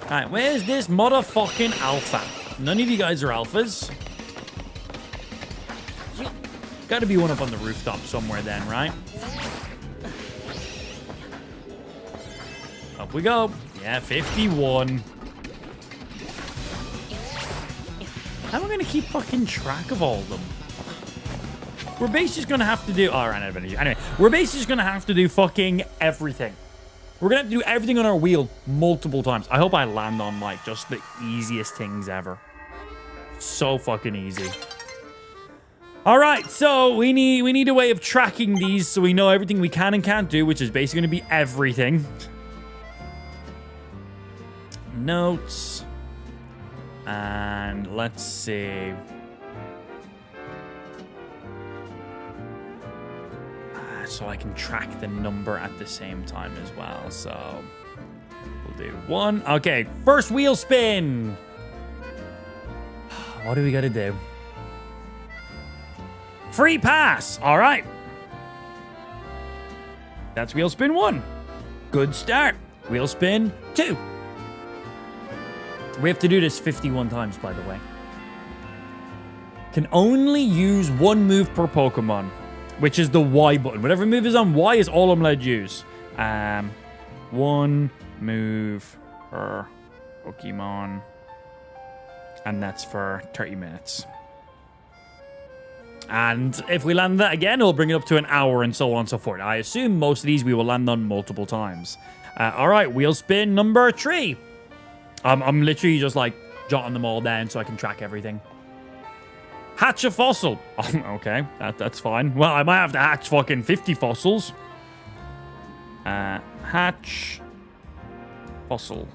Alright, where's this motherfucking alpha? None of you guys are alphas. Gotta be one up on the rooftop somewhere then, right? Up we go. Yeah, 51. How am I gonna keep fucking track of all of them? We're basically just gonna have to do... Oh, I ran out of energy. Anyway, we're basically just gonna have to do fucking everything. We're gonna have to do everything on our wheel multiple times. I hope I land on, like, just the easiest things ever. So fucking easy. All right, so we need a way of tracking these so we know everything we can and can't do, which is basically gonna be everything. Notes. And let's see. So I can track the number at the same time as well. So we'll do one. Okay, first wheel spin. What do we got to do? Free pass. All right. That's wheel spin 1. Good start. Wheel spin 2. We have to do this 51 times, by the way. Can only use one move per Pokemon, which is the Y button. Whatever move is on Y is all I'm allowed to use. One move per Pokemon. And that's for 30 minutes. And if we land that again, it'll bring it up to an hour and so on and so forth. I assume most of these we will land on multiple times. All right, wheel spin number 3. I'm literally just like jotting them all down so I can track everything. Hatch a fossil. Oh, okay, that's fine. Well, I might have to hatch fucking 50 fossils. Hatch fossil.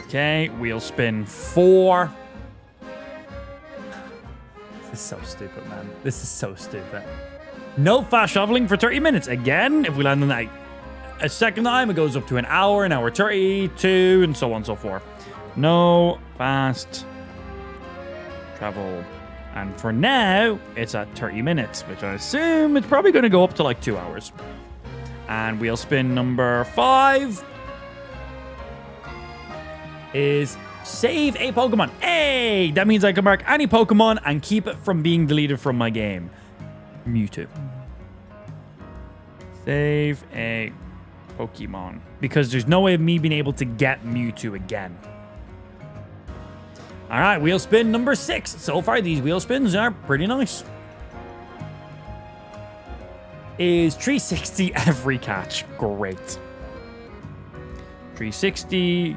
Okay, wheel spin 4. This is so stupid, man. This is so stupid. No fast traveling for 30 minutes. Again, if we land on that a second time, it goes up to an hour 30, 2, and so on and so forth. No fast travel. And for now, it's at 30 minutes, which I assume it's probably going to go up to like 2 hours. And wheel spin number 5 is save a Pokemon. Hey! That means I can mark any Pokemon and keep it from being deleted from my game. Mewtwo. Save a Pokemon. Because there's no way of me being able to get Mewtwo again. Alright, wheel spin number 6. So far, these wheel spins are pretty nice. Is 360 every catch. Great. 360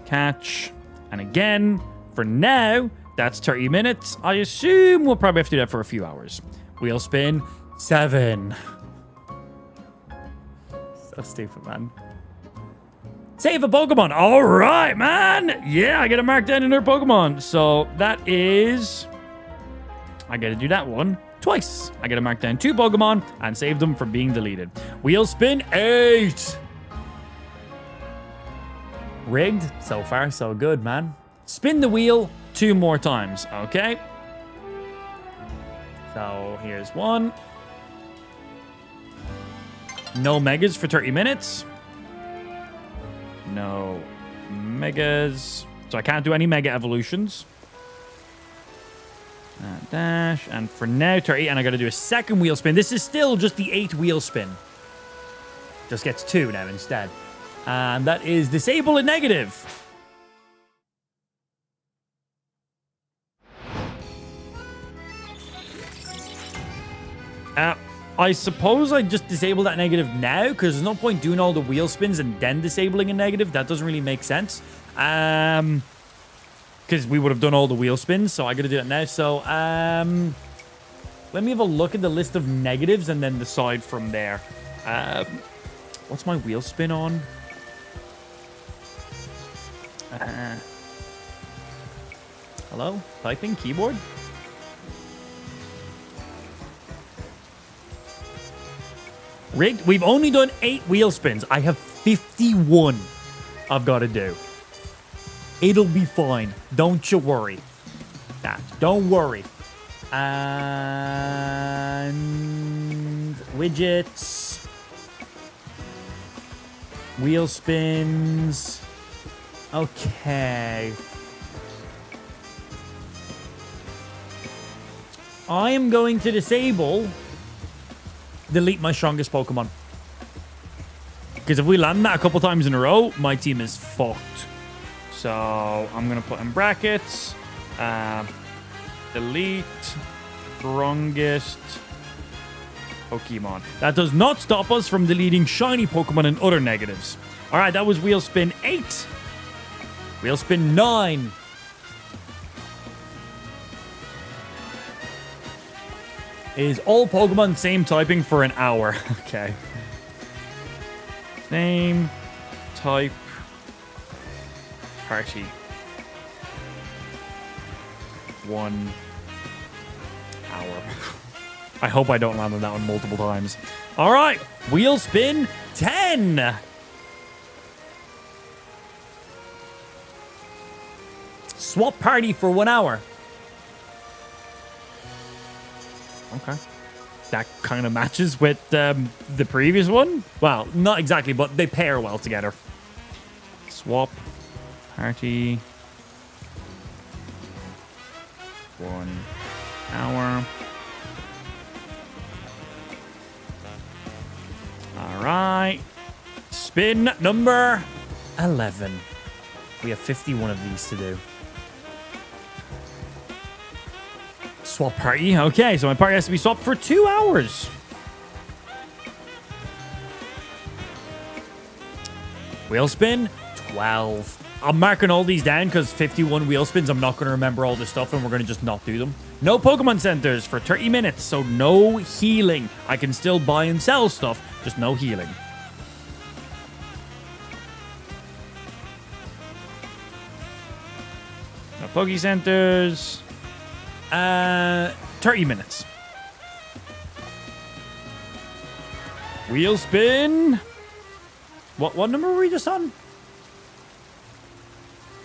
catch. And again, for now, that's 30 minutes. I assume we'll probably have to do that for a few hours. Wheel spin 7. So stupid, man. Save a Pokemon. All right, man. Yeah, I got to mark down another Pokemon. So that is... I got to do that one twice. I got to mark down 2 Pokemon and save them from being deleted. Wheel spin 8. Rigged. So far, so good, man. Spin the wheel 2 more times. Okay. So here's 1. No megas for 30 minutes. No megas. So I can't do any mega evolutions. Dash. And for now, 30. And I got to do a second wheel spin. This is still just the 8 wheel spin. Just gets 2 now instead. And that is disable and negative. I suppose I just disable that negative now, because there's no point doing all the wheel spins and then disabling a negative. That doesn't really make sense. Because we would have done all the wheel spins, so I got to do it now. So, let me have a look at the list of negatives and then decide from there. What's my wheel spin on? Hello? Typing? Keyboard? Rigged? We've only done 8 wheel spins. I have 51 I've got to do. It'll be fine. Don't you worry. Don't worry. And widgets. Wheel spins. Okay. I am going to disable delete my strongest Pokemon. Because if we land that a couple times in a row, my team is fucked. So I'm going to put in brackets. Delete strongest Pokemon. That does not stop us from deleting shiny Pokemon and other negatives. All right, that was wheel spin 8. Wheel spin 9. Is all Pokemon same typing for an hour. Okay. Same type party. 1 hour. I hope I don't land on that one multiple times. All right. Wheel spin 10. Swap party for 1 hour. Okay. That kind of matches with the previous one. Well, not exactly, but they pair well together. Swap party 1 hour. All right. Spin number 11. We have 51 of these to do. Swap party. Okay, so my party has to be swapped for 2 hours. Wheel spin 12. I'm marking all these down because 51 wheel spins. I'm not going to remember all this stuff and we're going to just not do them. No Pokemon centers for 30 minutes, so no healing. I can still buy and sell stuff, just no healing. No Poke centers. 30 minutes. Wheel spin. What number were we just on?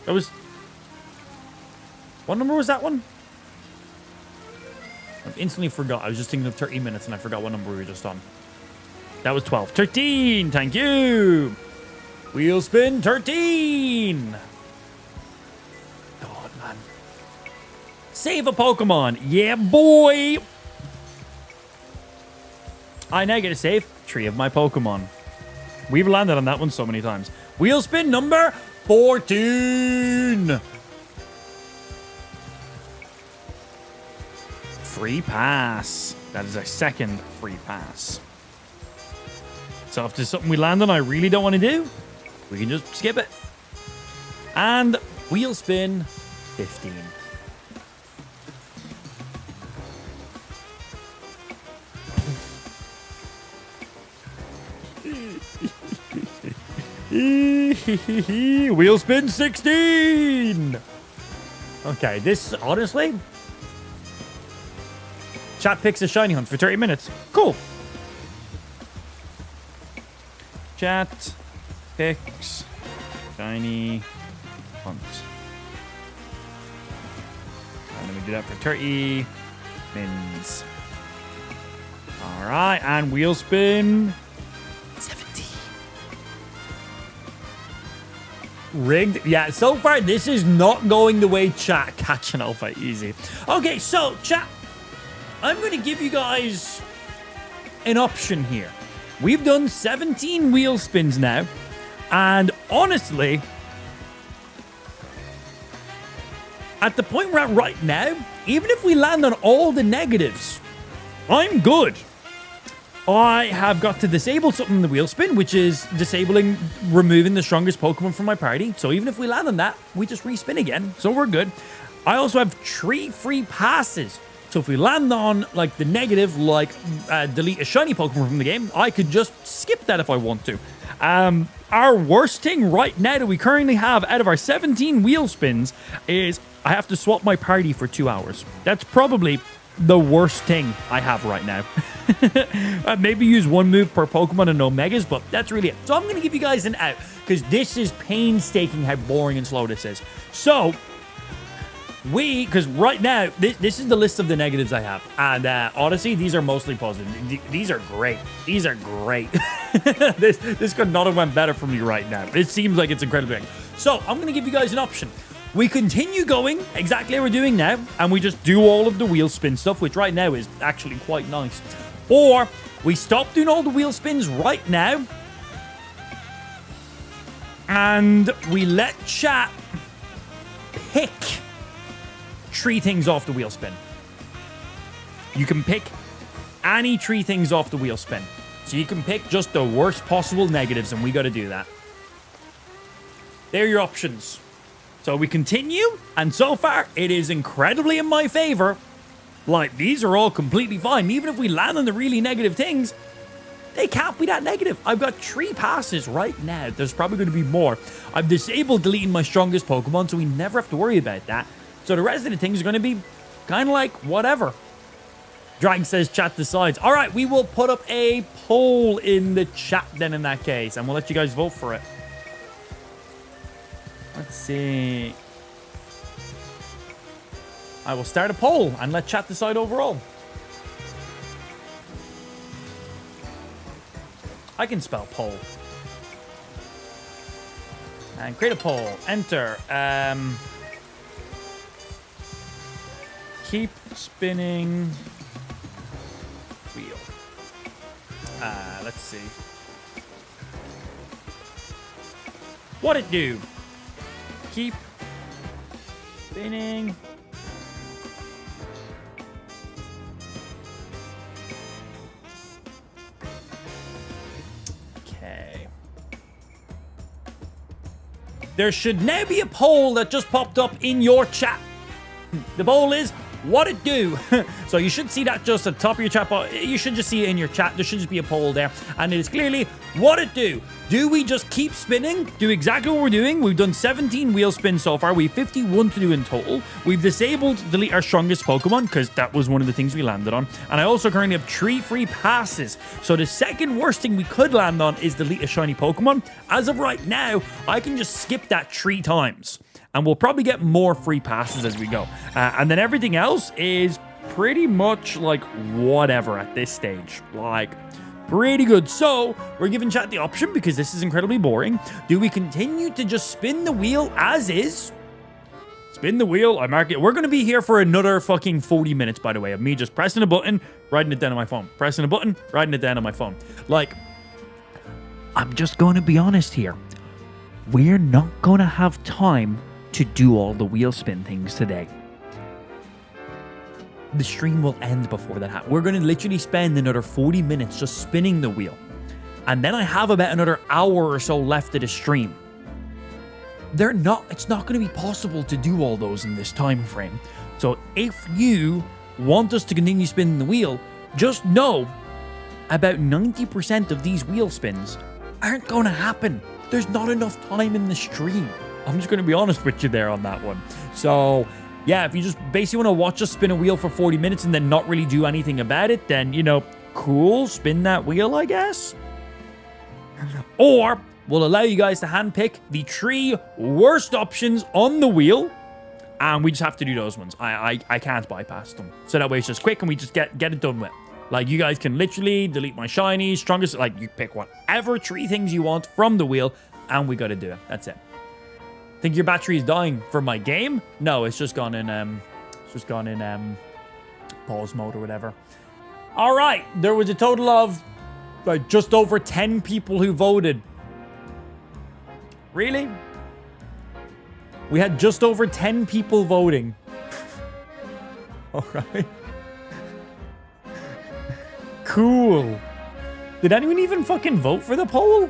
That was... What number was that one? I instantly forgot. I was just thinking of 30 minutes and I forgot what number we were just on. That was 12. 13. Thank you. Wheel spin 13. God, man. Save a Pokemon. Yeah, boy. I now get to save 3 of my Pokemon. We've landed on that one so many times. Wheel spin number 14. Free pass. That is our second free pass. So if there's something we land on I really don't want to do, we can just skip it. And wheel spin 15. Wheel spin 16. Okay, this honestly, chat picks a shiny hunt for 30 minutes. Cool. Chat picks shiny hunt. And then we do that for 30 mins. All right, and wheel spin 17. Rigged. Yeah, so far this is not going the way chat catching alpha easy. Okay, so chat, I'm going to give you guys an option here. We've done 17 wheel spins now. And honestly, at the point we're at right now, even if we land on all the negatives, I'm good. I have got to disable something in the wheel spin, which is removing the strongest Pokemon from my party. So even if we land on that, we just respin again. So we're good. I also have tree-free passes. So if we land on like the negative, like delete a shiny Pokemon from the game, I could just skip that if I want to. Our worst thing right now that we currently have out of our 17 wheel spins is I have to swap my party for 2 hours. That's probably the worst thing I have right now. Maybe use one move per Pokemon and no megas, but that's really it. So I'm going to give you guys an out because this is painstaking how boring and slow this is. So because right now, this is the list of the negatives I have. And honestly, these are mostly positive. These are great. These are great. This could not have went better for me right now. It seems like it's incredibly big. So I'm going to give you guys an option. We continue going exactly how we're doing now, and we just do all of the wheel spin stuff, which right now is actually quite nice. Or we stop doing all the wheel spins right now, and we let chat pick 3 things off the wheel spin. You can pick any 3 things off the wheel spin. So you can pick just the worst possible negatives, and we got to do that. They're your options. So we continue, and so far, it is incredibly in my favor. Like, these are all completely fine. Even if we land on the really negative things, they can't be that negative. I've got 3 passes right now. There's probably going to be more. I've disabled deleting my strongest Pokemon, so we never have to worry about that. So the rest of the things are going to be kind of like whatever. Dragon says chat decides. All right, we will put up a poll in the chat then in that case, and we'll let you guys vote for it. Let's see. I will start a poll and let chat decide overall. I can spell poll. And create a poll. Enter. Keep spinning wheel. Let's see. What it do? Keep spinning. Okay. There should now be a poll that just popped up in your chat. The poll is, what it do? So you should see that just at the top of your chat box. You should just see it in your chat. There should just be a poll there. And it is clearly, what it do? Do we just keep spinning? Do exactly what we're doing? We've done 17 wheel spins so far. We have 51 to do in total. We've disabled delete our strongest Pokemon because that was one of the things we landed on. And I also currently have 3 free passes. So the second worst thing we could land on is delete a shiny Pokemon. As of right now, I can just skip that 3 times. And we'll probably get more free passes as we go. And then everything else is pretty much like whatever at this stage. Like, pretty good. So, we're giving chat the option because this is incredibly boring. Do we continue to just spin the wheel as is? Spin the wheel. I mark it. We're going to be here for another fucking 40 minutes, by the way, of me just pressing a button, writing it down on my phone. Pressing a button, writing it down on my phone. Like, I'm just going to be honest here. We're not going to have time to do all the wheel spin things today. The stream will end before that happens. We're going to literally spend another 40 minutes just spinning the wheel. And then I have about another hour or so left of the stream. It's not going to be possible to do all those in this time frame. So if you want us to continue spinning the wheel, just know about 90% of these wheel spins aren't going to happen. There's not enough time in the stream. I'm just going to be honest with you there on that one. So, yeah, if you just basically want to watch us spin a wheel for 40 minutes and then not really do anything about it, then, cool, spin that wheel, I guess. Or we'll allow you guys to handpick the 3 worst options on the wheel, and we just have to do those ones. I can't bypass them. So that way it's just quick and we just get it done with. Like, you guys can literally delete my shinies, strongest, like, you pick whatever 3 things you want from the wheel, and we got to do it. That's it. Think your battery is dying for my game? No, it's just gone in pause mode or whatever. All right, there was a total of just over 10 people who voted. Really? We had just over 10 people voting. All right. Cool. Did anyone even fucking vote for the poll?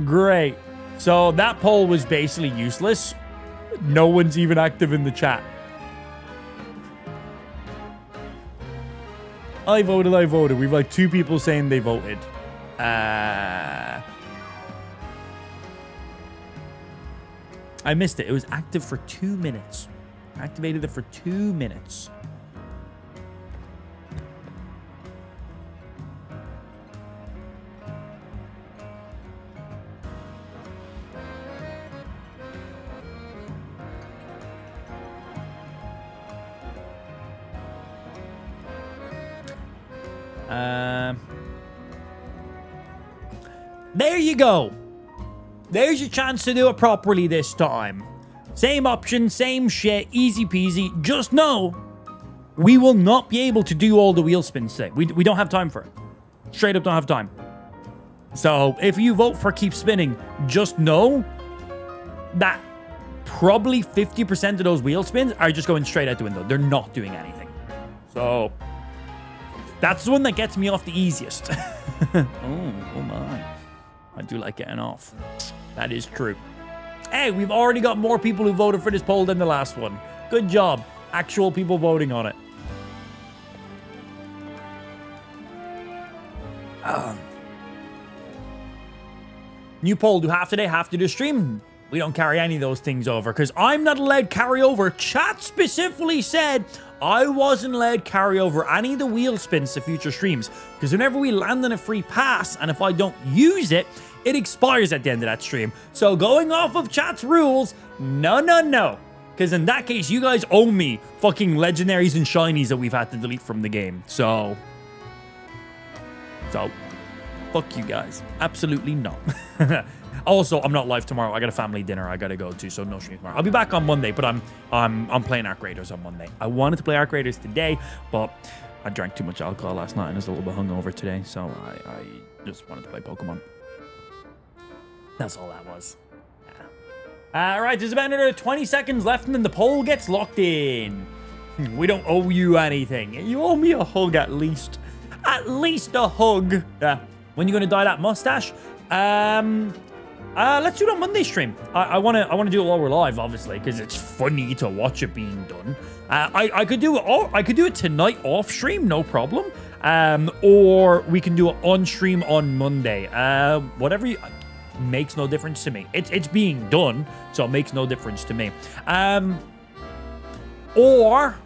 Great. So that poll was basically useless. No one's even active in the chat. I voted. We've like 2 people saying they voted. I missed it. It was active for 2 minutes. Activated it for 2 minutes. There you go. There's your chance to do it properly this time. Same option, same shit, easy peasy. Just know, we will not be able to do all the wheel spins today. We don't have time for it. Straight up don't have time. So if you vote for keep spinning, just know that probably 50% of those wheel spins are just going straight out the window. They're not doing anything. So that's the one that gets me off the easiest. Oh my. I do like getting off. That is true. Hey, we've already got more people who voted for this poll than the last one. Good job. Actual people voting on it. New poll. Do half today, half to do stream? We don't carry any of those things over because I'm not allowed carry over. Chat specifically said I wasn't allowed carry over any of the wheel spins to future streams because whenever we land on a free pass and if I don't use it, it expires at the end of that stream. So going off of chat's rules, no. Because in that case, you guys owe me fucking legendaries and shinies that we've had to delete from the game. So, fuck you guys. Absolutely not. Also, I'm not live tomorrow. I got a family dinner I gotta go to, so no stream tomorrow. I'll be back on Monday, but I'm playing Arc Raiders on Monday. I wanted to play Arc Raiders today, but I drank too much alcohol last night and I was a little bit hungover today, so I just wanted to play Pokemon. That's all that was. Yeah. All right, there's about another 20 seconds left, and then the poll gets locked in. We don't owe you anything. You owe me a hug at least. At least a hug. Yeah. When you gonna dye that mustache? Let's do it on Monday stream. I wanna do it while we're live, obviously, because it's funny to watch it being done. I could do it. I could do it tonight off stream, no problem. Or we can do it on stream on Monday. Whatever makes no difference to me. It's being done, so it makes no difference to me. Or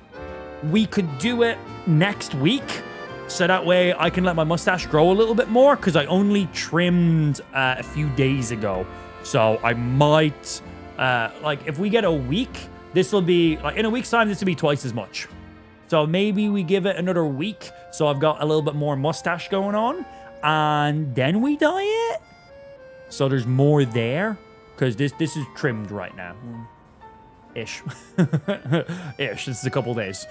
we could do it next week. So that way I can let my mustache grow a little bit more because I only trimmed a few days ago. So I might, like if we get a week, this will be, like in a week's time, this will be twice as much. So maybe we give it another week. So I've got a little bit more mustache going on and then we dye it. So there's more there because this is trimmed right now. Ish. Ish. This is a couple days.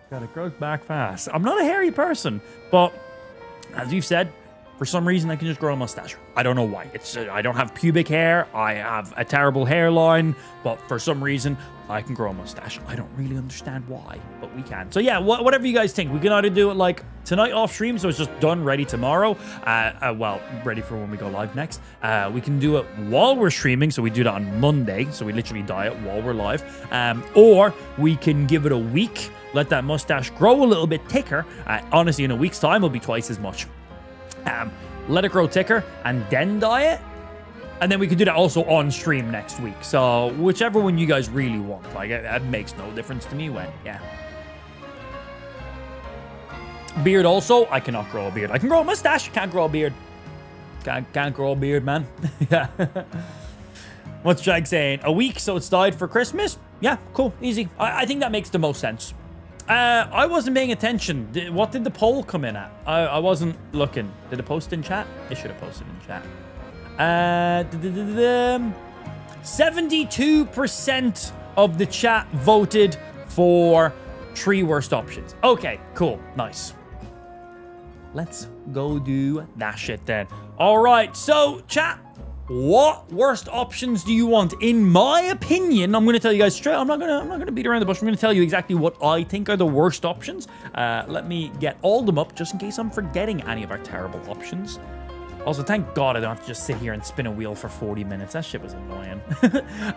God, it grows back fast. I'm not a hairy person, but as you've said, for some reason I can just grow a mustache. I don't know why. It's I don't have pubic hair. I have a terrible hairline, but for some reason I can grow a mustache. I don't really understand why, but we can. So yeah, whatever you guys think. We can either do it like tonight off stream, so it's just done, ready tomorrow. Well, ready for when we go live next. We can do it while we're streaming, so we do that on Monday. So we literally dye it while we're live. Or we can give it a week. Let that mustache grow a little bit thicker. Honestly, in a week's time, it'll be twice as much. Let it grow thicker and then dye it. And then we could do that also on stream next week. So whichever one you guys really want. Like, it makes no difference to me when, yeah. Beard also, I cannot grow a beard. I can grow a mustache, can't grow a beard. Can't grow a beard, man. Yeah. What's Jag saying? A week, so it's dyed for Christmas? Yeah, cool, easy. I think that makes the most sense. I wasn't paying attention. What did the poll come in at? I wasn't looking. Did it post in chat? It should have posted in chat. 72% of the chat voted for 3 worst options. Okay, cool. Nice. let's go do that shit then. All right, so chat, what worst options do you want? In my opinion, I'm going to tell you guys straight. I'm not going to beat around the bush. I'm going to tell you exactly what I think are the worst options. Let me get all of them up just in case I'm forgetting any of our terrible options. Also, thank God I don't have to just sit here and spin a wheel for 40 minutes. That shit was annoying.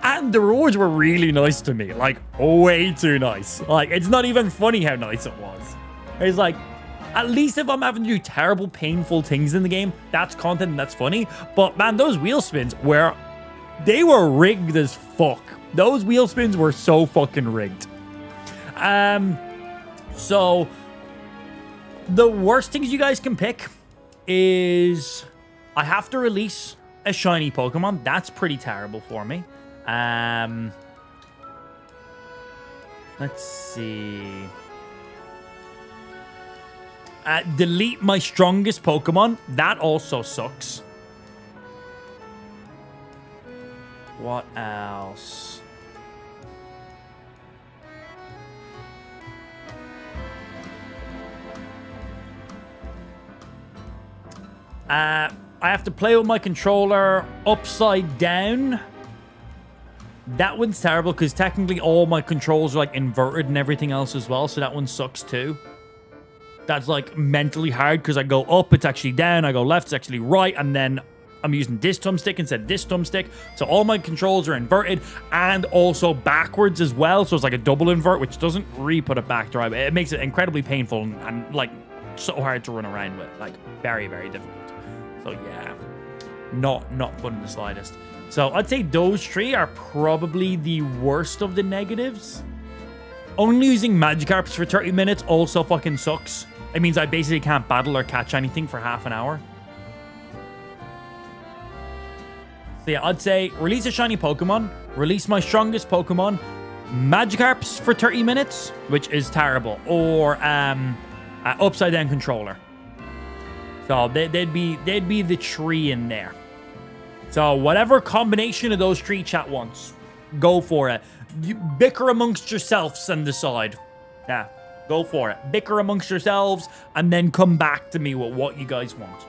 And the rewards were really nice to me. Like, way too nice. Like, it's not even funny how nice it was. It's like, at least if I'm having to do terrible, painful things in the game, that's content and that's funny. But, man, those wheel spins they were rigged as fuck. Those wheel spins were so fucking rigged. So, the worst things you guys can pick is... I have to release a shiny Pokemon. That's pretty terrible for me. Let's see. Delete my strongest Pokemon. That also sucks. What else? I have to play with my controller upside down. That one's terrible because technically all my controls are like inverted and everything else as well. So that one sucks too. That's like mentally hard because I go up, it's actually down. I go left, it's actually right. And then I'm using this thumbstick instead of this thumbstick. So all my controls are inverted and also backwards as well. So it's like a double invert, which doesn't really put it back to right. It makes it incredibly painful and like so hard to run around with. Like very, very difficult. So yeah, not fun in the slightest. So I'd say those three are probably the worst of the negatives. Only using Magikarps for 30 minutes also fucking sucks. It means I basically can't battle or catch anything for half an hour. So yeah, I'd say release a shiny Pokemon, release my strongest Pokemon, Magikarps for 30 minutes, which is terrible, or upside down controller. So they'd be the three in there. So whatever combination of those three chat wants, go for it. You bicker amongst yourselves and decide. Yeah, go for it. Bicker amongst yourselves and then come back to me with what you guys want.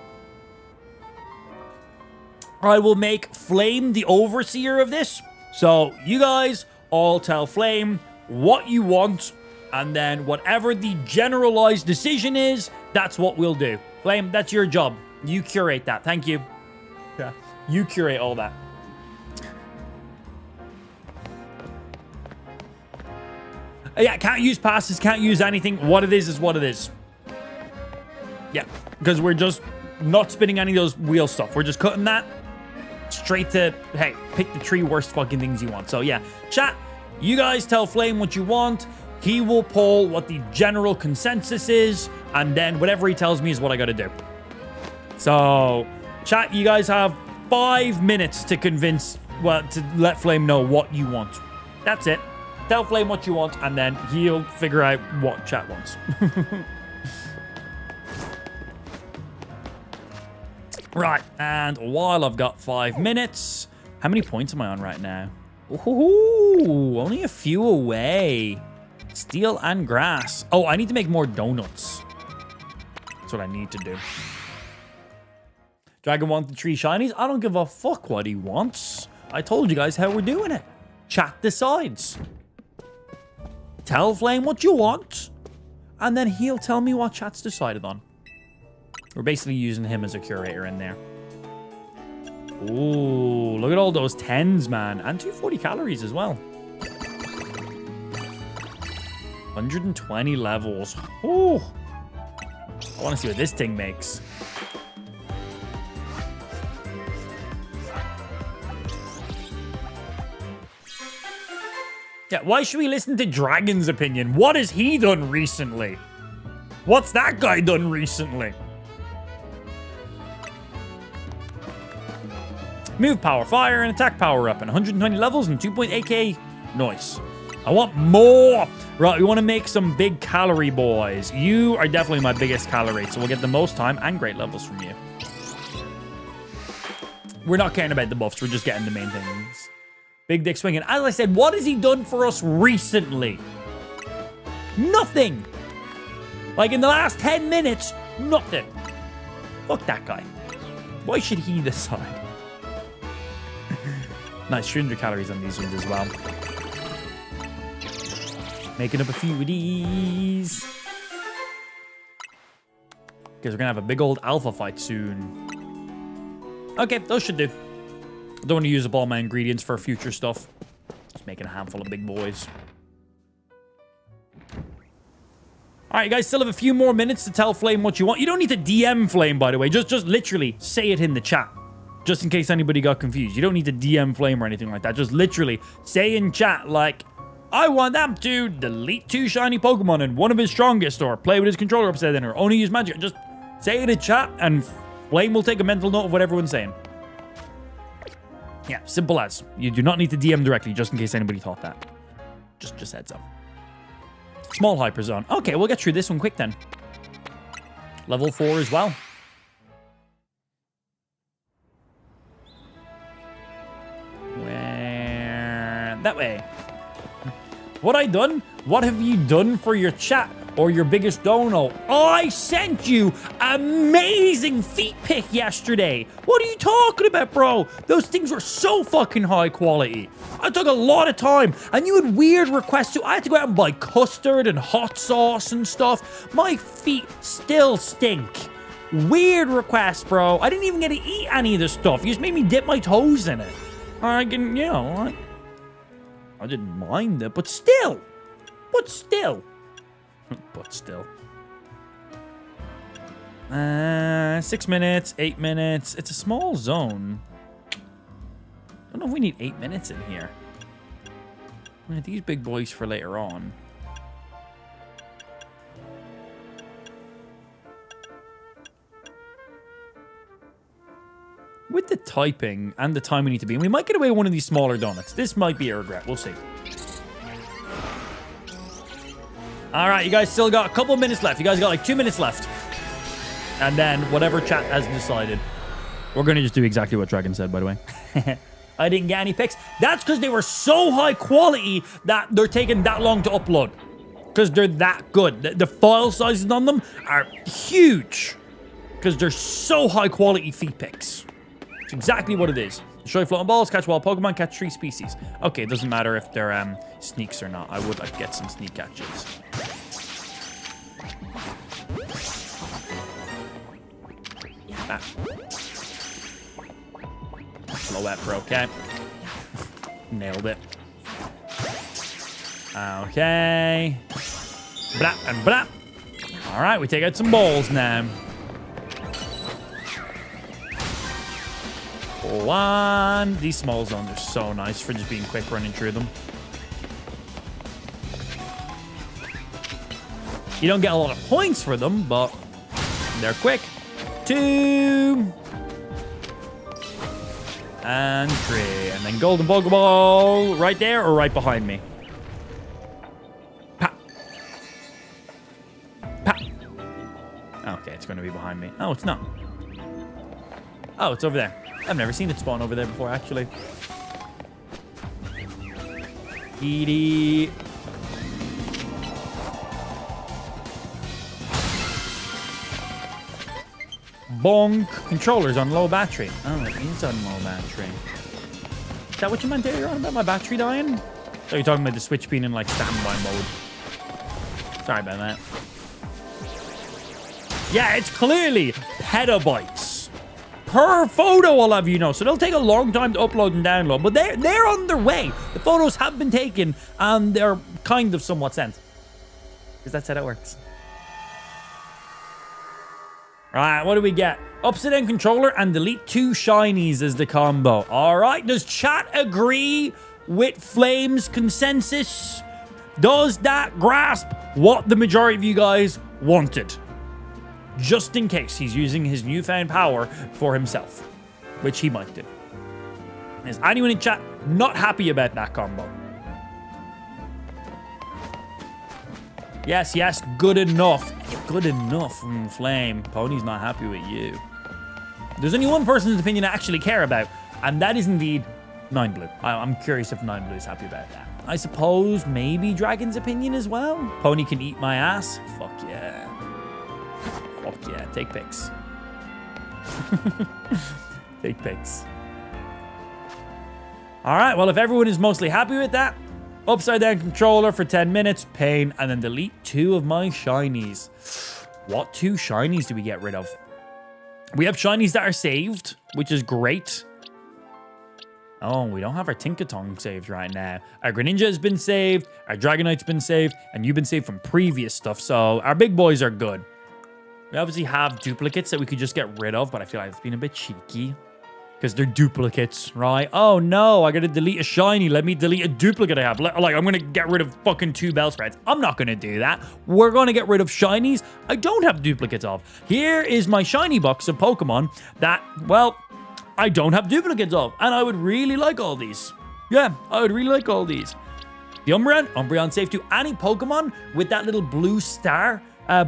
I will make Flame the overseer of this. So you guys all tell Flame what you want, and then whatever the generalized decision is, that's what we'll do. Flame, that's your job. You curate that. Thank you. Yeah. You curate all that. Yeah, can't use passes, can't use anything. What it is what it is. Yeah, because we're just not spinning any of those wheel stuff. We're just cutting that straight to, hey, pick the three worst fucking things you want. So yeah, chat, you guys tell Flame what you want. He will poll what the general consensus is, and then whatever he tells me is what I gotta do. So, chat, you guys have 5 minutes to convince, well, to let Flame know what you want. That's it. Tell Flame what you want, and then he'll figure out what chat wants. Right, and while I've got 5 minutes, how many points am I on right now? Ooh, only a few away. Steel and grass. Oh, I need to make more donuts. That's what I need to do. Dragon wants the 3 shinies. I don't give a fuck what he wants. I told you guys how we're doing it. Chat decides. Tell Flame what you want, and then he'll tell me what chat's decided on. We're basically using him as a curator in there. Ooh, look at all those 10s, man. And 240 calories as well. 120 levels. Ooh. I want to see what this thing makes. Yeah, why should we listen to Dragon's opinion? What has he done recently? What's that guy done recently? Move power, fire, and attack power up, and 120 levels and 2.8k. Nice. I want more. Right, we want to make some big calorie boys. You are definitely my biggest calorie, so we'll get the most time and great levels from you. We're not caring about the buffs. We're just getting the main things. Big dick swinging. As I said, what has he done for us recently? Nothing. Like in the last 10 minutes, Nothing. Fuck that guy. Why should he decide? Nice, 300 calories on these ones as well. Making up a few of these. Because we're going to have a big old alpha fight soon. Okay, those should do. I don't want to use up all my ingredients for future stuff. Just making a handful of big boys. Alright, you guys still have a few more minutes to tell Flame what you want. You don't need to DM Flame, by the way. Just literally say it in the chat. Just in case anybody got confused. You don't need to DM Flame or anything like that. Just literally say in chat, like, I want them to delete 2 shiny Pokemon and one of his strongest, or play with his controller upside down, or only use magic. Just say it in chat, and Flame will take a mental note of what everyone's saying. Yeah, simple as. You do not need to DM directly, just in case anybody thought that. Just heads up. Small Hyper Zone. Okay, we'll get through this one quick then. Level 4 as well. Where? That way. What I done? What have you done for your chat or your biggest dono? I sent you amazing feet pick yesterday. What are you talking about, bro? Those things were so fucking high quality. I took a lot of time, and you had weird requests too. I had to go out and buy custard and hot sauce and stuff. My feet still stink. Weird requests, bro. I didn't even get to eat any of this stuff. You just made me dip my toes in it. I can, you know, I didn't mind it, but still. But still. 6 minutes, 8 minutes. It's a small zone. I don't know if we need 8 minutes in here. These big boys for later on. With the typing and the time we need to be in, we might get away with one of these smaller donuts. This might be a regret. We'll see. All right, you guys still got a couple minutes left. You guys got like 2 minutes left. And then whatever chat has decided. We're going to just do exactly what Dragon said, by the way. I didn't get any picks. That's because they were so high quality that they're taking that long to upload. Because they're that good. The file sizes on them are huge. Because they're so high quality feet picks. It's exactly what it is. Destroy floating balls, catch wild Pokemon, catch 3 species. Okay, it doesn't matter if they're sneaks or not. I would like to get some sneak catches. Ah. Slow bro, okay. Nailed it. Okay. Blah and blah. All right, we take out some balls now. 1. These small zones are so nice for just being quick running through them. You don't get a lot of points for them, but they're quick. 2. And 3. And then golden Pokeball right there or right behind me. Pa. Pa. Okay, it's going to be behind me. Oh, it's not. Oh, it's over there. I've never seen it spawn over there before, actually. Edie. Bonk. Controller's on low battery. Oh, it is on low battery. Is that what you meant earlier on about my battery dying? So you're talking about the Switch being in, like, standby mode. Sorry about that. Yeah, it's clearly petabytes. Per photo, I'll have you know. So they'll take a long time to upload and download. But they're on their way. The photos have been taken. And they're kind of somewhat sent. Because that's how that works. Alright, what do we get? Upside down controller and delete 2 shinies as the combo. Alright, does chat agree with Flame's consensus? Does that grasp what the majority of you guys wanted? Just in case he's using his newfound power for himself, which he might do. Is anyone in chat not happy about that combo? Yes, yes, good enough. Good enough, Flame. Pony's not happy with you. There's only one person's opinion I actually care about, and that is indeed 9Blue. I'm curious if 9Blue is happy about that. I suppose maybe Dragon's opinion as well. Pony can eat my ass. Fuck yeah. Fuck Fuck yeah, take pics. Take pics. All right, well, if everyone is mostly happy with that, upside down controller for 10 minutes, pain, and then delete 2 of my shinies. What 2 shinies do we get rid of? We have shinies that are saved, which is great. Oh, we don't have our Tinkaton saved right now. Our Greninja has been saved, our Dragonite's been saved, and you've been saved from previous stuff, so our big boys are good. We obviously have duplicates that we could just get rid of, but I feel like it's been a bit cheeky. Because they're duplicates, right? Oh no, I gotta delete a shiny. Let me delete a duplicate I have. Like, I'm gonna get rid of fucking 2 Bellsproutes. I'm not gonna do that. We're gonna get rid of shinies I don't have duplicates of. Here is my shiny box of Pokemon that, well, I don't have duplicates of. And I would really like all these. Yeah, I would really like all these. The Umbreon safe to any Pokemon with that little blue star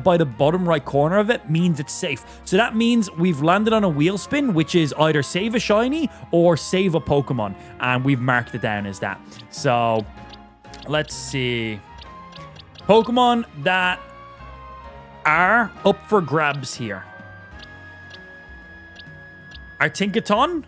by the bottom right corner of it means it's safe. So that means we've landed on a wheel spin, which is either save a shiny or save a Pokemon. And we've marked it down as that. So let's see. Pokemon that are up for grabs here. Our Tinkaton,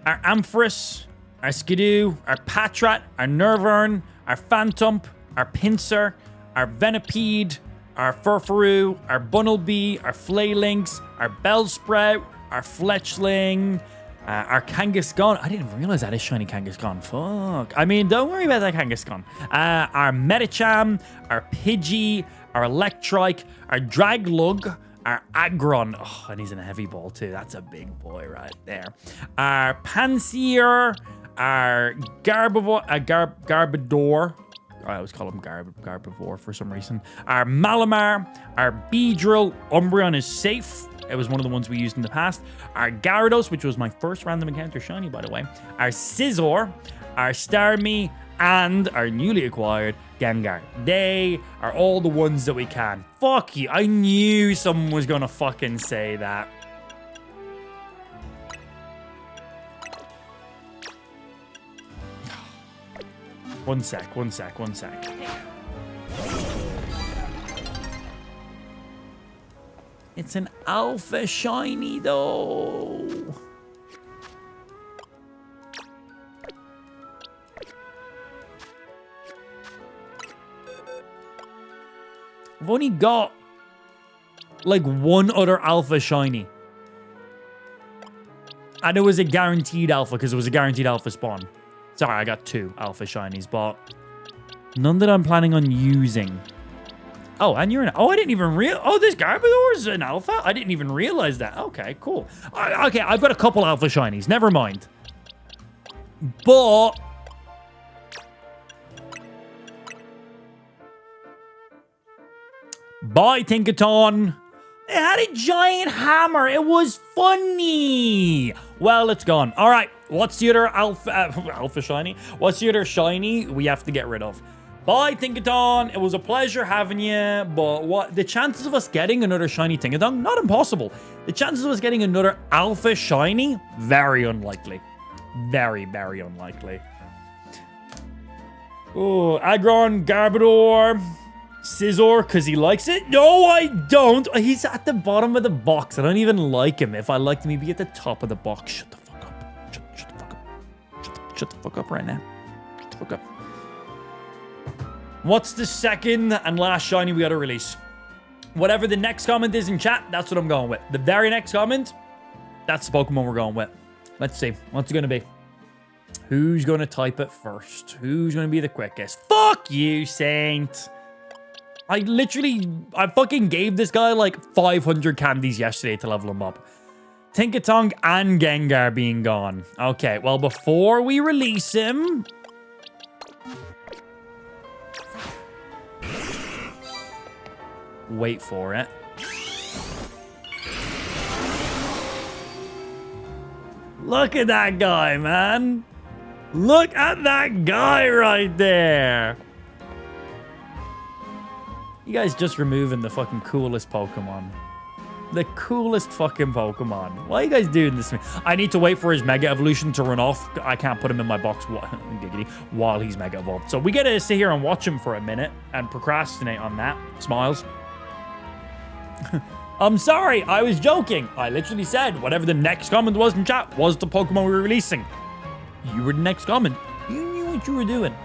our Ampharos, our Skidoo, our Patrat, our Nervern, our Phantump, our Pinsir, our Venipede, our Furfuroo, our Bunnelby, our Flalinx, our Bellsprout, our Fletchling, our Kangaskhan. I didn't even realize that is shiny Kangaskhan. Fuck. I mean, don't worry about that Kangaskhan. Our Medicham, our Pidgey, our Electrike, our Draglug, our Aggron. Oh, and he's in a heavy ball too. That's a big boy right there. Our Pansear, our Garbodor. I always call him Garbivore for some reason. Our Malamar, our Beedrill. Umbreon is safe. It was one of the ones we used in the past. Our Gyarados, which was my first random encounter shiny, by the way. Our Scizor, our Starmie, and our newly acquired Gengar. They are all the ones that we can. Fuck you. I knew someone was going to fucking say that. One sec. It's an alpha shiny, though. I've only got, like, one other alpha shiny. And it was a guaranteed alpha, because it was a guaranteed alpha spawn. Sorry, I got 2 alpha shinies, but none that I'm planning on using. Oh, and you're an... Oh, I didn't even realize... Oh, this Garbodor is an alpha? I didn't even realize that. Okay, cool. Okay, I've got a couple alpha shinies. Never mind. But... Bye, Tinkaton. It had a giant hammer. It was funny. Well, it's gone. All right. What's the other alpha shiny? What's the other shiny we have to get rid of? Bye, Tinkaton. It was a pleasure having you. But what the chances of us getting another shiny Tinkaton? Not impossible. The chances of us getting another alpha shiny? Very unlikely. Very, very unlikely. Oh, Aggron, Garbodor, Scizor, because he likes it? No, I don't. He's at the bottom of the box. I don't even like him. If I liked him, he'd be at the top of the box. Shut the fuck up. Shut the fuck up. Shut the fuck up right now. Shut the fuck up. What's the second and last shiny we got to release? Whatever the next comment is in chat, that's what I'm going with. The very next comment, that's the Pokemon we're going with. Let's see. What's it going to be? Who's going to type it first? Who's going to be the quickest? Fuck you, Saint. I fucking gave this guy like 500 candies yesterday to level him up. Tinkaton and Gengar being gone. Okay, well, before we release him... Wait for it. Look at that guy, man. Look at that guy right there. You guys just removing the fucking coolest Pokemon. The coolest fucking Pokemon. Why are you guys doing this to me? I need to wait for his Mega Evolution to run off. I can't put him in my box while he's Mega Evolved. So we get to sit here and watch him for a minute and procrastinate on that. Smiles. I'm sorry, I was joking. I literally said whatever the next comment was in chat was the Pokemon we were releasing. You were the next comment. You knew what you were doing.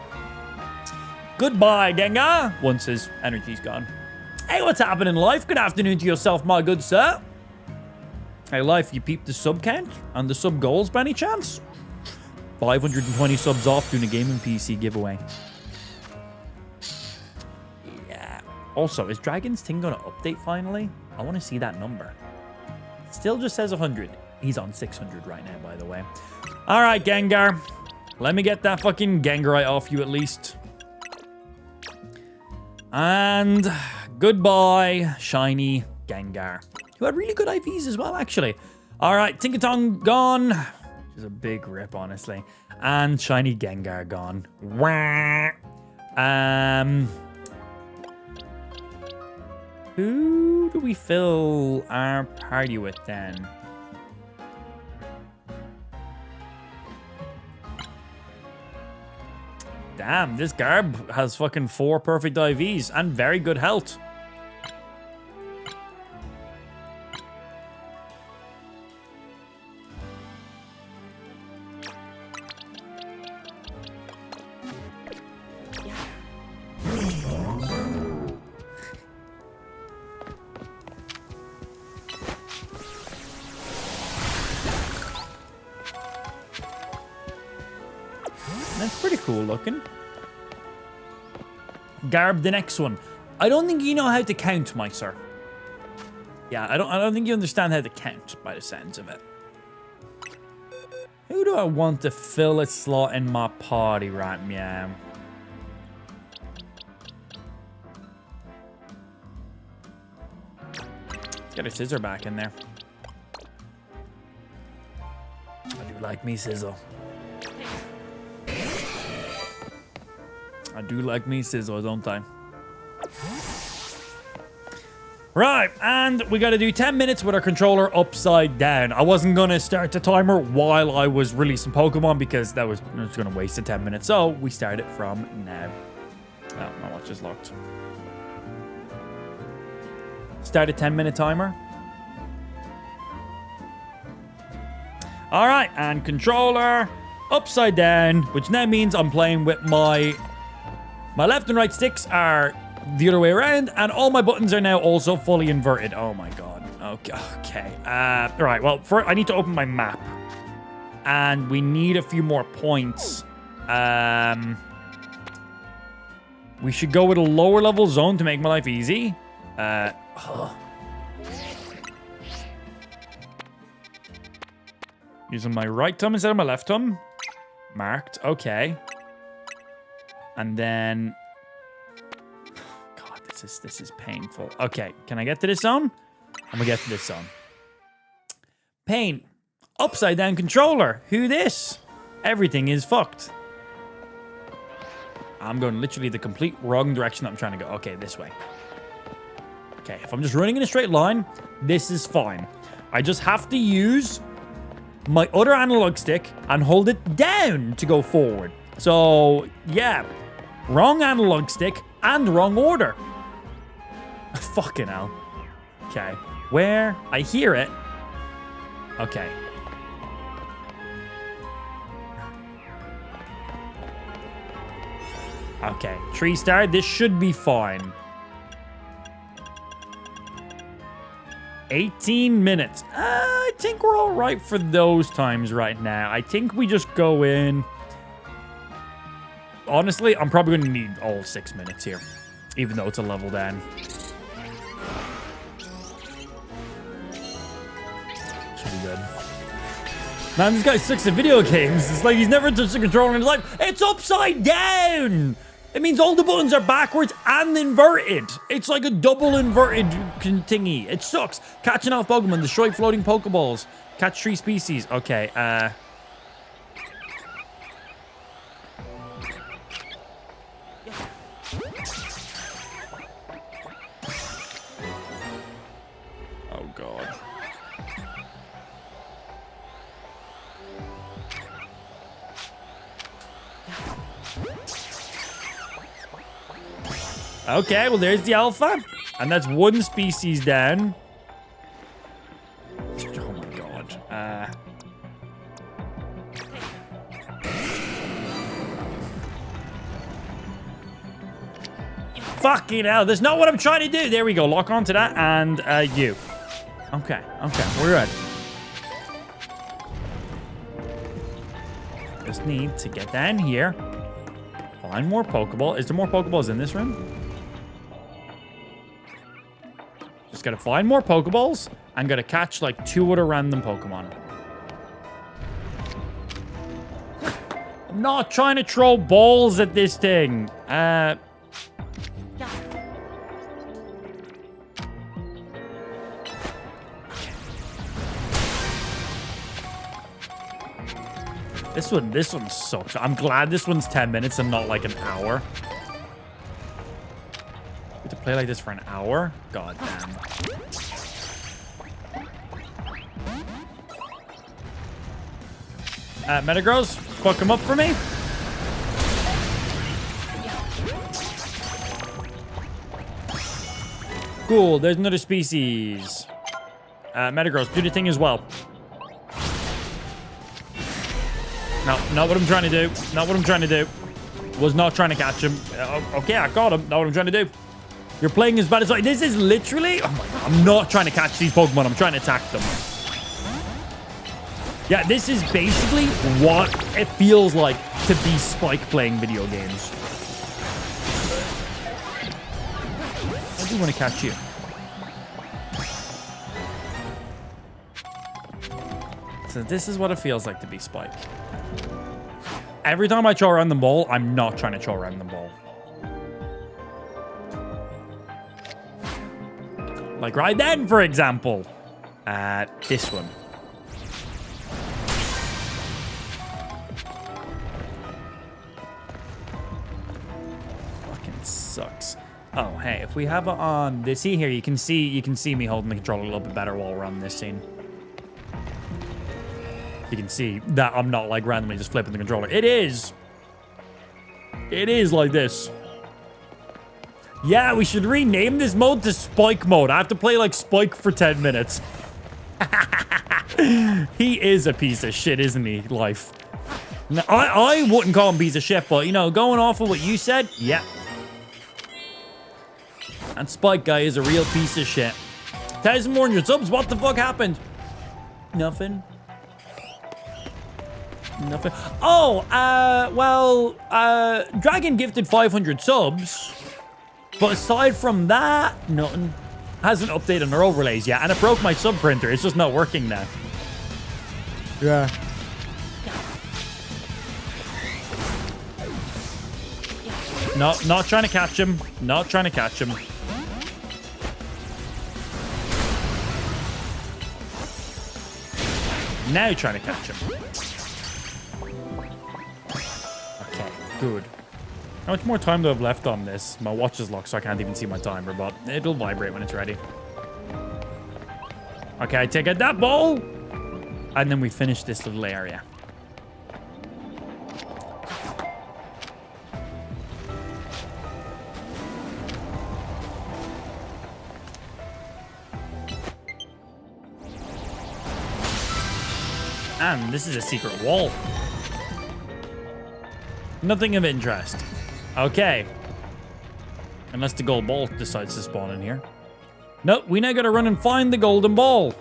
Goodbye, Gengar. Once his energy's gone. Hey, what's happening in life? Good afternoon to yourself, my good sir. Hey, life, you peeped the sub count and the sub goals by any chance? 520 subs off doing a gaming PC giveaway. Yeah. Also, is Dragon's Thing going to update finally? I want to see that number. Still just says 100. He's on 600 right now, by the way. All right, Gengar. Let me get that fucking Gengarite off you at least. And goodbye, shiny Gengar. Who had really good IVs as well, actually. All right, Tinkaton gone. Which is a big rip, honestly. And shiny Gengar gone. Wah. Who do we fill our party with then? Damn, this Garb has fucking 4 perfect IVs and very good health. That's pretty cool looking. Garb, the next one. I don't think you know how to count, my sir. Yeah, I don't think you understand how to count by the sounds of it. Who do I want to fill a slot in my party right now? Let's get a scissor back in there. I do like me sizzle. I do like me sizzle, don't I? Right, and we got to do 10 minutes with our controller upside down. I wasn't going to start the timer while I was releasing Pokemon because that was going to waste the 10 minutes. So we start it from now. Oh, my watch is locked. Start a 10-minute timer. All right, and controller upside down, which now means I'm playing with my left and right sticks are the other way around, and all my buttons are now also fully inverted. Oh my god. Okay. Right, well, I need to open my map. And we need a few more points. We should go with a lower level zone to make my life easy. Using my right thumb instead of my left thumb. Marked. Okay. And then... God, this is painful. Okay, can I get to this zone? I'm gonna get to this zone. Pain. Upside down controller. Who this? Everything is fucked. I'm going literally the complete wrong direction that I'm trying to go. Okay, this way. Okay, if I'm just running in a straight line, this is fine. I just have to use my other analog stick and hold it down to go forward. So, yeah. Wrong analog stick and wrong order. Fucking hell. Okay. Where? I hear it. Okay. Okay. Tree star. This should be fine. 18 minutes. I think we're all right for those times right now. I think we just go in. Honestly, I'm probably going to need all 6 minutes here, even though it's a level down. Should be good. Man, this guy sucks at video games. It's like he's never touched a controller in his life. It's upside down! It means all the buttons are backwards and inverted. It's like a double inverted thingy. It sucks. Catching off Pokemon, destroy floating Pokeballs. Catch 3 species. Okay, oh, God. Okay, well, there's the alpha. And that's one species down. Oh my god. Fucking hell. That's not what I'm trying to do. There we go. Lock onto that. And you. Okay. Okay. We're ready. Just need to get down here. Find more Pokeball. Is there more Pokeballs in this room? Just gotta find more Pokeballs. I'm gonna catch like 2 other random Pokemon. I'm not trying to throw balls at this thing. This one sucks. I'm glad this one's 10 minutes and not like an hour. We have to play like this for an hour? God damn. Metagross, fuck him up for me. Cool, there's another species. Metagross, do the thing as well. No, not what I'm trying to do. Not what I'm trying to do. Was not trying to catch him. Okay, I got him. Not what I'm trying to do. You're playing as bad as... This is literally... Oh my god, I'm not trying to catch these Pokemon. I'm trying to attack them. Yeah, this is basically what it feels like to be Spike playing video games. I do want to catch you. So this is what it feels like to be Spike. Every time I throw around the ball, I'm not trying to throw around the ball. Like right then, for example. This one. Fucking sucks. Oh, hey, if we have it on this here, you can see me holding the controller a little bit better while we're on this scene. You can see that I'm not like randomly just flipping the controller. It is like this. Yeah, we should rename this mode to Spike mode. I have to play like Spike for 10 minutes. He is a piece of shit, isn't he, Life? Now, I wouldn't call him piece of shit, but, you know, going off of what you said, yeah. That Spike guy is a real piece of shit. 1,400 subs, what the fuck happened? Nothing. Nothing. Oh, Dragon gifted 500 subs. But aside from that, nothing. Hasn't updated their overlays yet. And it broke my sub printer. It's just not working now. Yeah. Not trying to catch him. Not trying to catch him. Now trying to catch him. Okay, good. How much more time do I have left on this? My watch is locked, so I can't even see my timer, but it'll vibrate when it's ready. Okay, I take out that ball. And then we finish this little area. And this is a secret wall. Nothing of interest. Okay. Unless the gold ball decides to spawn in here. Nope, we now gotta run and find the golden ball.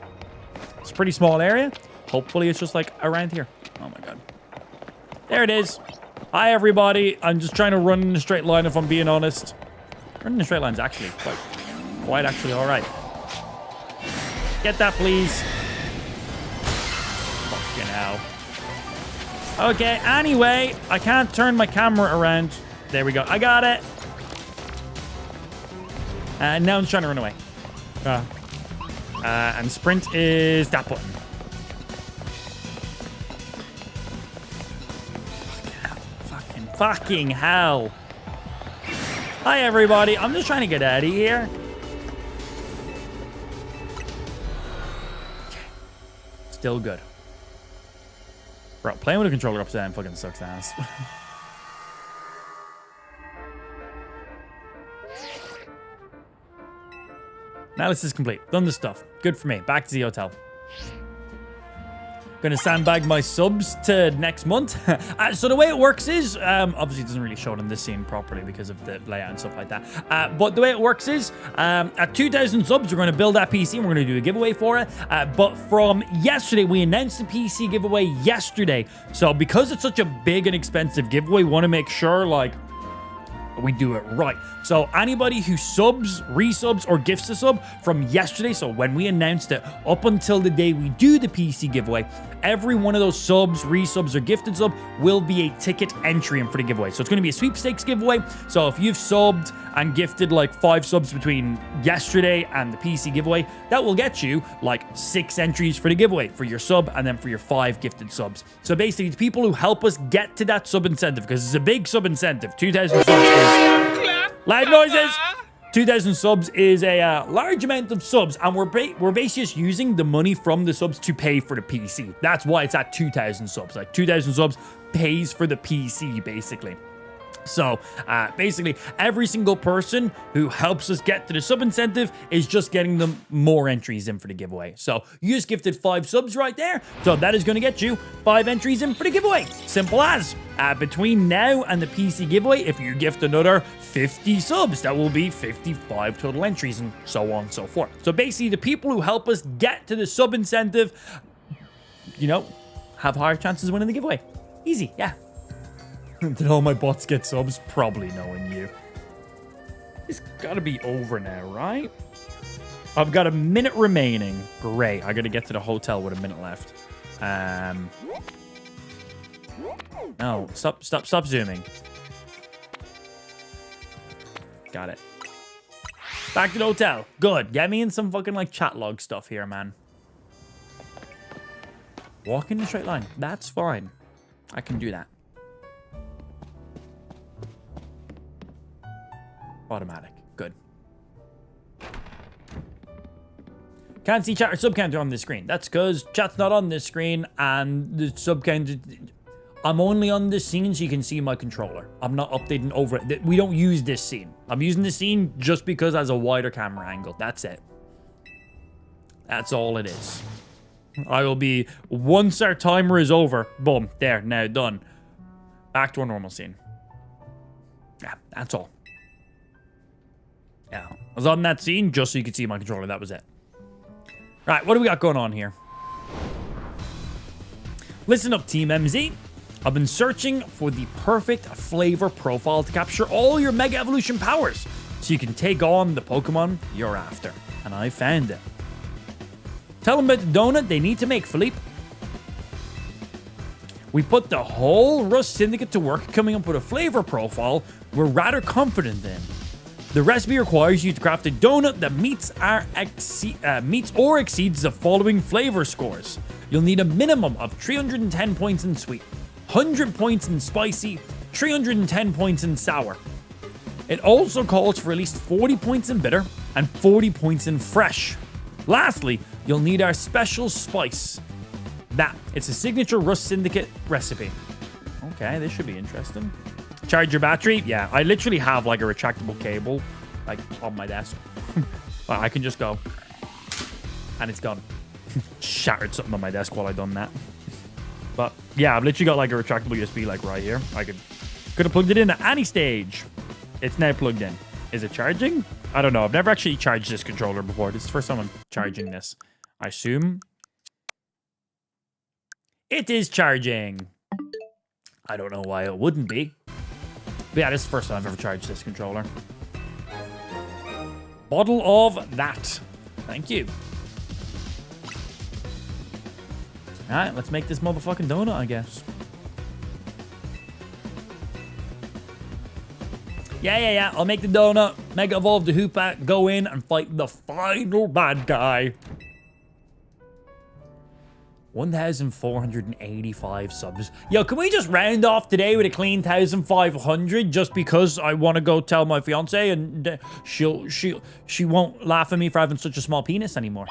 It's a pretty small area. Hopefully it's just like around here. Oh my god. There it is. Hi everybody. I'm just trying to run in a straight line if I'm being honest. Running in a straight line is actually quite actually alright. Get that please. Fucking hell. Okay, anyway, I can't turn my camera around. There we go. I got it. And now I'm trying to run away. And sprint is that button. Fucking hell. Hi, everybody. I'm just trying to get out of here. Still good. Bro, playing with a controller upside down fucking sucks ass. Analysis is complete. Done the stuff. Good for me. Back to the hotel. Gonna sandbag my subs to next month. So the way it works is, obviously it doesn't really show it in this scene properly because of the layout and stuff like that. But the way it works is, at 2,000 subs, we're gonna build that PC and we're gonna do a giveaway for it. But from yesterday, we announced the PC giveaway yesterday. So because it's such a big and expensive giveaway, we wanna make sure, like, we do it right. So anybody who subs, resubs, or gifts a sub from yesterday, so when we announced it, up until the day we do the PC giveaway, every one of those subs, resubs, or gifted sub will be a ticket entry in for the giveaway. So it's going to be a sweepstakes giveaway. So if you've subbed and gifted like 5 subs between yesterday and the PC giveaway, that will get you like 6 entries for the giveaway for your sub and then for your 5 gifted subs. So basically, it's people who help us get to that sub incentive, because it's a big sub incentive. 2,000 subs is loud noises. 2,000 subs is a large amount of subs, and we're basically just using the money from the subs to pay for the PC. That's why it's at 2,000 subs. Like 2,000 subs pays for the PC, basically. So, basically, every single person who helps us get to the sub incentive is just getting them more entries in for the giveaway. So, you just gifted 5 subs right there. So, that is going to get you 5 entries in for the giveaway. Simple as. Between now and the PC giveaway, if you gift another 50 subs, that will be 55 total entries, and so on and so forth. So, basically, the people who help us get to the sub incentive, you know, have higher chances of winning the giveaway. Easy, yeah. Did all my bots get subs? Probably knowing you. It's gotta be over now, right? I've got a minute remaining. Great. I gotta get to the hotel with a minute left. No, stop zooming. Got it. Back to the hotel. Good. Get me in some fucking like chat log stuff here, man. Walk in a straight line. That's fine. I can do that. Automatic. Good. Can't see chat or sub counter on this screen. That's because chat's not on this screen and the sub counter... I'm only on this scene so you can see my controller. I'm not updating over it. We don't use this scene. I'm using this scene just because it has a wider camera angle. That's it. That's all it is. I will be... Once our timer is over, boom, there, now done. Back to our normal scene. Yeah, that's all. Yeah, I was on that scene just so you could see my controller. That was it. Right, what do we got going on here? Listen up, Team MZ. I've been searching for the perfect flavor profile to capture all your Mega Evolution powers so you can take on the Pokemon you're after. And I found it. Tell them about the donut they need to make, Philippe. We put the whole Rust Syndicate to work coming up with a flavor profile we're rather confident in. The recipe requires you to craft a donut that meets or exceeds the following flavor scores. You'll need a minimum of 310 points in sweet, 100 points in spicy, 310 points in sour. It also calls for at least 40 points in bitter and 40 points in fresh. Lastly, you'll need our special spice. It's a signature Rust Syndicate recipe. Okay, this should be interesting. Charge your battery? Yeah, I literally have like a retractable cable like on my desk. Well, I can just go. And it's gone. Shattered something on my desk while I done that. But yeah, I've literally got like a retractable USB like right here. I could have plugged it in at any stage. It's now plugged in. Is it charging? I don't know. I've never actually charged this controller before. This is the first time I'm charging this. I assume it is charging. I don't know why it wouldn't be. But yeah, this is the first time I've ever charged this controller. Bottle of that. Thank you. Alright, let's make this motherfucking donut, I guess. Yeah. I'll make the donut. Mega Evolve the Hoopa. Go in and fight the final bad guy. 1,485 subs. Yo, can we just round off today with a clean 1,500 just because I want to go tell my fiance and she won't laugh at me for having such a small penis anymore.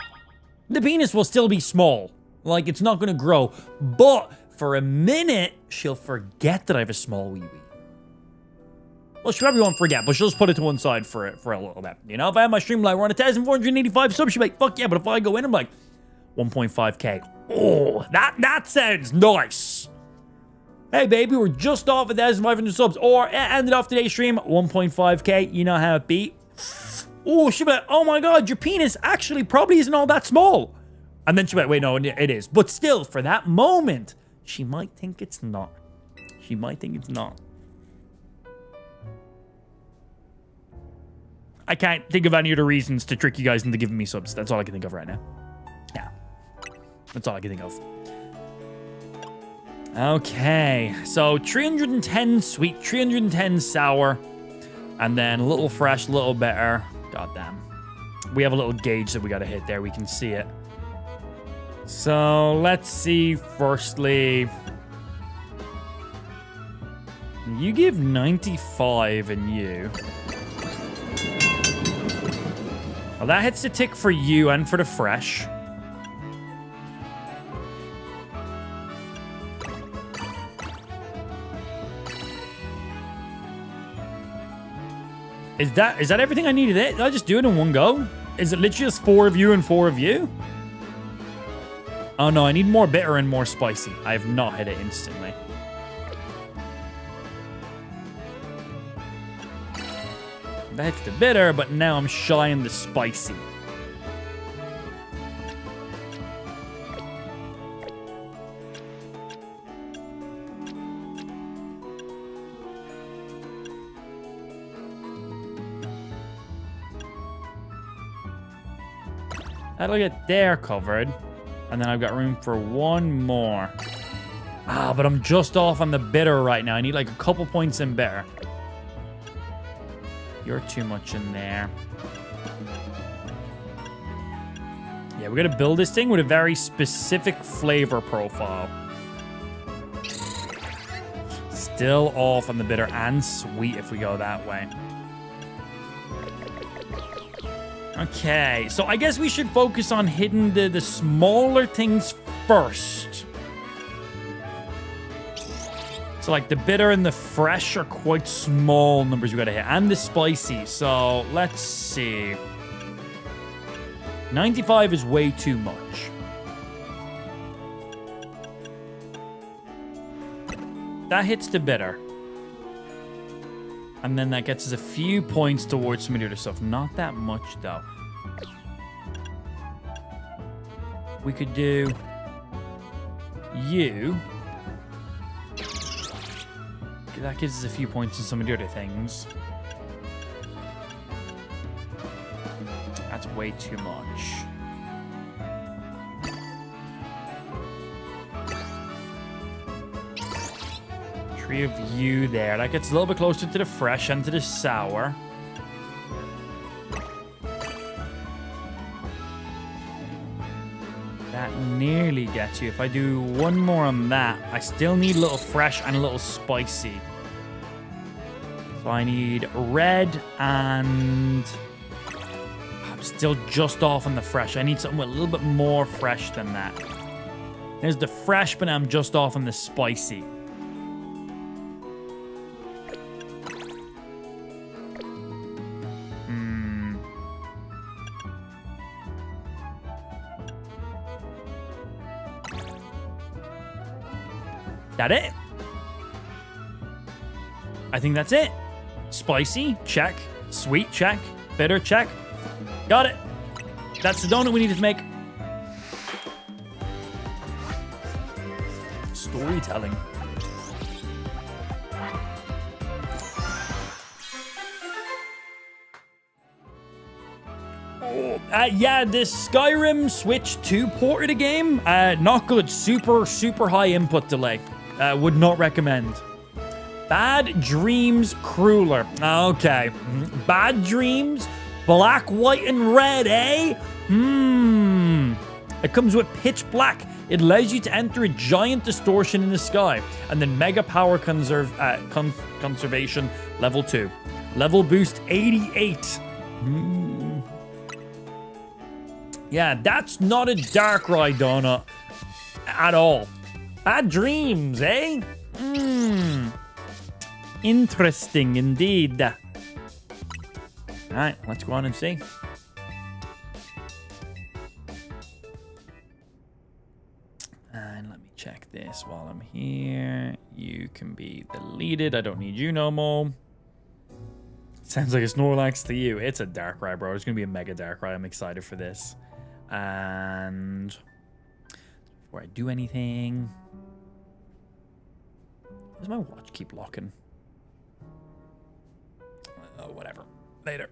The penis will still be small. Like, it's not going to grow. But for a minute, she'll forget that I have a small wee-wee. Well, she probably won't forget, but she'll just put it to one side for a little bit. You know, if I have my stream like we're on 1,485 subs, she'll be like, fuck yeah. But if I go in, I'm like, 1.5k. Oh, that sounds nice. Hey, baby, we're just off 1,500 subs. Or ended off today's stream, 1.5k. You know how it be. Oh, she'll be like, oh my god, your penis actually probably isn't all that small. And then she'll be like, wait, no, it is. But still, for that moment, she might think it's not. She might think it's not. I can't think of any other reasons to trick you guys into giving me subs. That's all I can think of right now. Yeah. That's all I can think of. Okay. So 310 sweet, 310 sour, and then a little fresh, a little bitter. God damn. We have a little gauge that we got to hit there. We can see it. So let's see. Firstly, you give 95 and you. Well, that hits the tick for you and for the fresh. Is that everything I needed? Did I just do it in one go? Is it literally just 4 of you and 4 of you? Oh no, I need more bitter and more spicy. I have not hit it instantly. That hits the bitter, but now I'm shying the spicy. That'll get there covered. And then I've got room for one more. Ah, but I'm just off on the bitter right now. I need like a couple points in bitter. You're too much in there. Yeah, we're going to build this thing with a very specific flavor profile. Still off on the bitter and sweet if we go that way. Okay, so I guess we should focus on hitting the smaller things first. So like the bitter and the fresh are quite small numbers we gotta hit. And the spicy, so let's see. 95 is way too much. That hits the bitter. And then that gets us a few points towards some of the other stuff. Not that much, though. We could do you. That gives us a few points in some of the other things. That's way too much. Three of you there. That gets a little bit closer to the fresh and to the sour. That nearly gets you. If I do one more on that, I still need a little fresh and a little spicy. So I need red and... I'm still just off on the fresh. I need something with a little bit more fresh than that. There's the fresh, but I'm just off on the spicy. That it? I think that's it. Spicy, check. Sweet, check. Bitter, check. Got it. That's the donut we needed to make. Storytelling. Yeah, this Skyrim Switch 2 port of the game, not good. Super high input delay. Would not recommend. Bad Dreams Crueler. Okay. Bad Dreams, black, white, and red, eh? It comes with pitch black. It allows you to enter a giant distortion in the sky. And then mega power conservation level 2. Level boost 88. Yeah, that's not a Darkrai donut at all. Bad Dreams, eh? Interesting indeed. All right, let's go on and see. And let me check this while I'm here. You can be deleted. I don't need you no more. Sounds like a Snorlax to you. It's a Darkrai, bro. It's going to be a Mega Darkrai. I'm excited for this. And before I do anything... Does my watch keep locking? Oh, whatever. Later.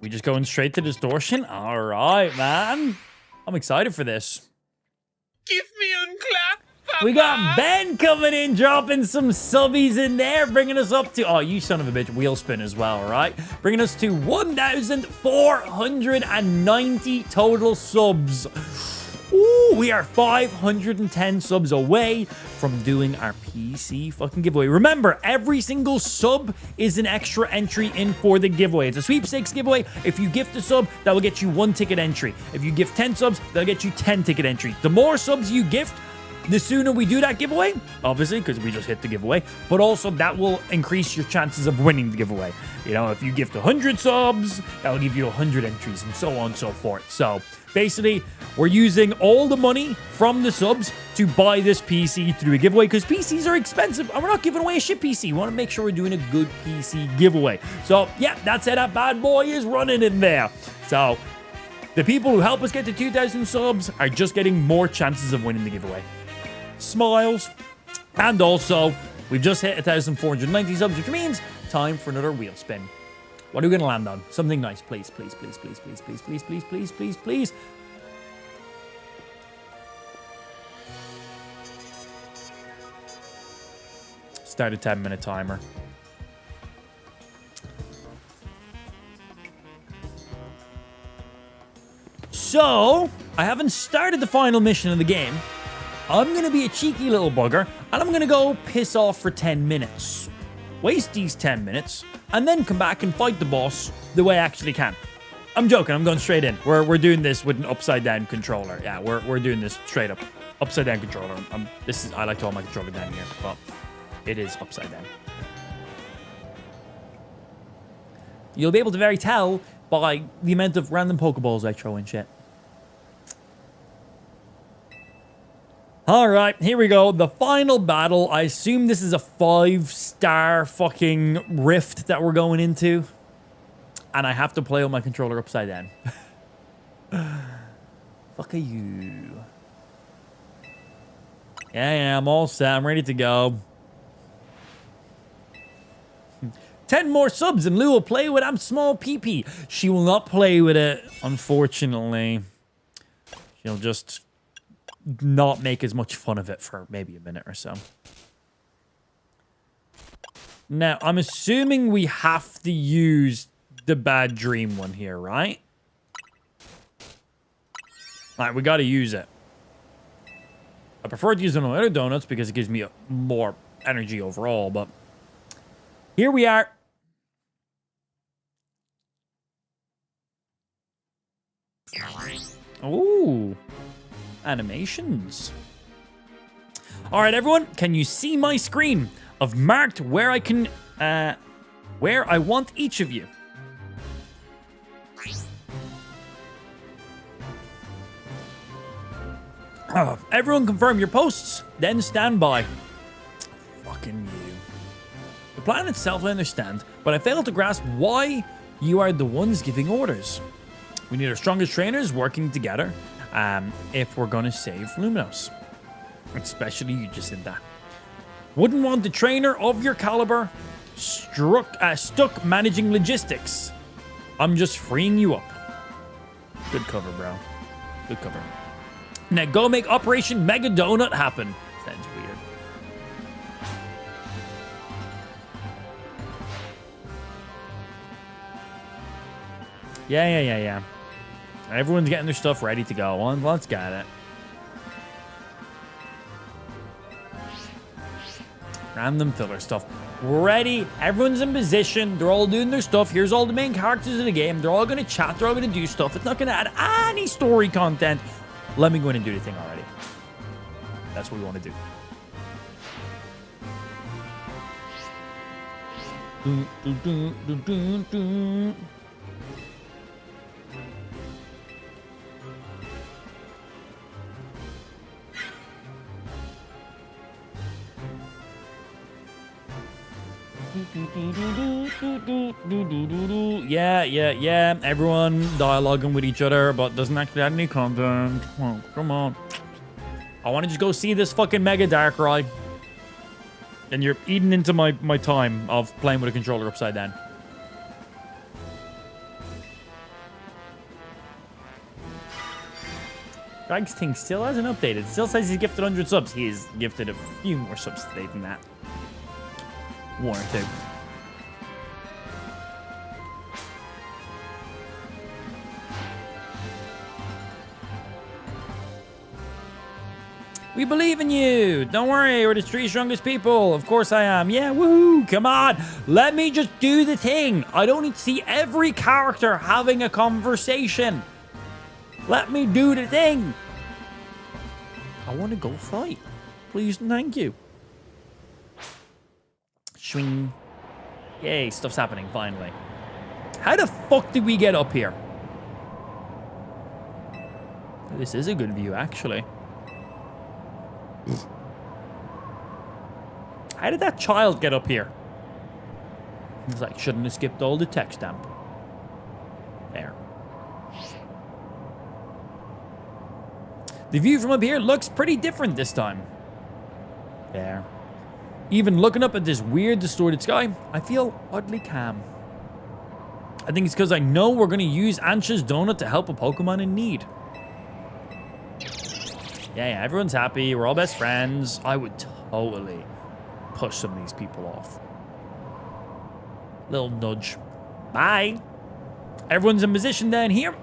We just going straight to distortion? All right, man. I'm excited for this. Give me a clap, Papa. We got Ben coming in, dropping some subbies in there, bringing us up to... Oh, you son of a bitch. Wheel spin as well, right? Bringing us to 1,490 total subs. Ooh, we are 510 subs away from doing our PC fucking giveaway. Remember, every single sub is an extra entry in for the giveaway. It's a sweepstakes giveaway. If you gift a sub, that will get you 1 ticket entry. If you gift 10 subs, that'll get you 10 ticket entry. The more subs you gift, the sooner we do that giveaway, obviously, because we just hit the giveaway, but also that will increase your chances of winning the giveaway. You know, if you gift 100 subs, that will give you 100 entries and so on and so forth. So basically, we're using all the money from the subs to buy this PC to do a giveaway because PCs are expensive and we're not giving away a shit PC. We want to make sure we're doing a good PC giveaway. So yeah, that's it. That bad boy is running in there. So the people who help us get to 2,000 subs are just getting more chances of winning the giveaway. Smiles. And also, we've just hit 1,490 subs, which means time for another wheel spin. What are we going to land on? Something nice, please, please, please, please, please, please, please, please, please, please, please. Start a 10-minute timer. So, I haven't started the final mission of the game. I'm going to be a cheeky little bugger, and I'm going to go piss off for 10 minutes. Waste these 10 minutes, and then come back and fight the boss the way I actually can. I'm joking. I'm going straight in. We're doing this with an upside-down controller. Yeah, we're doing this straight up. Upside-down controller. I like to hold my controller down here, but it is upside down. You'll be able to very tell by the amount of random Pokeballs I throw and shit. All right, here we go. The final battle. I assume this is a 5-star fucking rift that we're going into. And I have to play with my controller upside down. Fuck are you? Yeah, I'm all set. I'm ready to go. 10 more subs and Lou will play with I'm small PP. She will not play with it, unfortunately. She'll just not make as much fun of it for maybe a minute or so. Now, I'm assuming we have to use the bad dream one here, right? Alright, we gotta use it. I prefer to use it on other donuts because it gives me more energy overall, but here we are. Ooh. Animations. All right, everyone, can you see my screen? I've marked where I can, where I want each of you. Everyone confirm your posts, then stand by. Fucking you. The plan itself I understand, but I fail to grasp why you are the ones giving orders. We need our strongest trainers working together. If we're gonna save Luminos. Especially you, Jacinta. Wouldn't want the trainer of your caliber stuck managing logistics. I'm just freeing you up. Good cover, bro. Good cover. Now go make Operation Mega Donut happen. Sounds weird. Yeah. Everyone's getting their stuff ready to go. Let's get it. Random filler stuff. Ready. Everyone's in position. They're all doing their stuff. Here's all the main characters of the game. They're all going to chat. They're all going to do stuff. It's not going to add any story content. Let me go in and do the thing already. That's what we want to do. Dun, dun, dun, dun, dun, dun. Yeah. Everyone dialoguing with each other, but doesn't actually add any content. Oh, come on. I want to just go see this fucking Mega Darkrai. And you're eating into my time of playing with a controller upside down. Greg's thing still hasn't updated. Still says he's gifted 100 subs. He's gifted a few more subs today than that. 1 or 2. We believe in you. Don't worry, we're the three strongest people. Of course I am. Yeah, woohoo. Come on. Let me just do the thing. I don't need to see every character having a conversation. Let me do the thing. I want to go fight. Please and thank you. Swing. Yay, stuff's happening, finally. How the fuck did we get up here? This is a good view, actually. How did that child get up here? It's like, shouldn't have skipped all the tech stamp. There. The view from up here looks pretty different this time. There. Even looking up at this weird, distorted sky, I feel oddly calm. I think it's because I know we're going to use Ansha's donut to help a Pokemon in need. Yeah, everyone's happy. We're all best friends. I would totally push some of these people off. Little nudge. Bye. Everyone's in position down here.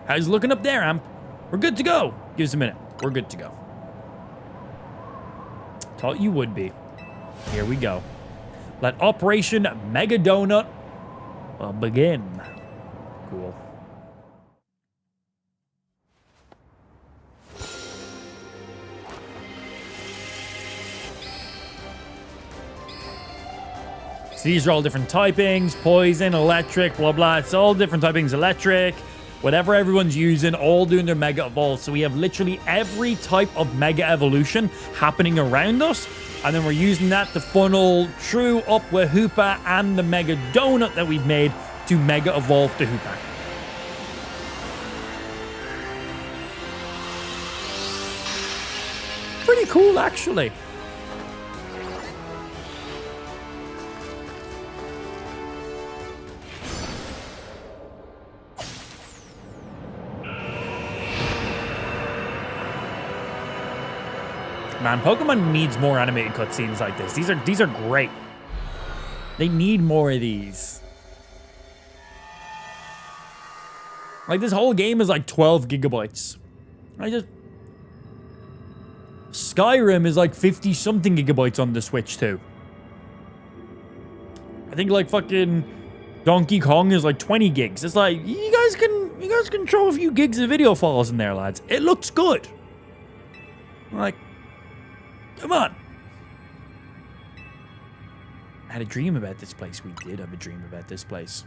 How's it looking up there, Amp? We're good to go. Give us a minute. We're good to go. Thought you would be. Here we go. Let Operation Mega Donut begin. Cool. So these are all different typings. Poison, electric, blah, blah. It's all different typings. Electric, whatever everyone's using, all doing their Mega Evolve. So we have literally every type of Mega Evolution happening around us. And then we're using that to funnel True up with Hoopa and the Mega Donut that we've made to Mega Evolve the Hoopa. Pretty cool, actually. Man, Pokemon needs more animated cutscenes like this. These are great. They need more of these. Like, this whole game is like 12 gigabytes. Skyrim is like 50-something gigabytes on the Switch, too. I think, like, fucking Donkey Kong is like 20 gigs. It's like, you guys can throw a few gigs of video files in there, lads. It looks good. Like, come on. I had a dream about this place. We did have a dream about this place.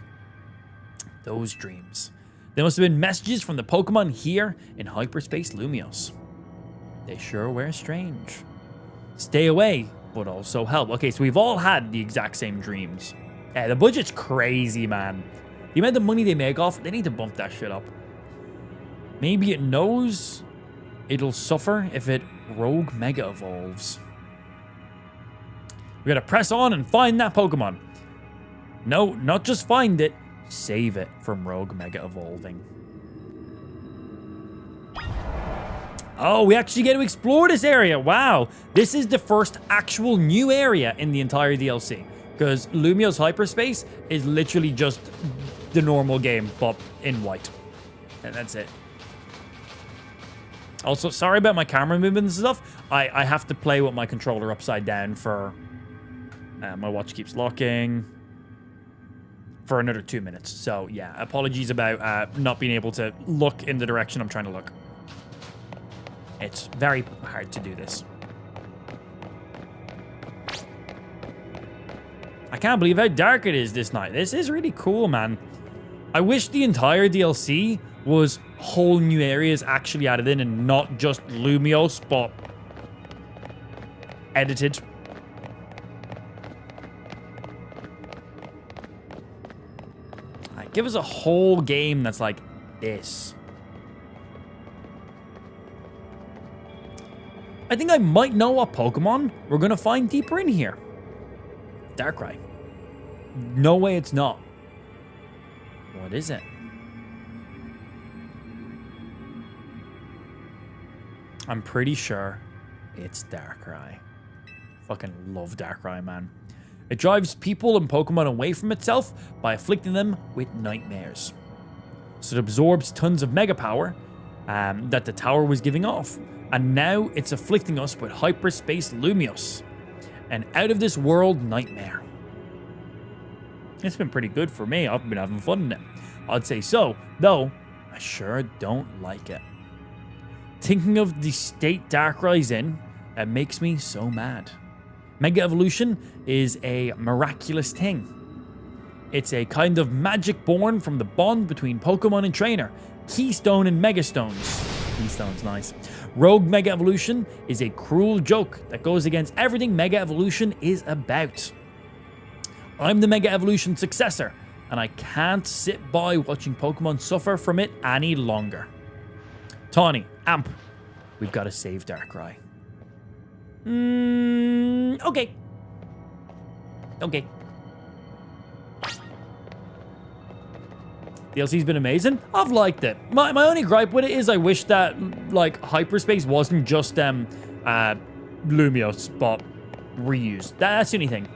Those dreams. They must have been messages from the Pokemon here in Hyperspace Lumios. They sure were strange. Stay away, but also help. Okay, so we've all had the exact same dreams. Yeah, the budget's crazy, man. The amount of money they make off, they need to bump that shit up. Maybe it knows it'll suffer if it Rogue Mega Evolves. We gotta press on and find that Pokemon. No, not just find it, save it from Rogue Mega Evolving. Oh, we actually get to explore this area. Wow. This is the first actual new area in the entire DLC. Because Lumios Hyperspace is literally just the normal game, but in white. And that's it. Also, sorry about my camera movements and stuff. I have to play with my controller upside down for... my watch keeps locking for another 2 minutes. So, yeah, apologies about not being able to look in the direction I'm trying to look. It's very hard to do this. can't believe how dark it is this night. This is really cool, man. I wish the entire DLC was whole new areas actually added in and not just Lumios, but edited. Like, give us a whole game that's like this. I think I might know what Pokemon we're going to find deeper in here. Darkrai. No way it's not. What is it? I'm pretty sure it's Darkrai. Fucking love Darkrai, man. It drives people and Pokemon away from itself by afflicting them with nightmares. So it absorbs tons of mega power that the tower was giving off. And now it's afflicting us with hyperspace Lumios. An out-of-this-world nightmare. It's been pretty good for me. I've been having fun in it. I'd say so, though I sure don't like it. Thinking of the state Darkrai's in, it makes me so mad. Mega Evolution is a miraculous thing. It's a kind of magic born from the bond between Pokemon and trainer. Keystone and Megastones. Keystone's nice. Rogue Mega Evolution is a cruel joke that goes against everything Mega Evolution is about. I'm the Mega Evolution successor, and I can't sit by watching Pokemon suffer from it any longer. Tawny, Amp, we've got to save Darkrai. Okay. Okay. DLC's been amazing. I've liked it. My only gripe with it is I wish that, like, hyperspace wasn't just Lumios, but reused. That's the only thing.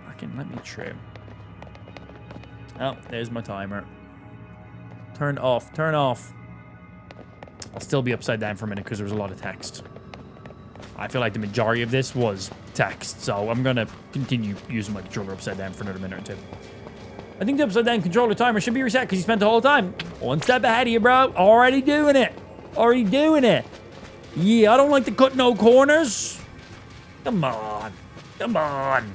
Fucking let me trim. Oh, there's my timer. Turn off. Turn off. I'll still be upside down for a minute because there was a lot of text. I feel like the majority of this was text, so I'm going to continue using my controller upside down for another minute or two. I think the upside down controller timer should be reset because you spent the whole time. One step ahead of you, bro. Already doing it. Already doing it. Yeah, I don't like to cut no corners. Come on. Come on.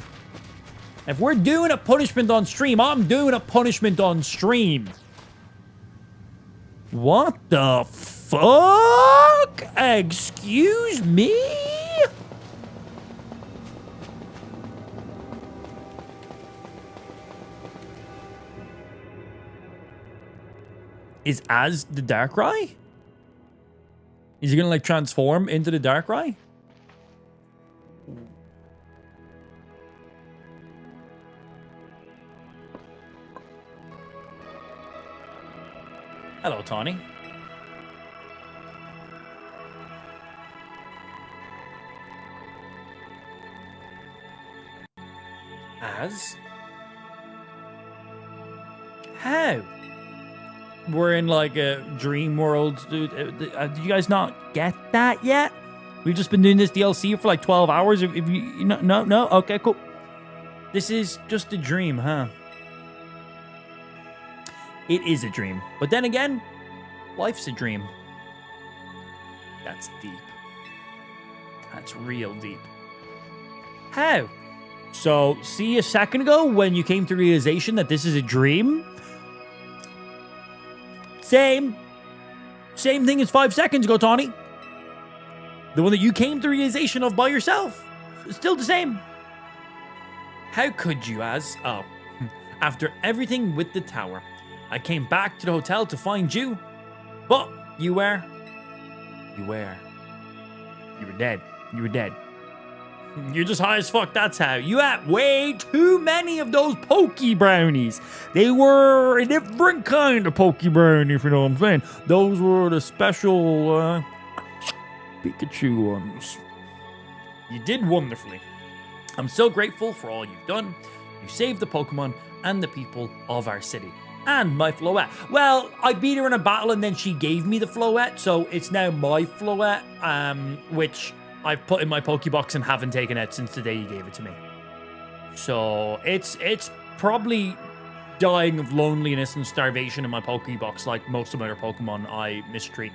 If we're doing a punishment on stream, I'm doing a punishment on stream. What the fuck? Excuse me? Is Az the Darkrai? Is he gonna like transform into the Darkrai? Hello, Tawny. Az? How? We're in like a dream world, dude. Do you guys not get that yet? We've just been doing this DLC for like 12 hours. If you no, okay, cool. This is just a dream, huh? It is a dream. But then again, life's a dream. That's deep. That's real deep. How? So, see a second ago when you came to realization that this is a dream? Same thing as 5 seconds ago, Tawny. The one that you came to realization of by yourself. Still the same. How could you, Az? Oh, after everything with the tower, I came back to the hotel to find you. But you were dead. You were dead. You're just high as fuck, that's how. You had way too many of those Pokey Brownies. They were a different kind of Pokey Brownie, if you know what I'm saying. Those were the special Pikachu ones. You did wonderfully. I'm so grateful for all you've done. You saved the Pokemon and the people of our city. And my Floette. Well, I beat her in a battle and then she gave me the Floette, so it's now my Floette, which I've put in my Pokebox and haven't taken out since the day you gave it to me. So it's probably dying of loneliness and starvation in my Pokebox like most of my other Pokemon I mistreat.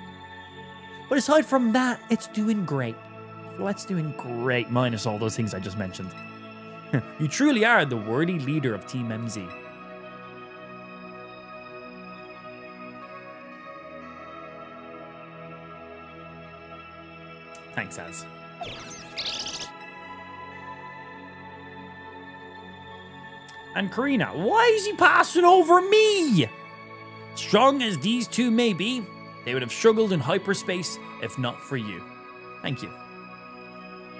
But aside from that, it's doing great. Flet's doing great, minus all those things I just mentioned. You truly are the worthy leader of Team MZ. Thanks, Az. And Karina, why is he passing over me? Strong as these two may be, they would have struggled in hyperspace if not for you. Thank you.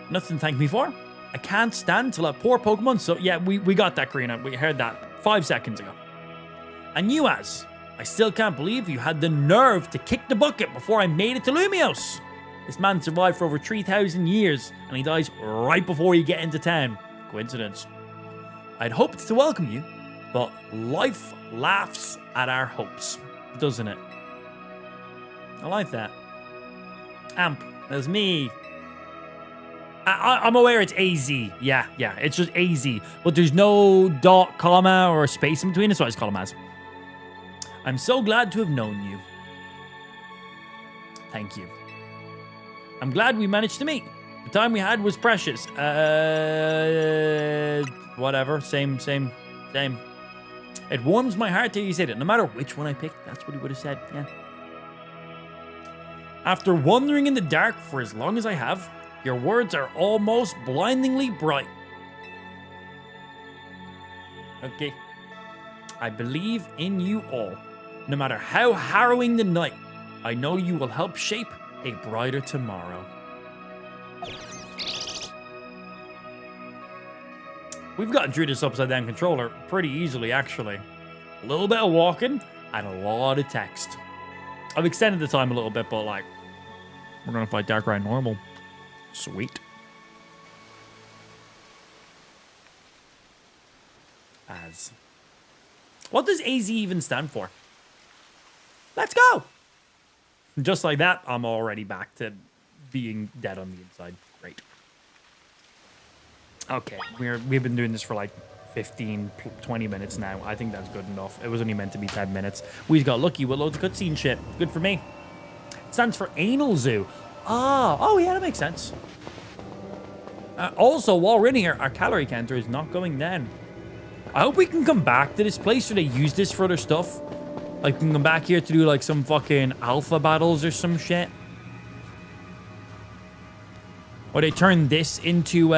Nothing to thank me for. I can't stand till that poor Pokemon. So yeah, we got that, Karina. We heard that 5 seconds ago. And you, Az, I still can't believe you had the nerve to kick the bucket before I made it to Lumios. This man survived for over 3,000 years, and he dies right before you get into town. Coincidence. I'd hoped to welcome you, but life laughs at our hopes, doesn't it? I like that. Amp, that's me. I'm aware it's AZ. Yeah, it's just AZ. But there's no dot, comma, or space in between it, so I just call him Az. I'm so glad to have known you. Thank you. I'm glad we managed to meet. The time we had was precious. Whatever. Same. It warms my heart till you said it. No matter which one I picked, that's what he would have said. Yeah. After wandering in the dark for as long as I have, your words are almost blindingly bright. Okay. I believe in you all. No matter how harrowing the night, I know you will help shape a brighter tomorrow. We've gotten through this upside down controller pretty easily, actually. A little bit of walking and a lot of text. I've extended the time a little bit, but like, we're gonna fight Darkrai normal. Sweet. Az. What does AZ even stand for? Let's go! Just like that, I'm already back to being dead on the inside. Great. Okay, we've been doing this for like 15, 20 minutes now. I think that's good enough. It was only meant to be 10 minutes. We got lucky with loads of cutscene shit. Good for me. It stands for Anal Zoo. Oh yeah, that makes sense. Also, while we're in here, our calorie counter is not going down. I hope we can come back to this place where they use this for other stuff. Like, we can come back here to do, like, some fucking alpha battles or some shit. Or they turn this into,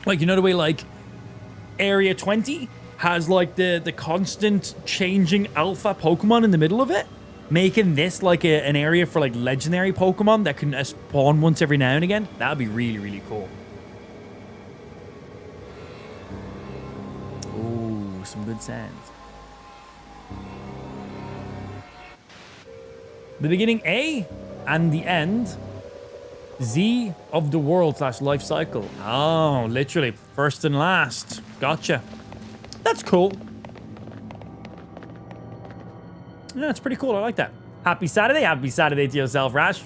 like, you know the way, like, Area 20 has, like, the constant changing alpha Pokemon in the middle of it? Making this, like, an area for, like, legendary Pokemon that can spawn once every now and again? That would be really, really cool. Ooh, some good sounds. The beginning A and the end Z of the world / life cycle. Oh, literally first and last. Gotcha. That's cool. Yeah, that's pretty cool. I like that. Happy Saturday. Happy Saturday to yourself, Rash.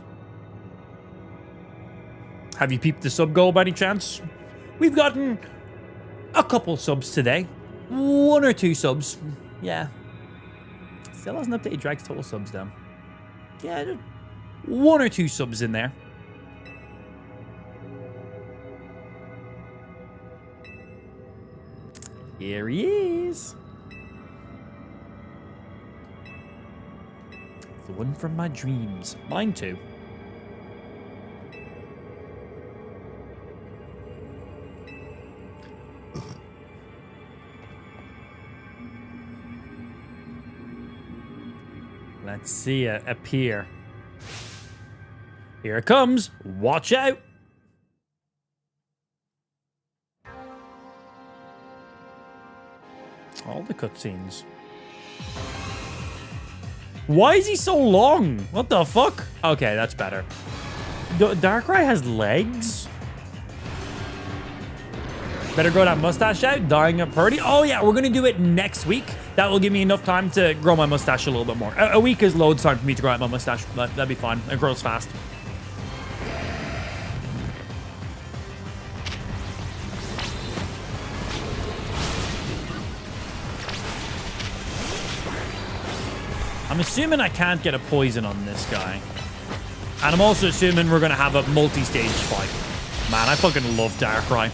Have you peeped the sub goal by any chance? We've gotten a couple subs today. 1 or 2 subs. Yeah. Still hasn't updated Drag's total subs though. Yeah, 1 or 2 subs in there. Here he is. The one from my dreams. Mine too. Let's see it appear. Here it comes. Watch out. All the cutscenes. Why is he so long? What the fuck? Okay, that's better. Darkrai has legs? Better grow that mustache out. Dying up Purdy. Oh yeah, we're gonna do it next week. That will give me enough time to grow my mustache a little bit more. A week is loads time for me to grow out my mustache, but that'd be fine. It grows fast. I'm assuming I can't get a poison on this guy. And I'm also assuming we're going to have a multi-stage fight. Man, I fucking love Darkrai.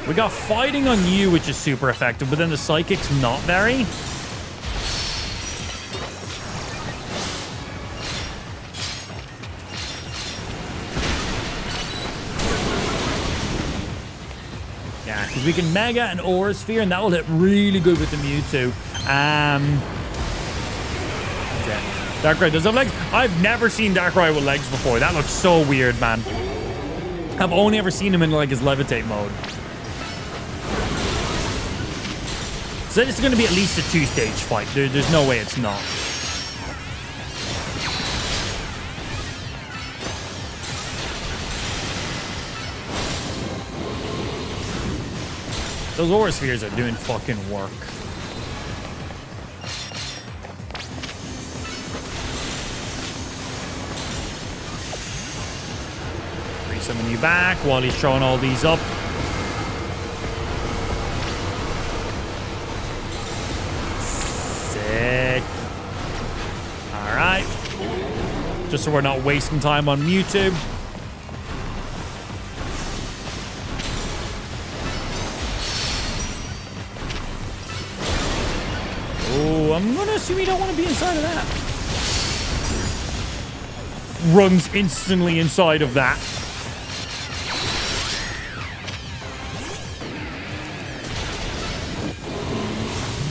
We got fighting on you, which is super effective, but then the psychic's not very. Yeah, because we can Mega and Aura Sphere, and that will hit really good with the Mewtwo. Yeah. Darkrai does have legs. I've never seen Darkrai with legs before. That looks so weird, man. I've only ever seen him in like his levitate mode. So this is going to be at least a 2-stage fight. There's no way it's not. Those Aura Spheres are doing fucking work. Resummon you back while he's throwing all these up. Sick. Alright. Just so we're not wasting time on Mewtwo. Oh, I'm gonna assume you don't want to be inside of that. Runs instantly inside of that.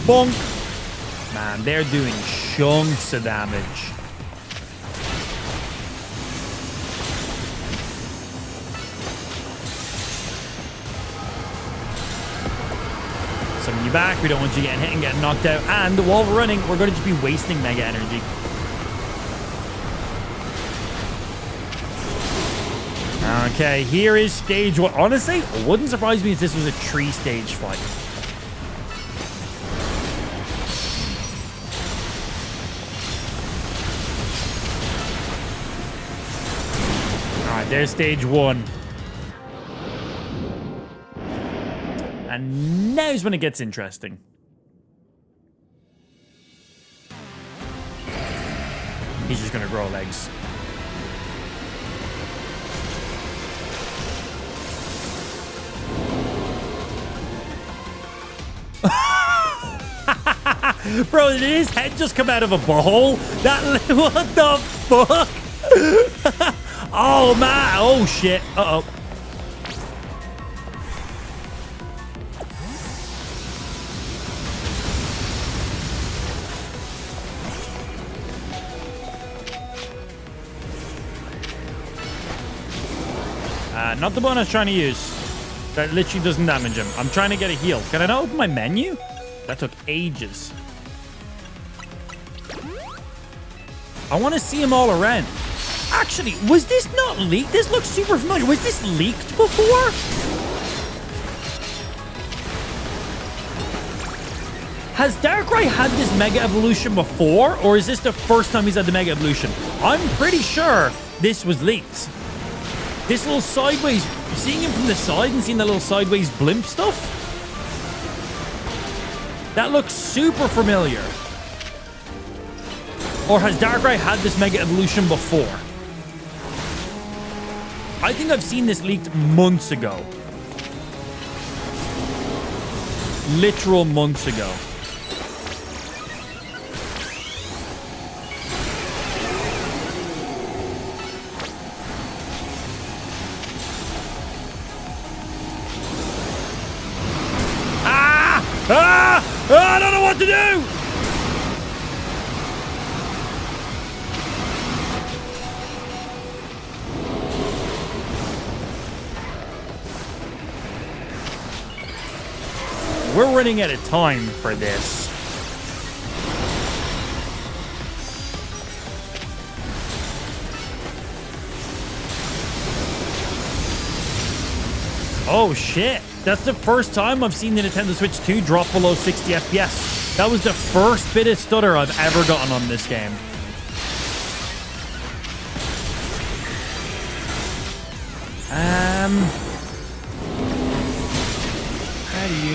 Bonk. Man, they're doing chunks of damage. Summon you back. We don't want you getting hit and getting knocked out. And while we're running, we're going to just be wasting Mega Energy. Okay, here is stage 1. Honestly, it wouldn't surprise me if this was a 3-stage fight. Alright, there's stage 1. And now's when it gets interesting. He's just gonna grow legs. Bro, did his head just come out of a ball? What the fuck? Oh, man. Oh, shit. Uh-oh. Not the one I was trying to use. That literally doesn't damage him. I'm trying to get a heal. Can I not open my menu? That took ages. I want to see him all around. Actually, was this not leaked? This looks super familiar. Was this leaked before? Has Darkrai had this Mega Evolution before? Or is this the first time he's had the Mega Evolution? I'm pretty sure this was leaked. This little sideways, seeing him from the side and seeing that little sideways blimp stuff, that looks super familiar. Or has Darkrai had this Mega Evolution before? I think I've seen this leaked months ago. Literal months ago. I don't know what to do! We're running out of time for this. Oh shit. That's the first time I've seen the Nintendo Switch 2 drop below 60 FPS. That was the first bit of stutter I've ever gotten on this game. How do you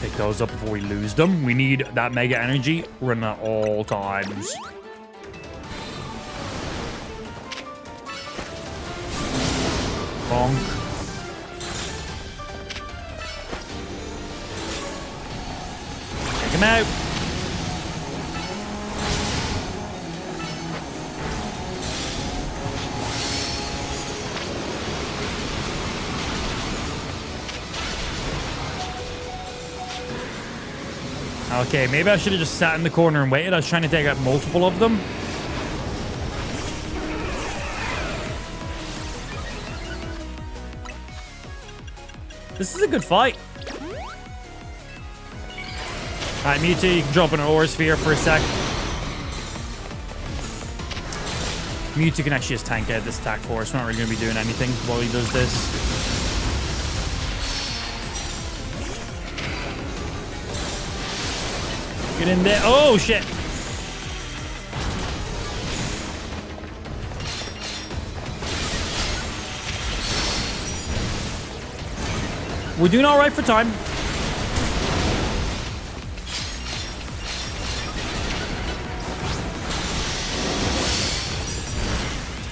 Pick those up before we lose them. We need that mega energy run at all times. Bonk. Take him out. Okay, maybe I should have just sat in the corner and waited. I was trying to take out multiple of them. This is a good fight. Alright, Mewtwo, you can drop in an Aura Sphere for a sec. Mewtwo can actually just tank out this attack for us. We're not really going to be doing anything while he does this. Get in there. Oh, shit. We're doing all right for time.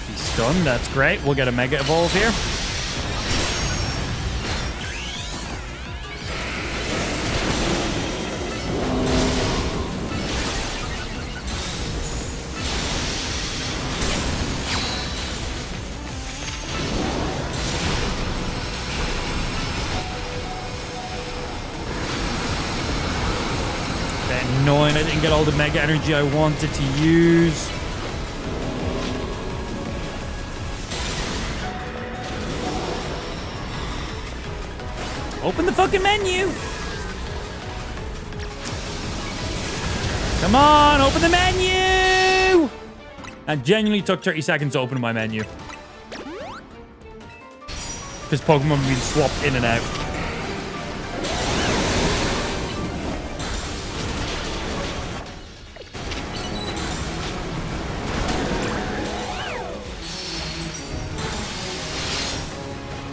He's stunned. That's great. We'll get a Mega Evolve here. Annoying, I didn't get all the mega energy I wanted to use. Open the fucking menu. Come on, open the menu. That genuinely took 30 seconds to open my menu. Because Pokemon have been swapped in and out.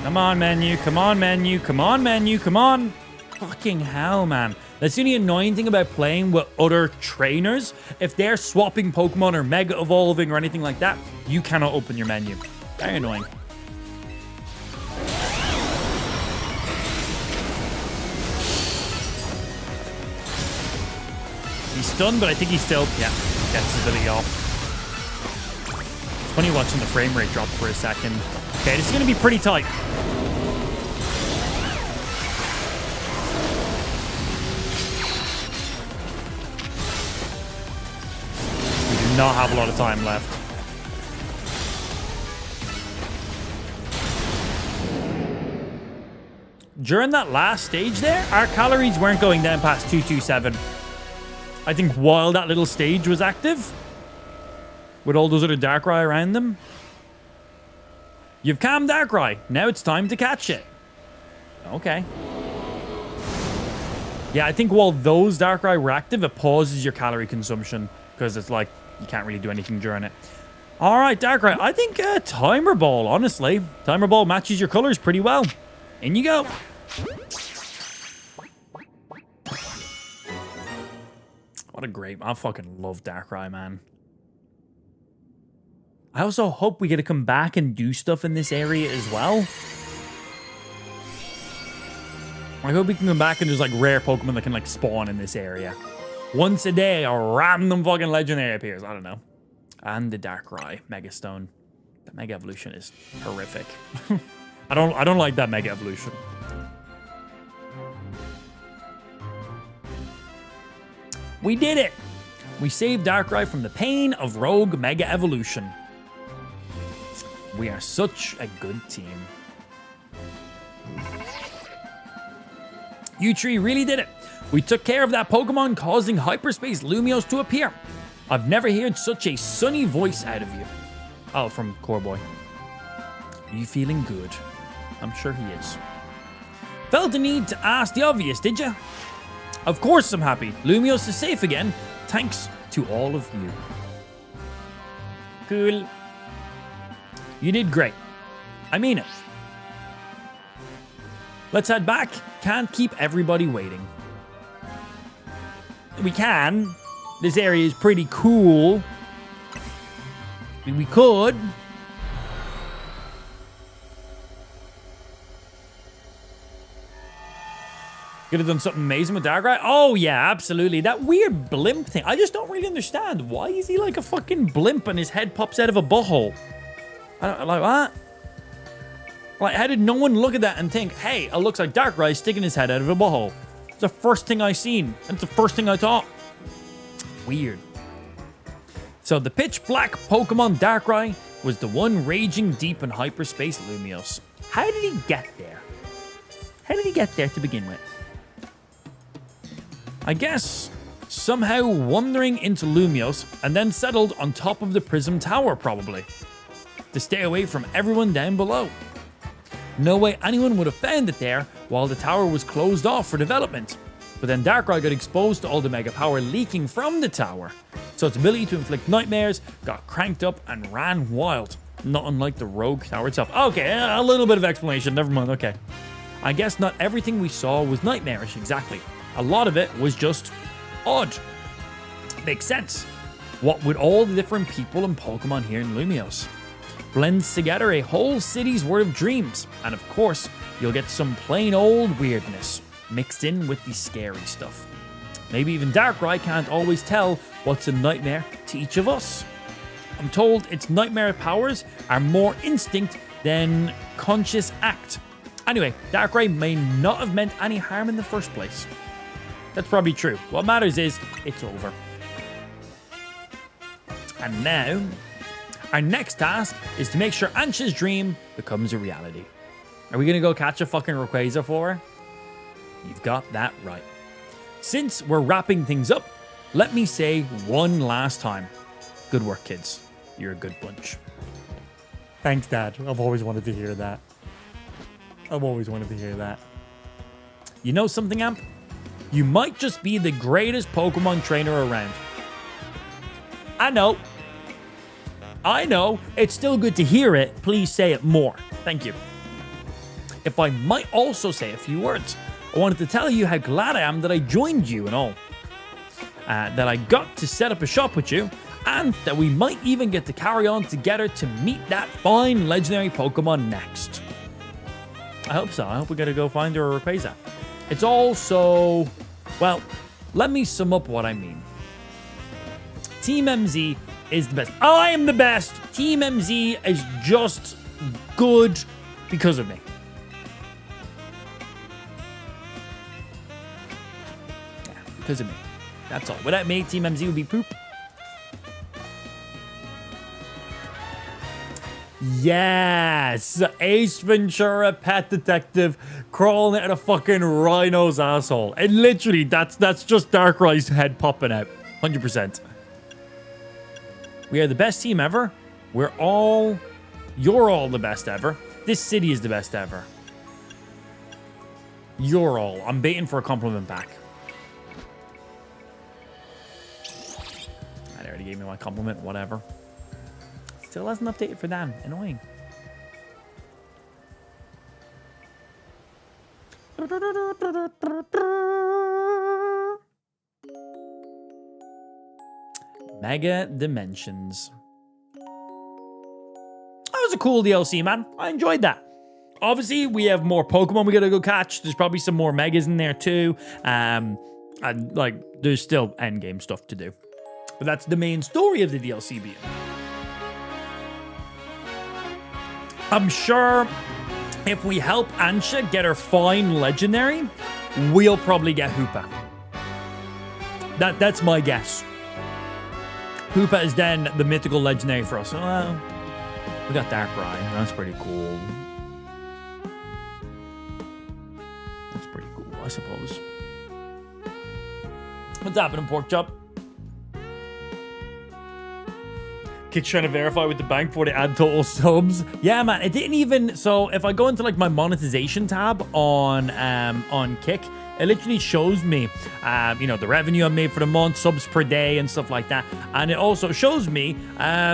Come on, menu. Come on, menu. Come on, menu. Come on. Fucking hell, man. That's the only annoying thing about playing with other trainers. If they're swapping Pokemon or Mega Evolving or anything like that, you cannot open your menu. Very annoying. He's stunned, but I think he's still, yeah, gets his ability off. It's funny watching the frame rate drop for a second. Okay, this is going to be pretty tight. We do not have a lot of time left. During that last stage there, our calories weren't going down past 227. I think while that little stage was active, with all those other Darkrai around them, you've calmed Darkrai. Now it's time to catch it. Okay. Yeah, I think while those Darkrai were active, it pauses your calorie consumption because it's like you can't really do anything during it. All right, Darkrai. I think Timer Ball, honestly. Timer Ball matches your colors pretty well. In you go. What a great... I fucking love Darkrai, man. I also hope we get to come back and do stuff in this area as well. I hope we can come back and there's like rare Pokemon that can like spawn in this area. Once a day, a random fucking legendary appears. I don't know. And the Darkrai Mega Stone. The Mega Evolution is horrific. I don't like that Mega Evolution. We did it! We saved Darkrai from the pain of Rogue Mega Evolution. We are such a good team. You three really did it. We took care of that Pokemon, causing Hyperspace Lumios to appear. I've never heard such a sunny voice out of you. Oh, from Coreboy. Are you feeling good? I'm sure he is. Felt the need to ask the obvious, did you? Of course I'm happy. Lumios is safe again. Thanks to all of you. Cool. You did great. I mean it. Let's head back. Can't keep everybody waiting. we can. This area is pretty cool. We could. Could have done something amazing with Darkrai. Oh, yeah, absolutely. That weird blimp thing. I just don't really understand. Why is he like a fucking blimp and his head pops out of a butthole? I don't like that. Like, how did no one look at that and think, hey, it looks like Darkrai sticking his head out of a butthole? It's the first thing I seen. It's the first thing I thought. Weird. So the pitch black Pokemon Darkrai was the one raging deep in hyperspace Lumiose. How did he get there? How did he get there to begin with? I guess somehow wandering into Lumiose and then settled on top of the Prism Tower, probably, to stay away from everyone down below. No way anyone would have found it there while the tower was closed off for development. But then Darkrai got exposed to all the mega power leaking from the tower, so its ability to inflict nightmares got cranked up and ran wild. Not unlike the Rogue Tower itself. Okay, a little bit of explanation, never mind, okay. I guess not everything we saw was nightmarish, exactly. A lot of it was just odd. Makes sense. What with all the different people and Pokemon here in Lumiose. Blends together a whole city's worth of dreams. And of course, you'll get some plain old weirdness mixed in with the scary stuff. Maybe even Darkrai can't always tell what's a nightmare to each of us. I'm told its nightmare powers are more instinct than conscious act. Anyway, Darkrai may not have meant any harm in the first place. That's probably true. What matters is, it's over. And now, our next task is to make sure Ansha's dream becomes a reality. Are we going to go catch a fucking Rayquaza for her? You've got that right. Since we're wrapping things up, let me say one last time. Good work, kids. You're a good bunch. Thanks, Dad. I've always wanted to hear that. I've always wanted to hear that. You know something, Amp? You might just be the greatest Pokemon trainer around. I know. It's still good to hear it. Please say it more. Thank you. If I might also say a few words, I wanted to tell you how glad I am that I joined you and all. That I got to set up a shop with you, and that we might even get to carry on together to meet that fine legendary Pokemon next. I hope so. I hope we get to go find her or Rayquaza. It's all so... Well, let me sum up what I mean. Team MZ is the best. I am the best. Team MZ is just good because of me. Yeah, because of me. That's all. Without me, Team MZ would be poop. Yes! Ace Ventura, Pet Detective, crawling out of a fucking rhino's asshole. And literally, that's just Darkrai's head popping out. 100%. We are the best team ever. You're all the best ever. This city is the best ever. You're all. I'm baiting for a compliment back. They already gave me my compliment, whatever. Still hasn't updated for them. Annoying. Mega Dimensions. That was a cool DLC, man. I enjoyed that. Obviously, we have more Pokemon we gotta go catch. There's probably some more Megas in there too. And like, there's still endgame stuff to do. But that's the main story of the DLC being. I'm sure if we help Ansha get her fine legendary, we'll probably get Hoopa. That's my guess. Hoopa is then the mythical legendary for us. Well, we got Darkrai. That's pretty cool. That's pretty cool, I suppose. What's happening, Pork Chop? Kid's trying to verify with the bank before they add total subs. Yeah, man, it didn't even... So if I go into like my monetization tab on Kick, it literally shows me, the revenue I made for the month, subs per day and stuff like that. And it also shows me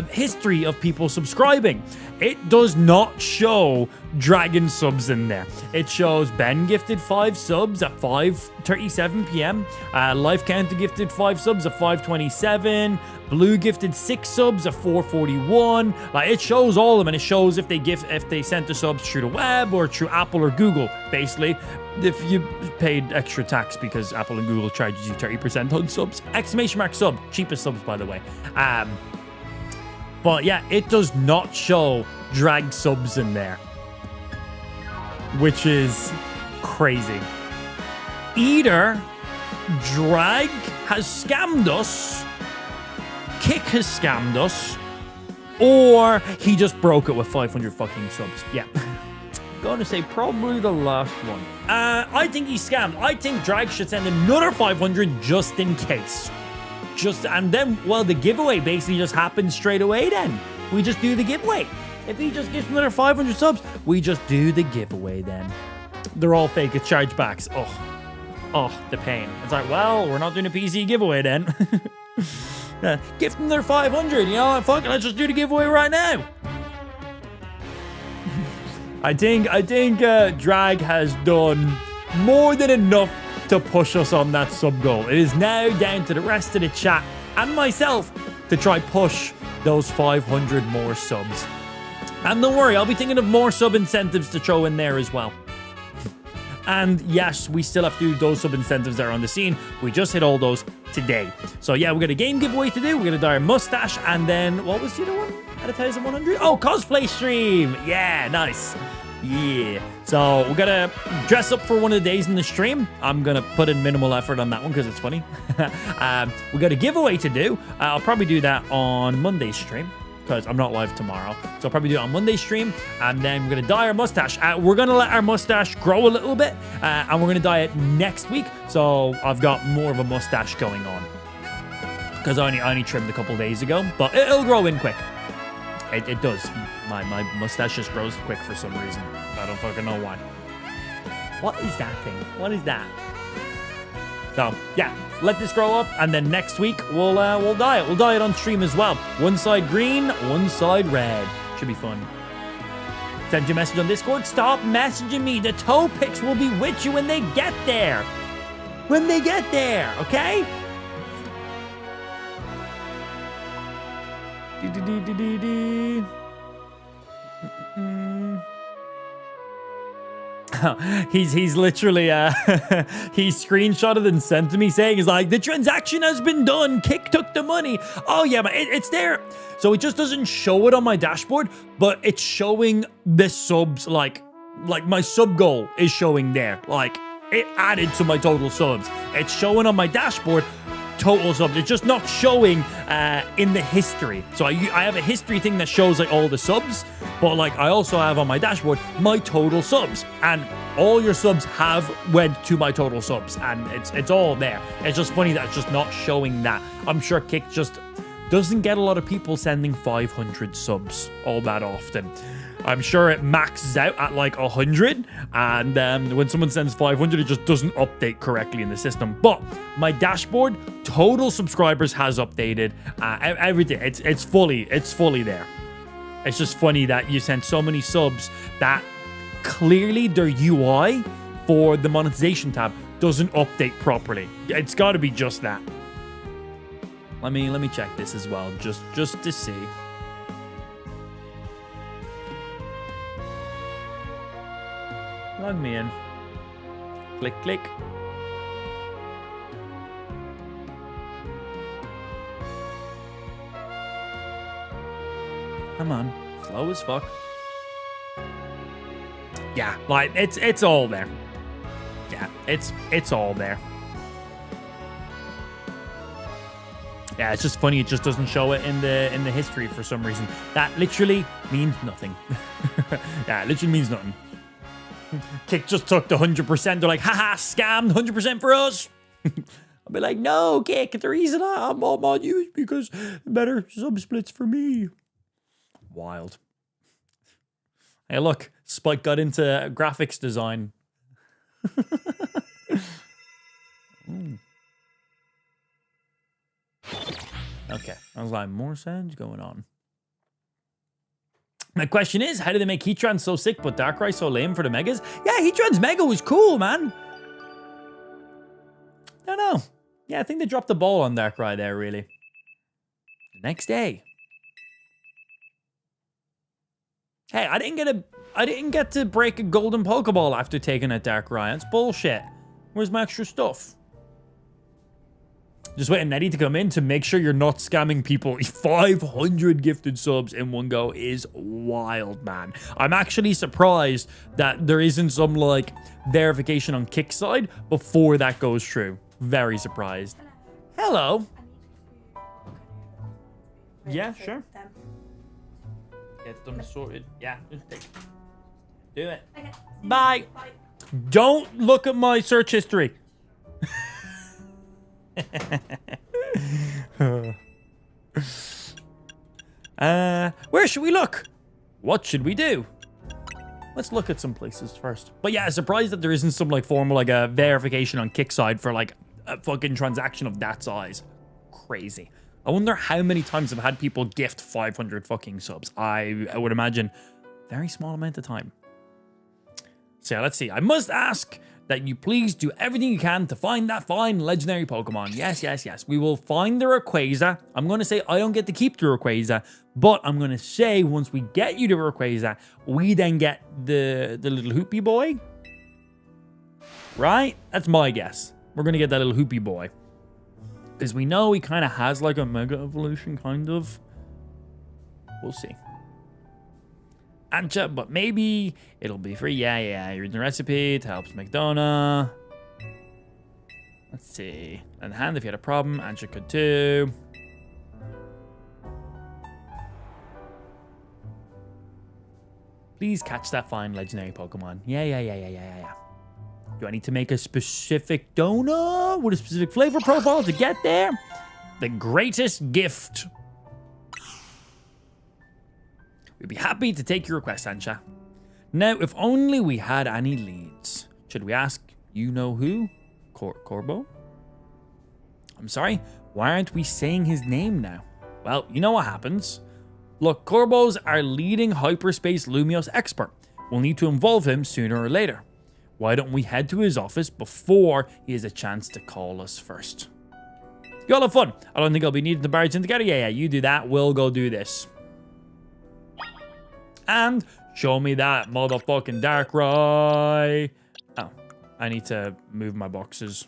history of people subscribing. It does not show dragon subs in there. It shows Ben gifted 5 subs at 5:37 p.m. Life Counter gifted 5 subs at 5:27. Blue gifted 6 subs at 4:41. Like, it shows all of them, and it shows if they sent the subs through the web or through Apple or Google. Basically, if you paid extra tax because Apple and Google charges you 30% on subs. Exclamation mark sub, cheapest subs by the way. But yeah, it does not show drag subs in there, which is crazy. Either Drag has scammed us, Kick has scammed us, or he just broke it with 500 fucking subs. Yeah. Going to say probably the last one. I think he scammed. I think Drag should send another 500 just in case. And then, well, the giveaway basically just happens straight away then. We just do the giveaway. If he just gives another 500 subs, we just do the giveaway then. They're all fake. It's chargebacks. Oh, the pain. It's like, well, we're not doing a PC giveaway then. Give them their 500, you know, fuck it, let's just do the giveaway right now. I think Drag has done more than enough to push us on that sub goal. It is now down to the rest of the chat and myself to try push those 500 more subs. And don't worry, I'll be thinking of more sub incentives to throw in there as well. And yes, we still have to do those sub incentives that are on the scene. We just hit all those today. So yeah, we got a game giveaway to do. We're going to dye our mustache. And then, what was the other one at 1,100? Oh, cosplay stream. Yeah, nice. Yeah. So we're going to dress up for one of the days in the stream. I'm going to put in minimal effort on that one because it's funny. We got a giveaway to do. I'll probably do that on Monday's stream, because I'm not live tomorrow. So I'll probably do it on Monday's stream, and then we're going to dye our mustache. We're going to let our mustache grow a little bit, and we're going to dye it next week. So I've got more of a mustache going on, because I only trimmed a couple days ago, but it'll grow in quick. It does. My mustache just grows quick for some reason. I don't fucking know why. What is that thing? What is that? So yeah, let this grow up, and then next week we'll dye it. We'll dye it on stream as well. One side green, one side red. Should be fun. Send you a message on Discord. Stop messaging me. The toe pics will be with you when they get there. When they get there, okay? He's literally he screenshotted and sent to me saying, he's like, the transaction has been done, Kick took the money. Oh yeah, but it's there. So it just doesn't show it on my dashboard, but it's showing the subs, like my sub goal is showing there. Like, it added to my total subs. It's showing on my dashboard total subs. It's just not showing in the history. So I have a history thing that shows like all the subs, but like I also have on my dashboard my total subs, and all your subs have went to my total subs, and it's all there. It's just funny that it's just not showing that. I'm sure Kick just doesn't get a lot of people sending 500 subs all that often. I'm sure it maxes out at like 100, and when someone sends 500, it just doesn't update correctly in the system. But my dashboard, total subscribers has updated. Everything, it's fully there. It's just funny that you sent so many subs that clearly their UI for the monetization tab doesn't update properly. It's got to be just that. Let me check this as well, just to see. Log me in. Click, click. Come on. Slow as fuck. Yeah, like, it's all there. Yeah, it's all there. Yeah, it's just funny. It just doesn't show it in the history for some reason. That literally means nothing. Yeah, it literally means nothing. Kick just took the 100%. They're like, haha, scammed 100% for us. I'll be like, no, Kick, the reason I'm on you is because better sub splits for me. Wild. Hey, look, Spike got into graphics design. Okay, I was like, more sounds going on. My question is, how did they make Heatran so sick but Darkrai so lame for the Megas? Yeah, Heatran's Mega was cool, man. Don't know. Yeah, I think they dropped the ball on Darkrai there, really. The next day. Hey, I didn't get to break a golden Pokeball after taking a Darkrai. That's bullshit. Where's my extra stuff? Just waiting Nettie to come in to make sure you're not scamming people. 500 gifted subs in one go is wild, man. I'm actually surprised that there isn't some, like, verification on Kickside before that goes through. Very surprised. Hello. Yeah, sure. Get them sorted. Yeah, just take it. Do it. Okay. Bye. Don't look at my search history. Where should we look? What should we do? Let's look at some places first. But yeah, surprised that there isn't some like formal like a verification on Kickside for like a fucking transaction of that size. Crazy. I wonder how many times I've had people gift 500 fucking subs. I would imagine very small amount of time. So yeah, let's see. I must ask that you please do everything you can to find that fine legendary Pokemon. Yes, yes, yes. We will find the Rayquaza. I'm going to say I don't get to keep the Rayquaza, but I'm going to say once we get you the Rayquaza, we then get the little Hoopy boy. Right? That's my guess. We're going to get that little Hoopy boy. Because we know he kind of has like a Mega Evolution, kind of. We'll see. Ancha, but maybe it'll be free. Yeah. Read the recipe. It helps McDonough. Let's see. And hand if you had a problem. Ancha could too. Please catch that fine legendary Pokemon. Yeah. Do I need to make a specific donut with a specific flavor profile to get there? The greatest gift. We'd be happy to take your request, Ancha. Now, if only we had any leads. Should we ask you know who? Corbo? I'm sorry, why aren't we saying his name now? Well, you know what happens. Look, Corbo's our leading hyperspace Lumiose expert. We'll need to involve him sooner or later. Why don't we head to his office before he has a chance to call us first? You all have fun. I don't think I'll be needing to barge in together. Yeah, you do that. We'll go do this. And show me that motherfucking Darkrai. Oh, I need to move my boxes.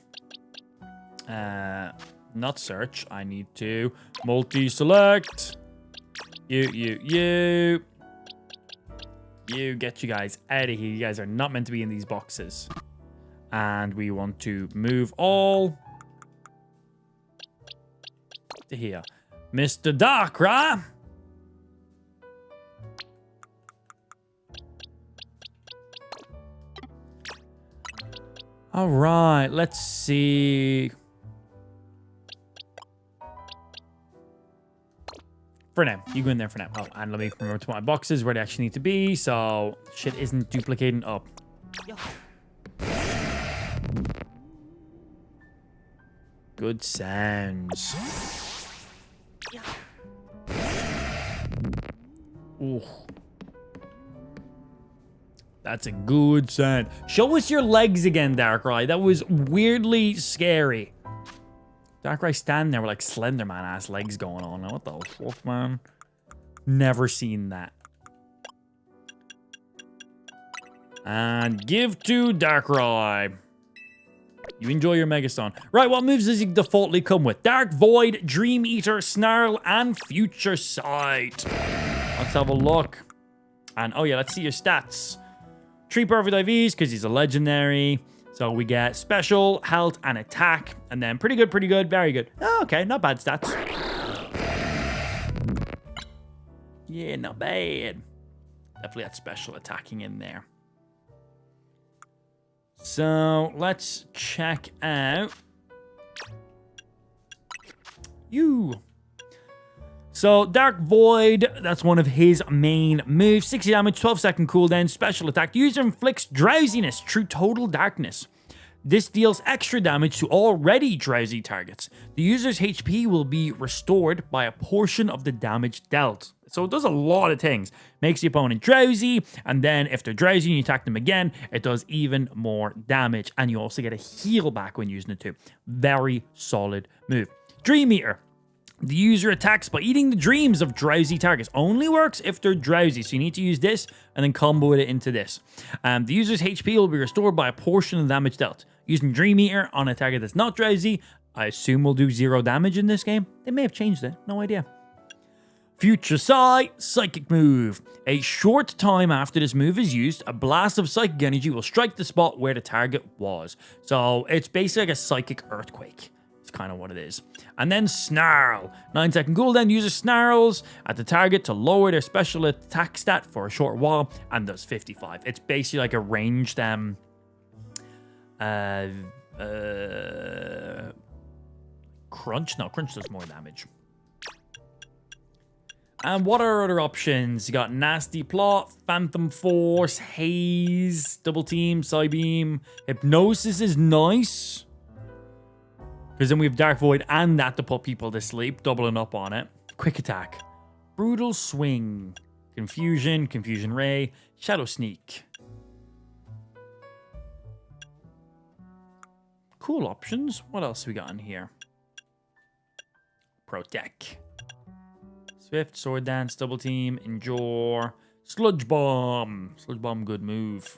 Not search. I need to multi-select. You. Get you guys out of here. You guys are not meant to be in these boxes. And we want to move all to here. Mr. Darkrai. All right, let's see. For now, you go in there for now. Oh, and let me remember to put my boxes where they actually need to be, so shit isn't duplicating up. Good sounds. Ooh. That's a good sound. Show us your legs again, Darkrai. That was weirdly scary. Darkrai standing there with like Slenderman ass legs going on. What the fuck, man? Never seen that. And give to Darkrai. You enjoy your Megastone. Right, what moves does he defaultly come with? Dark Void, Dream Eater, Snarl, and Future Sight. Let's have a look. And oh yeah, let's see your stats. 3 perfect IVs because he's a legendary. So we get special, health, and attack. And then pretty good, very good. Oh, okay, not bad stats. Yeah, not bad. Definitely that special attacking in there. So let's check out you. So Dark Void, that's one of his main moves. 60 damage, 12-second cooldown, special attack. The user inflicts drowsiness through total darkness. This deals extra damage to already drowsy targets. The user's HP will be restored by a portion of the damage dealt. So it does a lot of things. Makes the opponent drowsy, and then if they're drowsy and you attack them again, it does even more damage. And you also get a heal back when using it too. Very solid move. Dream Eater. The user attacks by eating the dreams of drowsy targets. Only works if they're drowsy, so you need to use this and then combo it into this. The user's HP will be restored by a portion of the damage dealt. Using Dream Eater on a target that's not drowsy, I assume will do 0 damage in this game. They may have changed it, no idea. Future Sight, Psychic Move. A short time after this move is used, a blast of psychic energy will strike the spot where the target was. So it's basically like a psychic earthquake. It's kind of what it is. And then Snarl. 9-second cooldown, user snarls at the target to lower their special attack stat for a short while and does 55. It's basically like a ranged crunch. No, crunch does more damage. And what are our other options? You got Nasty Plot, Phantom Force, Haze, Double Team, Psybeam. Hypnosis is nice. Because then we have Dark Void and that to put people to sleep, doubling up on it. Quick Attack. Brutal Swing. Confusion, Confusion Ray, Shadow Sneak. Cool options. What else we got in here? Protect. Swift, Sword Dance, Double Team, Endure, Sludge Bomb. Sludge Bomb, good move.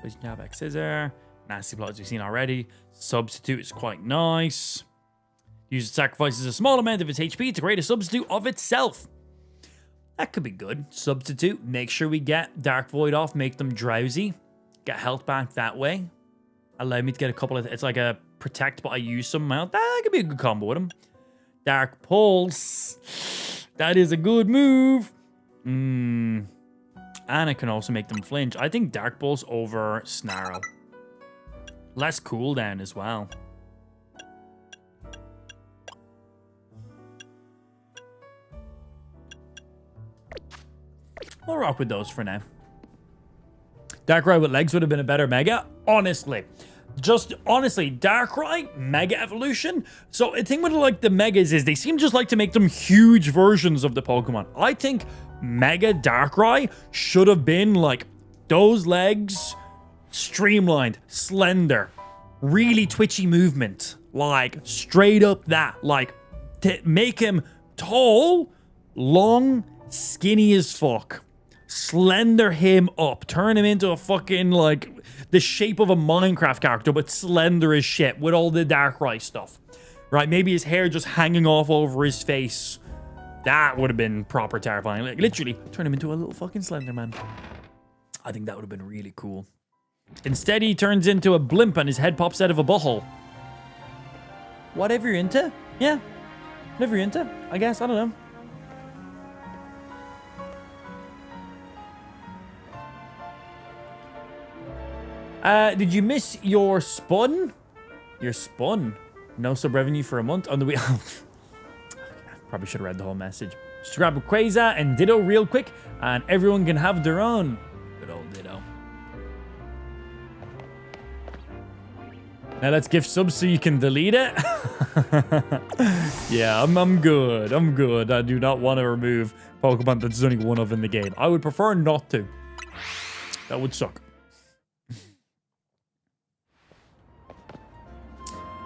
Poison Jab, X Scissor. Nasty Plot, as we've seen already. Substitute is quite nice. User sacrifices a small amount of its HP to create a substitute of itself. That could be good. Substitute. Make sure we get Dark Void off. Make them drowsy. Get health back that way. Allow me to get a couple of... It's like a protect, but I use some amount. That could be a good combo with them. Dark Pulse. That is a good move. And it can also make them flinch. I think Dark Pulse over Snarl. Less cooldown as well. We'll rock with those for now. Darkrai with legs would have been a better Mega. Honestly. Just honestly, Darkrai, Mega Evolution. So the thing with like the Megas is they seem just like to make them huge versions of the Pokemon. I think Mega Darkrai should have been like those legs, streamlined, slender, really twitchy movement. Like straight up that. Like to make him tall, long, skinny as fuck. Slender him up. Turn him into a fucking like the shape of a Minecraft character, but slender as shit with all the Darkrai stuff. Right? Maybe his hair just hanging off over his face. That would have been proper terrifying. Like literally turn him into a little fucking Slender Man. I think that would have been really cool. Instead, he turns into a blimp and his head pops out of a butthole. Whatever you're into. Yeah. Whatever you're into, I guess. I don't know. Did you miss your spun? Your spun? No sub revenue for a month on the way. Probably should have read the whole message. Just grab a Quasar and Ditto real quick, and everyone can have their own. Good old Ditto. Now let's give subs so you can delete it. Yeah, I'm good. I'm good. I do not want to remove Pokemon that there's only one of in the game. I would prefer not to. That would suck.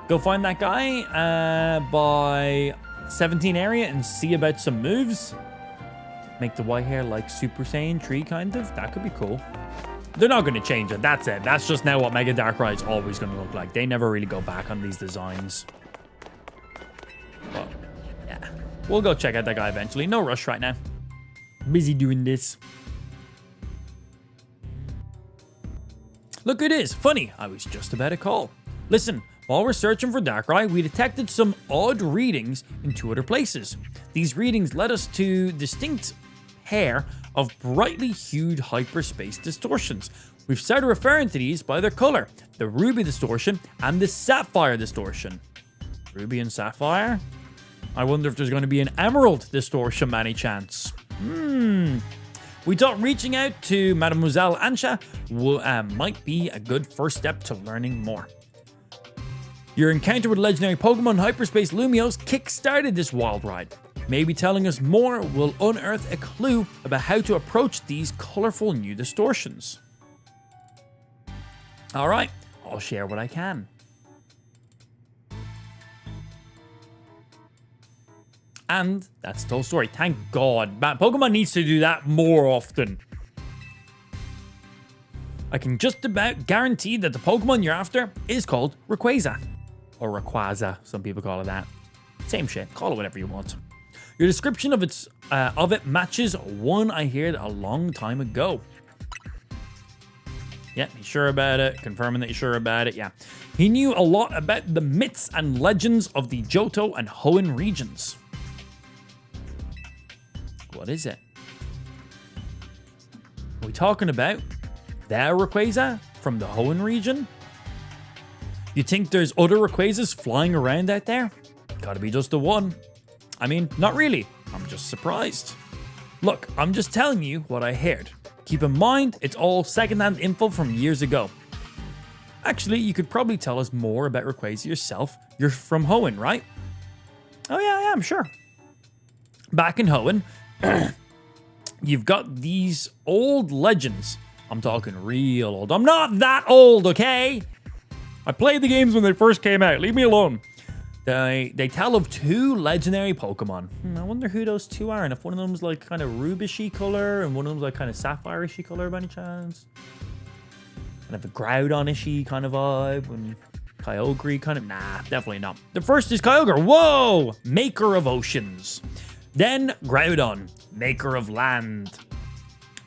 Go find that guy by 17 area and see about some moves. Make the white hair like Super Saiyan 3 kind of. That could be cool. They're not going to change it. That's it. That's just now what Mega Darkrai is always going to look like. They never really go back on these designs. But, yeah. We'll go check out that guy eventually. No rush right now. Busy doing this. Look who it is. Funny. I was just about to call. Listen. While we're searching for Darkrai, we detected some odd readings in 2 other places. These readings led us to distinct pair of brightly hued hyperspace distortions. We've started referring to these by their color, the Ruby distortion and the Sapphire distortion. Ruby and Sapphire? I wonder if there's going to be an Emerald distortion by any chance. We thought reaching out to Mademoiselle Ansha might be a good first step to learning more. Your encounter with legendary Pokemon Hyperspace Lumiose kick-started this wild ride. Maybe telling us more will unearth a clue about how to approach these colorful new distortions. Alright, I'll share what I can. And that's the whole story. Thank God. Pokemon needs to do that more often. I can just about guarantee that the Pokemon you're after is called Rayquaza. Or Rayquaza, some people call it that. Same shit. Call it whatever you want. Your description of it matches one I heard a long time ago. Yeah, he's sure about it. Confirming that he's sure about it. Yeah. He knew a lot about the myths and legends of the Johto and Hoenn regions. What is it? Are we talking about their Rayquaza from the Hoenn region? You think there's other Rayquazas flying around out there? Gotta be just the one. I mean, not really. I'm just surprised. Look, I'm just telling you what I heard. Keep in mind, it's all secondhand info from years ago. Actually, you could probably tell us more about Rayquaza yourself. You're from Hoenn, right? Oh yeah, I am, sure. Back in Hoenn, you've got these old legends. I'm talking real old. I'm not that old, okay? I played the games when they first came out. Leave me alone. They tell of two legendary Pokemon. I wonder who those two are, and if one of them's like kind of rubishy color, and one of them's like kind of sapphire-ishy color by any chance. Kind of a Groudon-ishy kind of vibe, and Kyogre kind of... Nah, definitely not. The first is Kyogre. Whoa! Maker of oceans. Then Groudon, maker of land.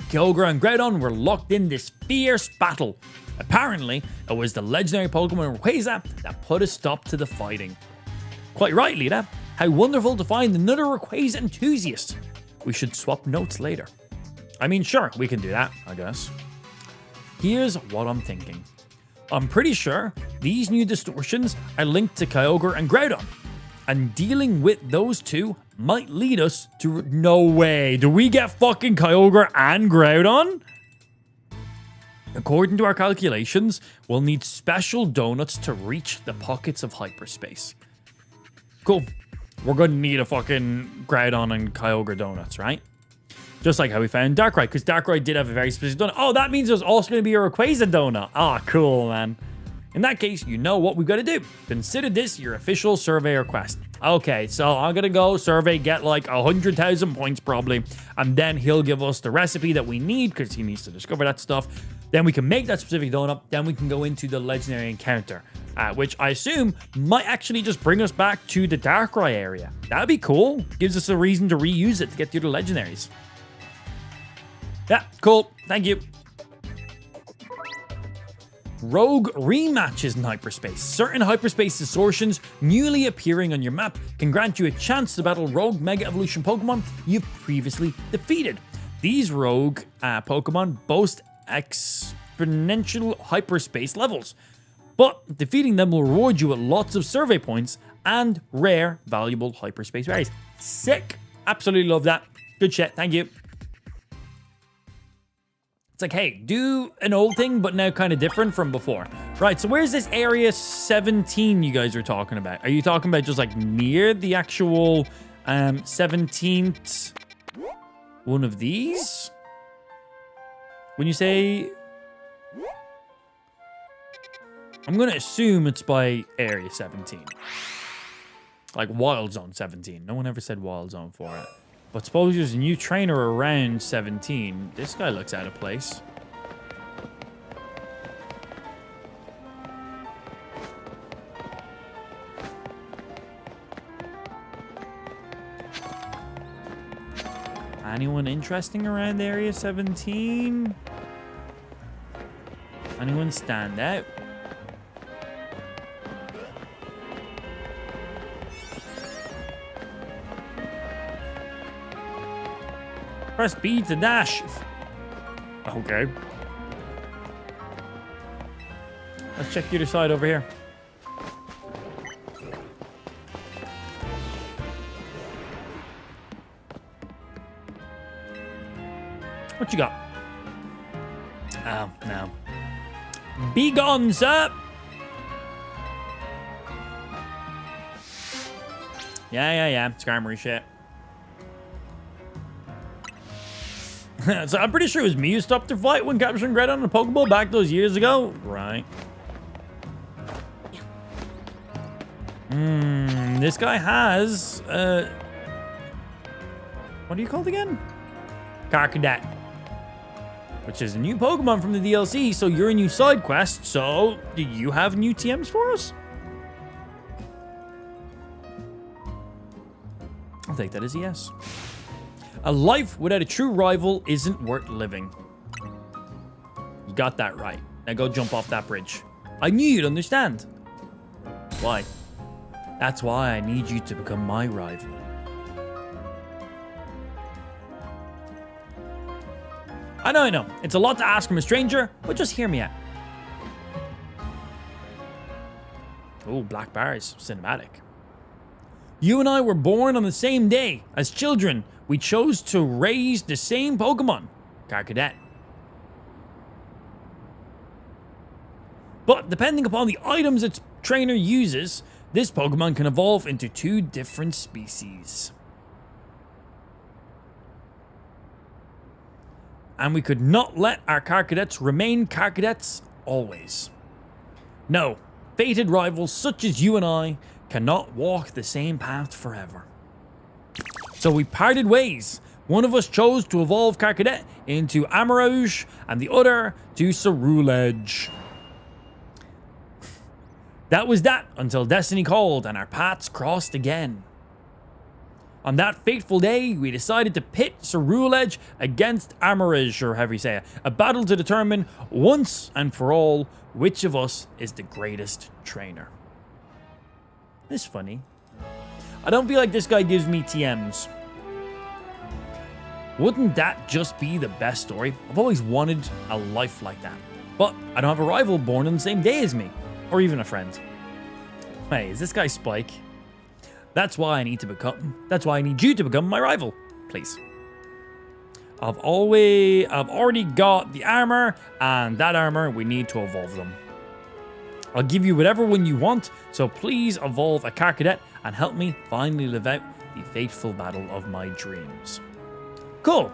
Kyogre and Groudon were locked in this fierce battle. Apparently, it was the legendary Pokemon Rayquaza that put a stop to the fighting. Quite right, Lita. How wonderful to find another Rayquaza enthusiast. We should swap notes later. I mean, sure, we can do that, I guess. Here's what I'm thinking. I'm pretty sure these new distortions are linked to Kyogre and Groudon. And dealing with those two might lead us to... No way. Do we get fucking Kyogre and Groudon? According to our calculations, we'll need special donuts to reach the pockets of hyperspace. Cool. We're going to need a fucking Groudon and Kyogre donuts, right? Just like how we found Darkrai, because Darkrai did have a very specific donut. Oh, that means there's also going to be a Rayquaza donut. Ah, cool, man. In that case, you know what we've got to do. Consider this your official survey request. Okay, so I'm going to go survey, get like 100,000 points probably, and then he'll give us the recipe that we need because he needs to discover that stuff. Then we can make that specific donut. Then we can go into the legendary encounter, which I assume might actually just bring us back to the Darkrai area. That'd be cool. Gives us a reason to reuse it to get through the legendaries. Yeah, cool. Thank you. Rogue rematches in hyperspace. Certain hyperspace distortions newly appearing on your map can grant you a chance to battle rogue Mega Evolution Pokemon you've previously defeated. These rogue Pokemon boast exponential hyperspace levels, but defeating them will reward you with lots of survey points and rare, valuable hyperspace berries. Sick. Absolutely love that. Good shit. Thank you. It's like, hey, do an old thing, but now kind of different from before. Right, so where's this area 17 you guys are talking about? Are you talking about just like near the actual 17th one of these? When you say... I'm going to assume it's by area 17. Like Wild Zone 17. No one ever said Wild Zone for it. But suppose there's a new trainer around 17. This guy looks out of place. Anyone interesting around area 17? Anyone stand out? Press B to dash. Okay. Let's check the other side over here. What you got? Oh, no. Be gone, sir! Yeah. Scammery shit. So I'm pretty sure it was me who stopped the fight when capturing Greta on the Pokeball back those years ago. Right. This guy has, what are you called again? Carcadet. Which is a new Pokemon from the DLC, so you're a new side quest. So, do you have new TMs for us? I'll take that as a yes. A life without a true rival isn't worth living. You got that right. Now go jump off that bridge. I knew you'd understand. Why? That's why I need you to become my rival. I know. It's a lot to ask from a stranger, but just hear me out. Oh, black bars. Cinematic. You and I were born on the same day. As children, we chose to raise the same Pokemon, Carcadet. But depending upon the items its trainer uses, this Pokemon can evolve into 2 different species. And we could not let our Carcadets remain Carcadets always. No, fated rivals such as you and I cannot walk the same path forever. So we parted ways. One of us chose to evolve Carcadet into Amarouge and the other to Cerulege. That was that until destiny called and our paths crossed again. On that fateful day, we decided to pit Cerulege against Amarouge, or however you say it, a battle to determine once and for all which of us is the greatest trainer. This is funny. I don't feel like this guy gives me TMs. Wouldn't that just be the best story? I've always wanted a life like that. But I don't have a rival born on the same day as me. Or even a friend. Hey, is this guy Spike? That's why I need you to become my rival. Please. I've already got the armor, and that armor, we need to evolve them. I'll give you whatever one you want, so please evolve a Carcadet and help me finally live out the fateful battle of my dreams. Cool.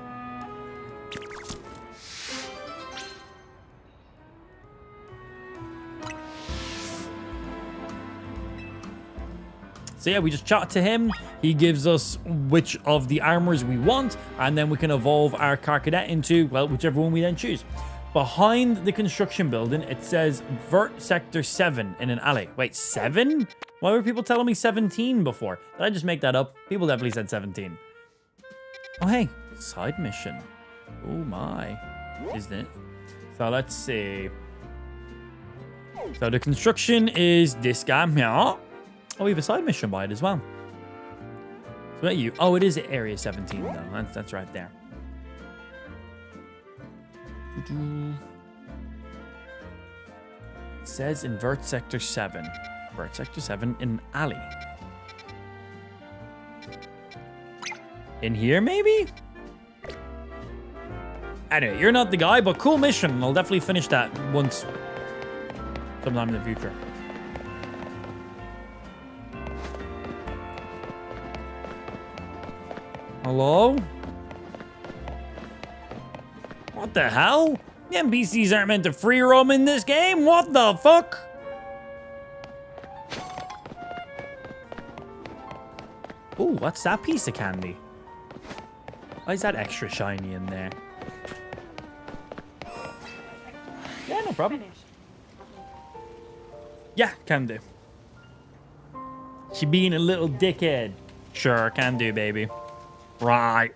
So yeah, we just chat to him. He gives us which of the armors we want, and then we can evolve our Carcadet into, well, whichever one we then choose. Behind the construction building, it says Vert Sector 7 in an alley. Wait, 7? Why were people telling me 17 before? Did I just make that up? People definitely said 17. Oh, hey, side mission. Oh my, isn't it? So let's see. So the construction is this guy here. Oh, we have a side mission by it as well. So what you? Oh, it is Area 17 though. That's right there. It says in Vert Sector 7. Vert Sector 7 in an alley. In here, maybe? Anyway, you're not the guy, but cool mission. I'll definitely finish that once. Sometime in the future. Hello? What the hell? The NPCs aren't meant to free roam in this game? What the fuck? Ooh, what's that piece of candy? Why is that extra shiny in there? Yeah, no problem. Yeah, can do. She being a little dickhead. Sure, can do, baby. Right.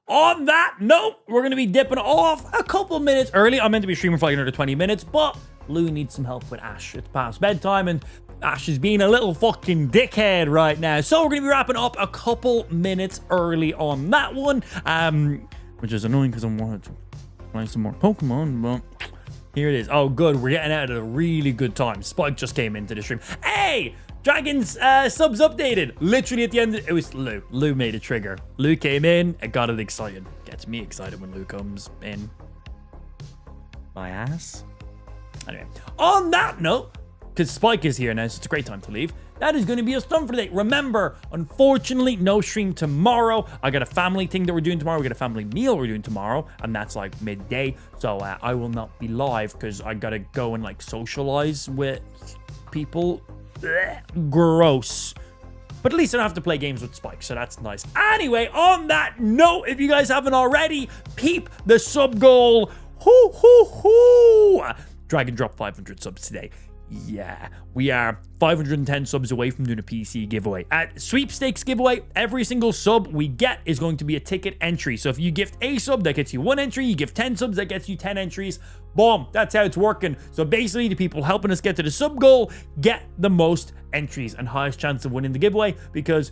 On that note, we're going to be dipping off a couple minutes early. I'm meant to be streaming for like another 20 minutes, but Lou needs some help with Ash. It's past bedtime, and Ash is being a little fucking dickhead right now. So we're going to be wrapping up a couple minutes early on that one, which is annoying because I wanted to play some more Pokemon, but here it is. Oh, good. We're getting out at a really good time. Spike just came into the stream. Hey! Dragon's subs updated. Literally at the end, it was Lou. Lou made a trigger. Lou came in and got it excited. Gets me excited when Luke comes in. My ass. Anyway, on that note, because Spike is here now, so it's a great time to leave. That is going to be us done for today. Remember, unfortunately, no stream tomorrow. I got a family thing that we're doing tomorrow. We got a family meal we're doing tomorrow, and that's like midday. So I will not be live because I got to go and like socialize with people. Blech, gross. But at least I don't have to play games with Spike, so that's nice. Anyway, on that note, if you guys haven't already, peep the sub goal. Hoo, hoo, hoo. Dragon dropped 500 subs today. Yeah, we are 510 subs away from doing a PC giveaway. At sweepstakes giveaway, every single sub we get is going to be a ticket entry. So if you gift a sub, that gets you 1 entry. You give 10 subs, that gets you 10 entries. Boom, that's how it's working. So basically, the people helping us get to the sub goal get the most entries and highest chance of winning the giveaway because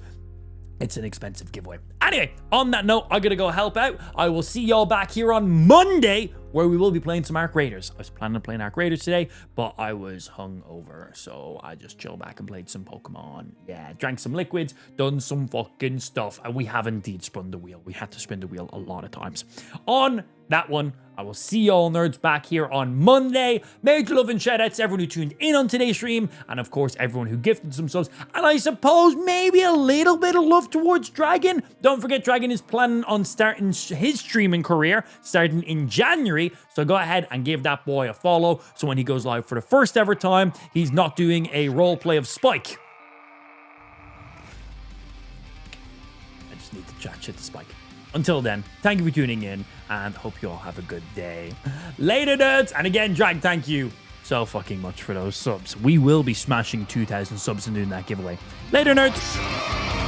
it's an expensive giveaway. Anyway, on that note, I gotta go help out. I will see y'all back here on Monday, where we will be playing some Arc Raiders. I was planning on playing Arc Raiders today, but I was hungover, so I just chilled back and played some Pokemon. Yeah, drank some liquids, done some fucking stuff, and we have indeed spun the wheel. We had to spin the wheel a lot of times. On that one, I will see y'all nerds back here on Monday. Major love and shout outs to everyone who tuned in on today's stream, and of course everyone who gifted some subs, and I suppose maybe a little bit of love towards Dragon. Don't forget, Dragon is planning on starting his streaming career starting in January, so go ahead and give that boy a follow so when he goes live for the first ever time, he's not doing a role play of Spike. I just need to chat shit to Spike. Until then, thank you for tuning in, and hope you all have a good day. Later, nerds! And again, Drag, thank you so fucking much for those subs. We will be smashing 2,000 subs and doing that giveaway. Later, nerds!